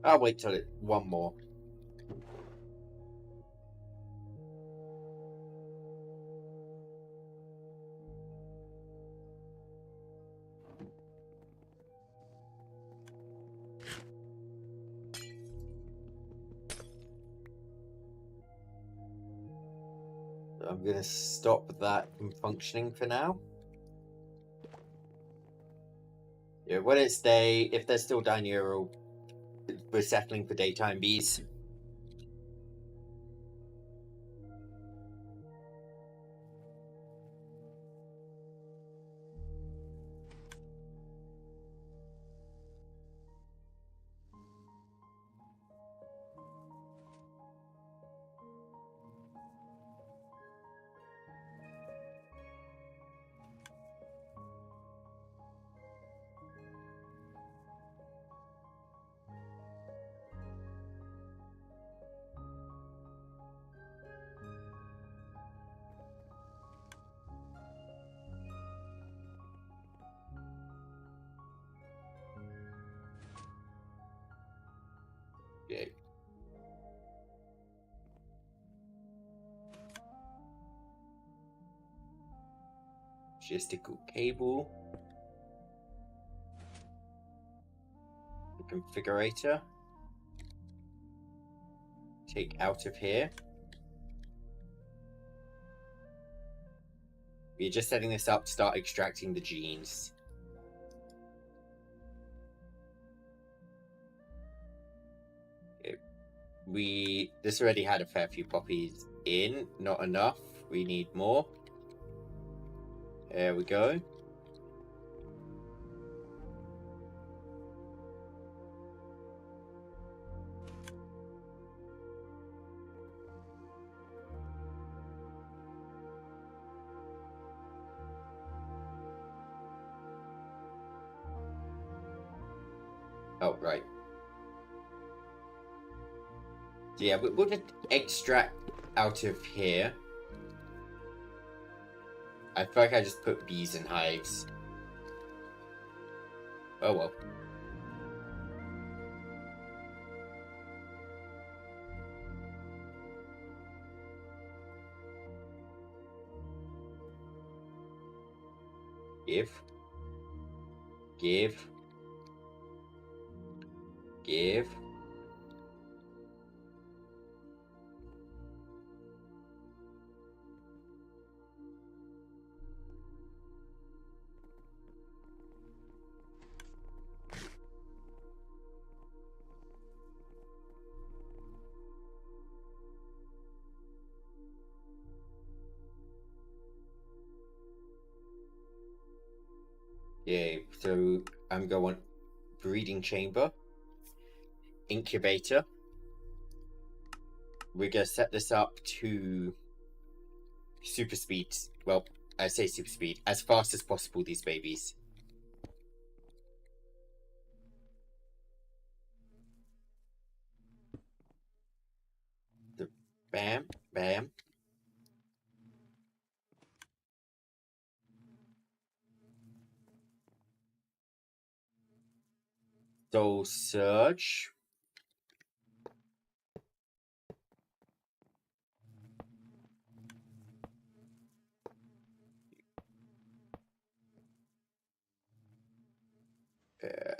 I'll wait till one more. I'm going to stop that from functioning for now. Yeah, when it's day, if they're still down here, we're settling for daytime bees. Okay. Logistical cable. The configurator. Take out of here. We're just setting this up to start extracting the genes. Okay. This already had a fair few poppies in, not enough. We need more. There we go. Oh, right. So yeah, we'll just extract out of here. I feel like I just put bees in hives. Oh well. Give. Give. Give. Yay. So I'm going breeding chamber. Incubator. We're going to set this up to super speed. Well, I say super speed. As fast as possible, these babies. Bam. Bam. Soul Surge.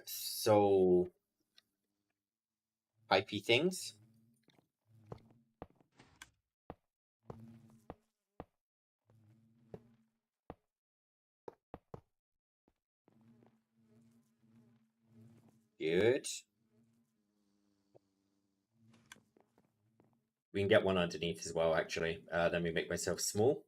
Soul Pipey things. Good. We can get one underneath as well, actually. Let me make myself small.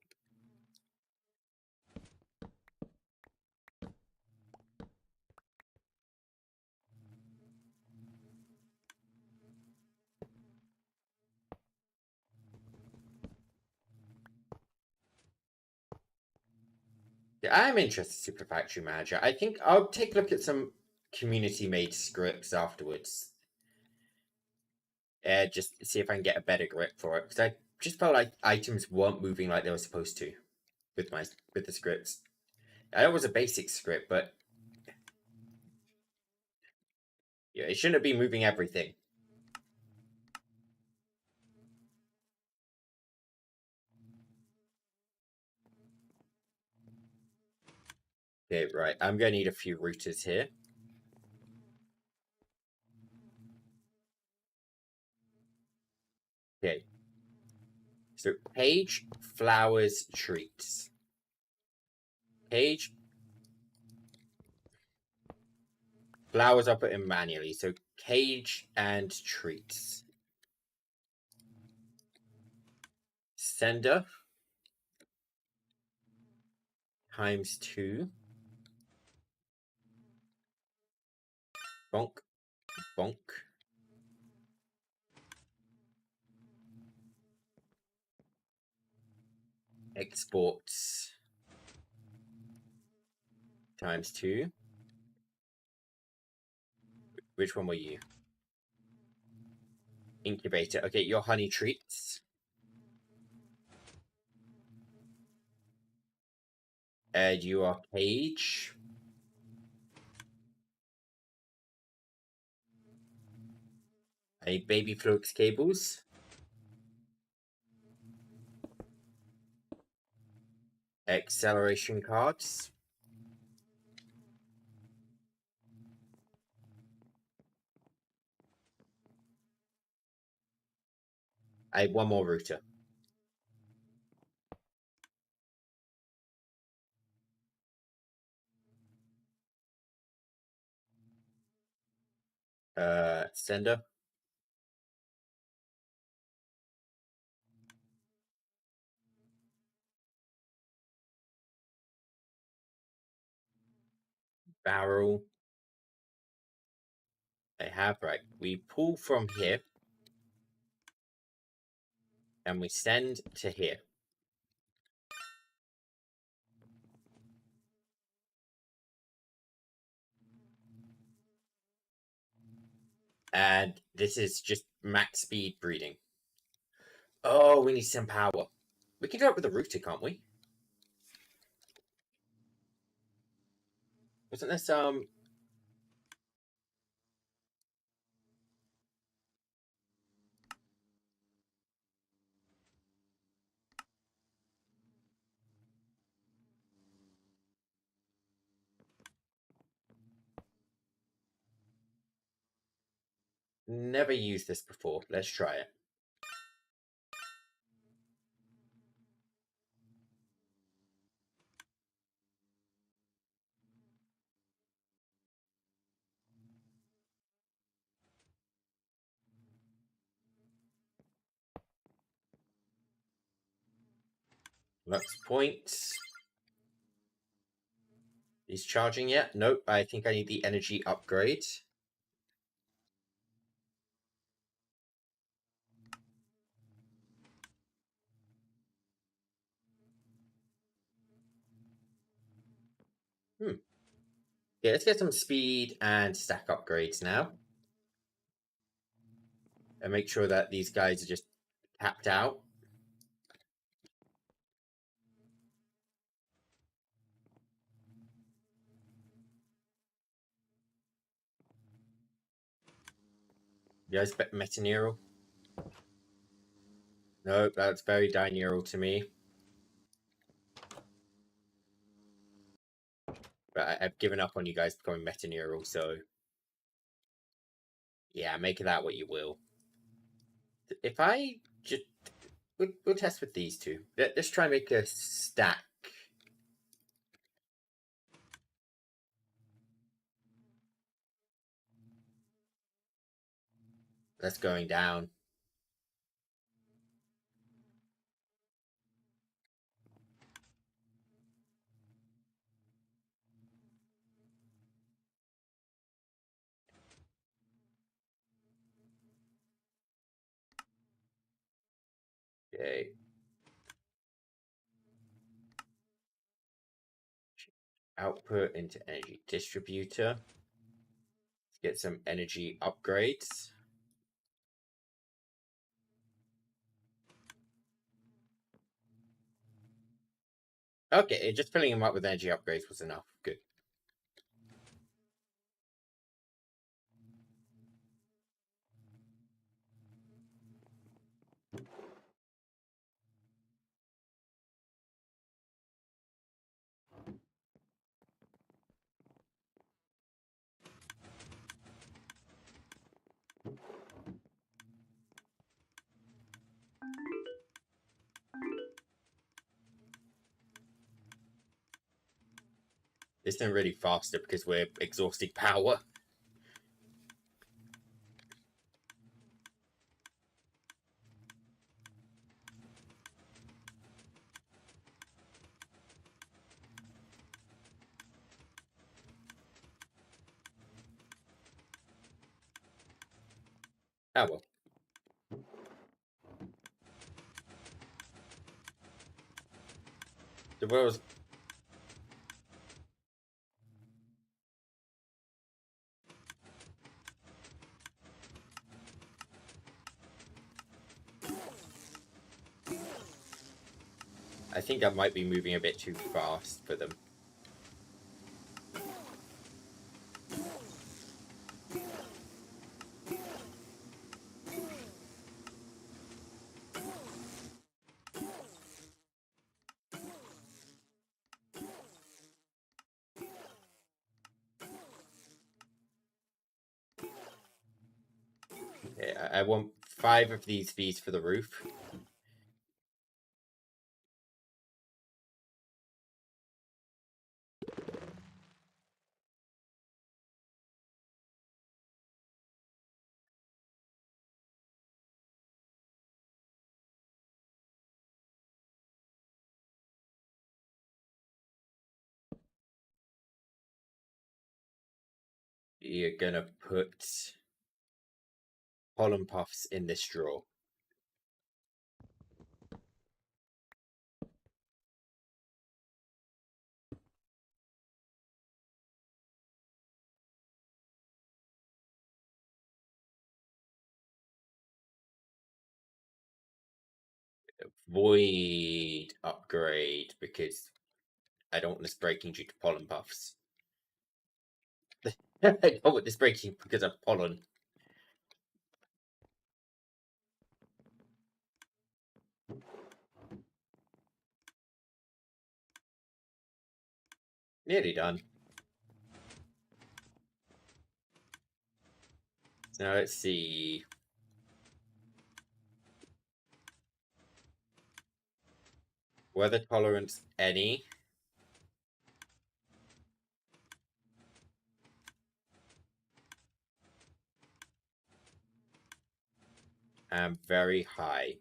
Yeah, I'm interested, Super Factory Manager. I think I'll take a look at some community-made scripts afterwards. Just see if I can get a better grip for it, because I just felt like items weren't moving like they were supposed to with the scripts. I know it was a basic script, but yeah, it shouldn't be moving everything. Okay, right. I'm going to need a few routers here. Okay. So, Page, Flowers, Treats. Page, Flowers I'll put in manually. So, Cage and Treats. Sender times 2. Bonk, bonk. Exports times 2. Which one were you? Incubator. Okay, your honey treats. And you are Cage. A baby flux cables. Acceleration cards. One more router. Sender. Barrel. I have, right. We pull from here. And we send to here. And this is just max speed breeding. Oh, we need some power. We can do it with a router, can't we? Wasn't there some... Never used this before. Let's try it. Lux points. Is charging yet? Nope. I think I need the energy upgrade. Yeah, let's get some speed and stack upgrades now. And make sure that these guys are just tapped out. You guys metaneural? Nope, that's very dineural to me. But I've given up on you guys becoming metaneural, so... Yeah, make of that what you will. If I just... We'll test with these two. Let's try and make a stack. That's going down. Okay. Output into energy distributor. Let's get some energy upgrades. Okay, just filling them up with energy upgrades was enough. Good. This isn't really faster because we're exhausting power. Oh well. The world's I think I might be moving a bit too fast for them. Okay, I want 5 of these V's for the roof. You're gonna put pollen puffs in this drawer. Void upgrade because I don't want this breaking due to pollen puffs. I don't want this breaking because of pollen. Nearly done. Now let's see. Weather tolerance any. Very high.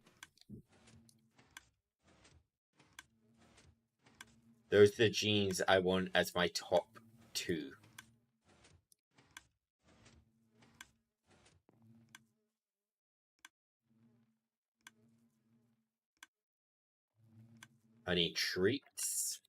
Those are the genes I want as my top 2. I need treats.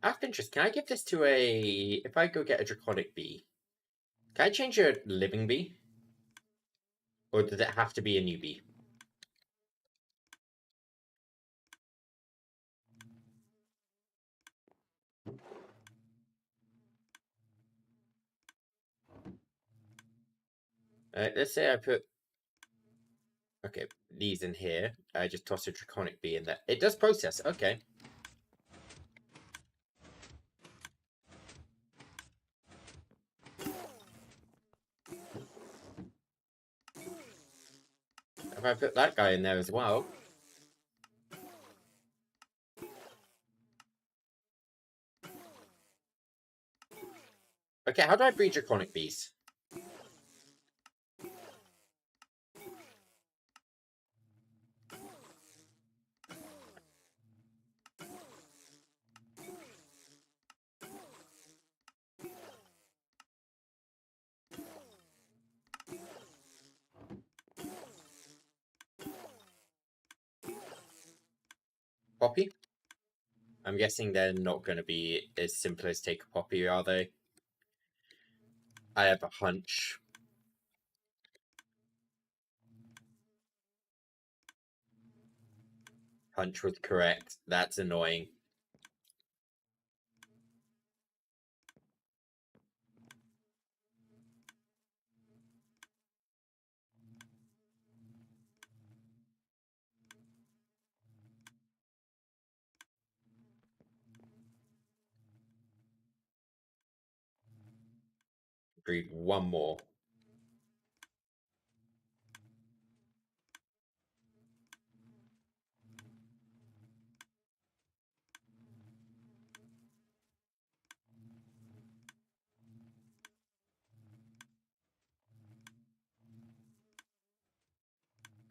Out of interest, can I give this to a... If I go get a draconic bee, can I change a living bee? Or does it have to be a new bee? Let's say I put... Okay, these in here. I just toss a draconic bee in there. It does process, okay. If I put that guy in there as well... Okay, how do I breed draconic bees? Poppy? I'm guessing they're not going to be as simple as take a poppy, are they? I have a hunch. Hunch was correct. That's annoying. Breed one more.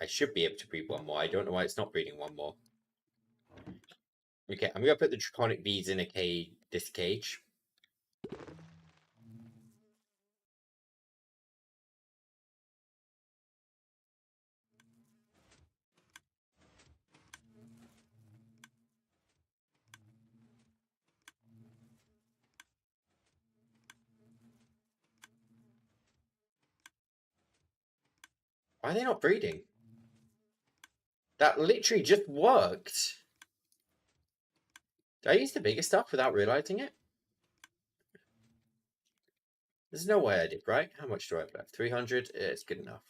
I should be able to breed one more. I don't know why it's not breeding one more. Okay, I'm gonna put the draconic bees in this cage. Why are they not breeding? That literally just worked. Did I use the bigger stuff without realizing it? There's no way I did, right? How much do I have left? 300? It's good enough.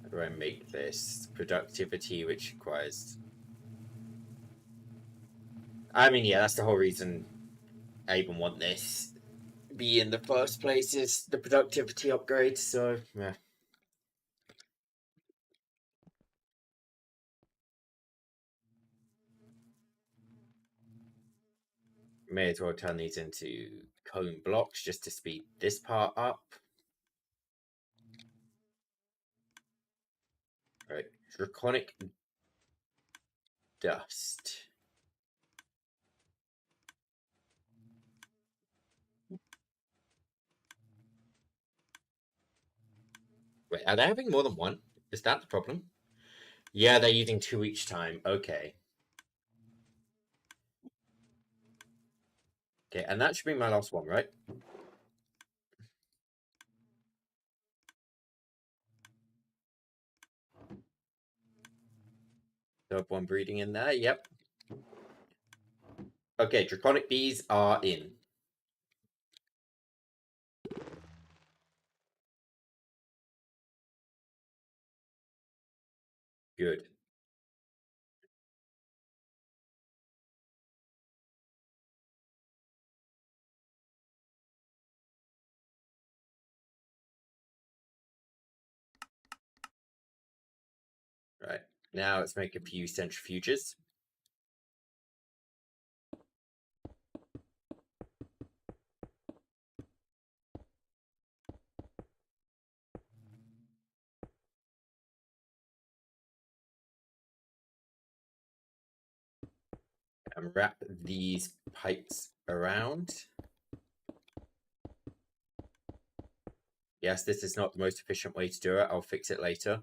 How do I make this? Productivity, which requires... I mean, yeah, that's the whole reason I even want this be in the first place, is the productivity upgrade, so yeah. May as well turn these into cone blocks just to speed this part up. Right, draconic dust. Wait, are they having more than one? Is that the problem? Yeah, they're using 2 each time. Okay. Okay, and that should be my last one, right? Third one breeding in there, yep. Okay, draconic bees are in. Good. Right, now let's make a few centrifuges. And wrap these pipes around. Yes, this is not the most efficient way to do it. I'll fix it later.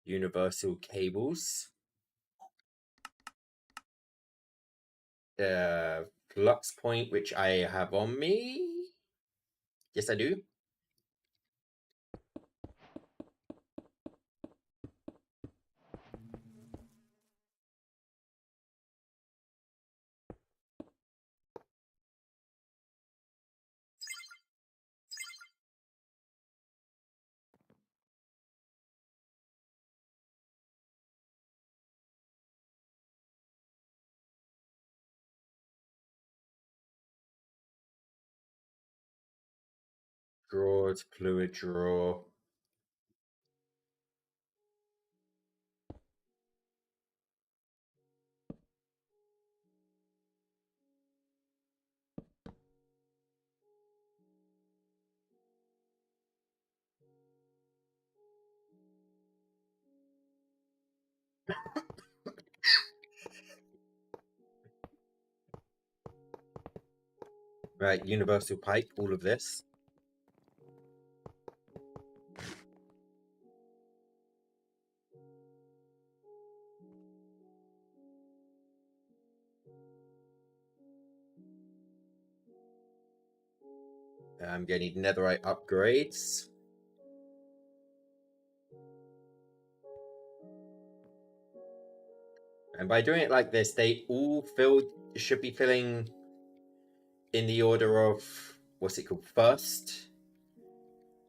Universal cables. Flux point, which I have on me. Yes, I do. Drawers, fluid drawer. Right, universal pipe, all of this. I'm going to need netherite upgrades. And by doing it like this, they all should be filling in the order of, what's it called, first?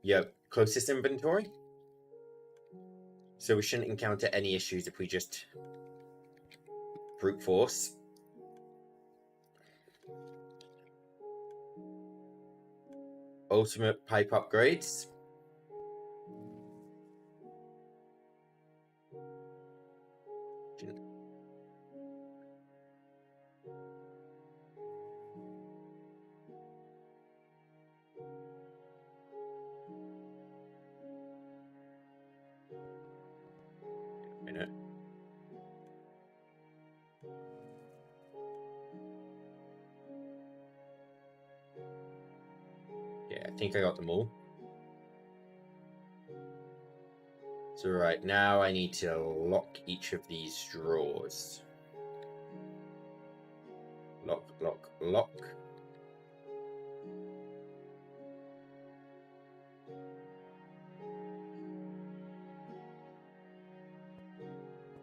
Yeah, closest inventory. So we shouldn't encounter any issues if we just brute force. Ultimate pipe upgrades. Minute. Yeah, I think I got them all. So right now I need to lock each of these drawers. Lock, lock, lock.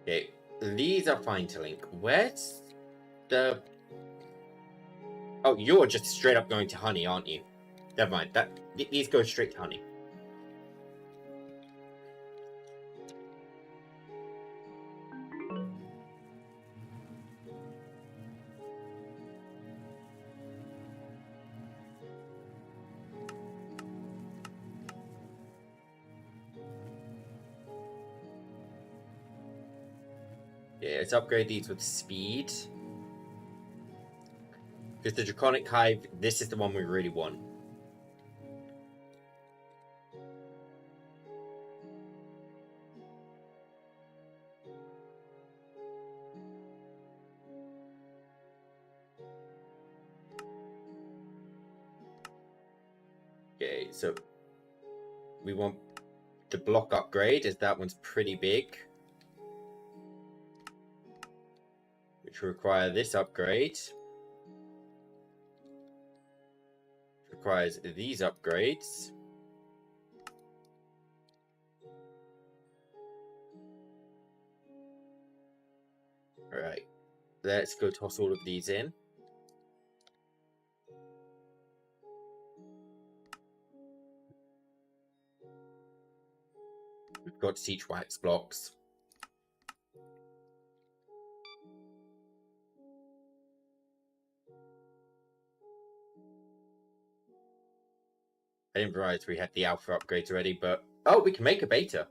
Okay, these are fine to link. Where's the... Oh, you're just straight up going to honey, aren't you? Never mind. These go straight to honey. Yeah, let's upgrade these with speed. Because the Draconic Hive, this is the one we really want. Okay, so we want the block upgrade, as that one's pretty big. Which will require this upgrade. Which requires these upgrades. Alright, let's go toss all of these in. We've got to teach wax blocks. I didn't realize we had the alpha upgrades already, but... Oh, we can make a beta.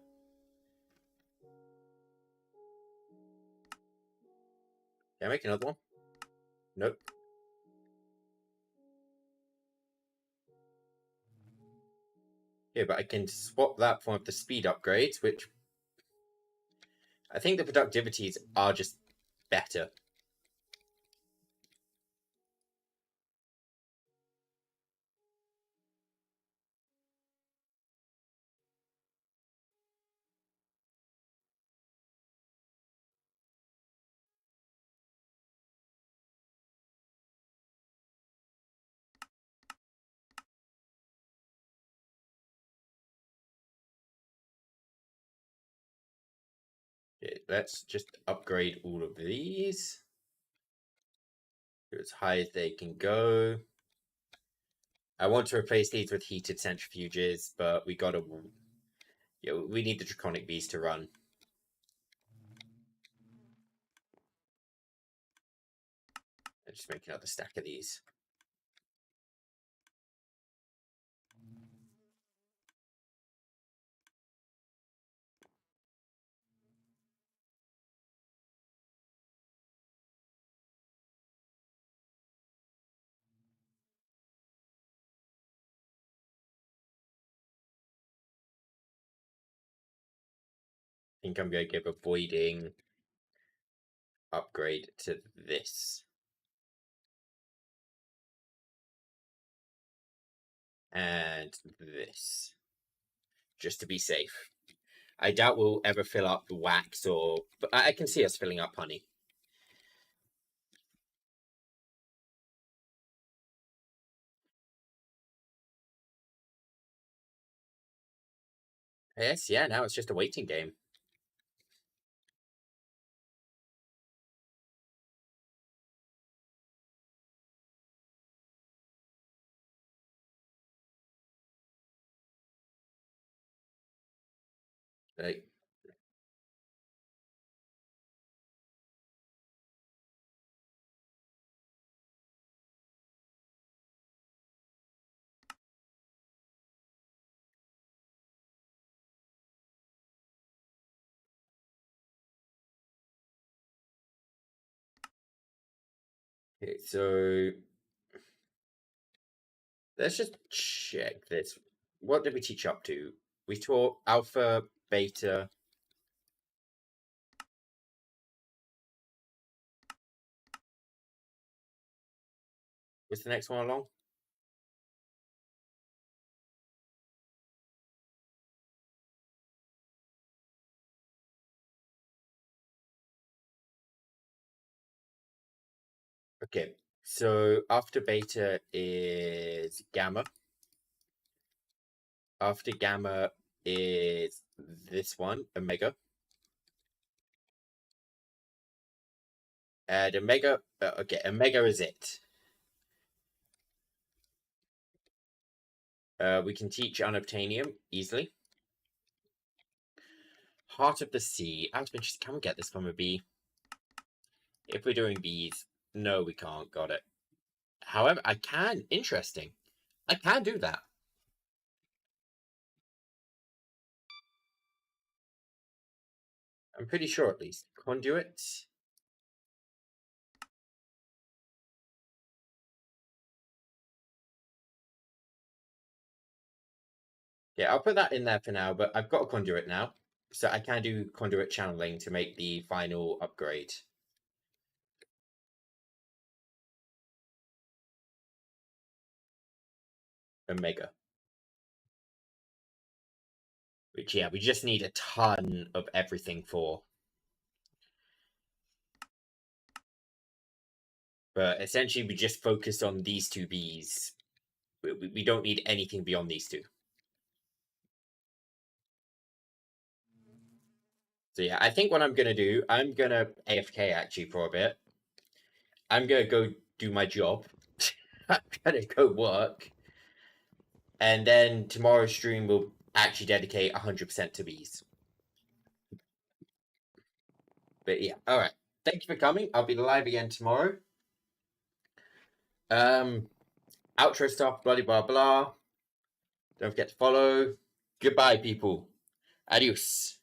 Can I make another one? Nope. Yeah, but I can swap that for the speed upgrades, which... I think the productivities are just better. Okay, let's just upgrade all of these. As high as they can go. I want to replace these with heated centrifuges, but we gotta... Yeah, we need the Draconic Beast to run. Let's just make another stack of these. I think I'm going to give a voiding upgrade to this. And this. Just to be safe. I doubt we'll ever fill up wax or... But I can see us filling up honey. Yes, yeah, now it's just a waiting game. Like, Okay, so let's just check this. What did we teach up to? We taught alpha, beta. What's the next one along? Okay, so after beta is gamma. After gamma is this one, omega. And omega, okay, omega is it. We can teach unobtainium easily. Heart of the Sea. I was interested, can we get this from a B? If we're doing Bs, no, we can't. Got it. However, I can. Interesting. I can do that. I'm pretty sure, at least. Conduit. Yeah, I'll put that in there for now, but I've got a conduit now. So I can do conduit channeling to make the final upgrade. Omega. Which, yeah, we just need a ton of everything for. But essentially, we just focus on these two Bs. We don't need anything beyond these two. So yeah, I think what I'm gonna do, I'm gonna AFK actually for a bit. I'm gonna go do my job. I'm gonna go work. And then tomorrow's stream will actually dedicate 100% to bees. But yeah, alright. Thank you for coming. I'll be live again tomorrow. Outro stuff, blah blah blah. Don't forget to follow. Goodbye, people. Adios.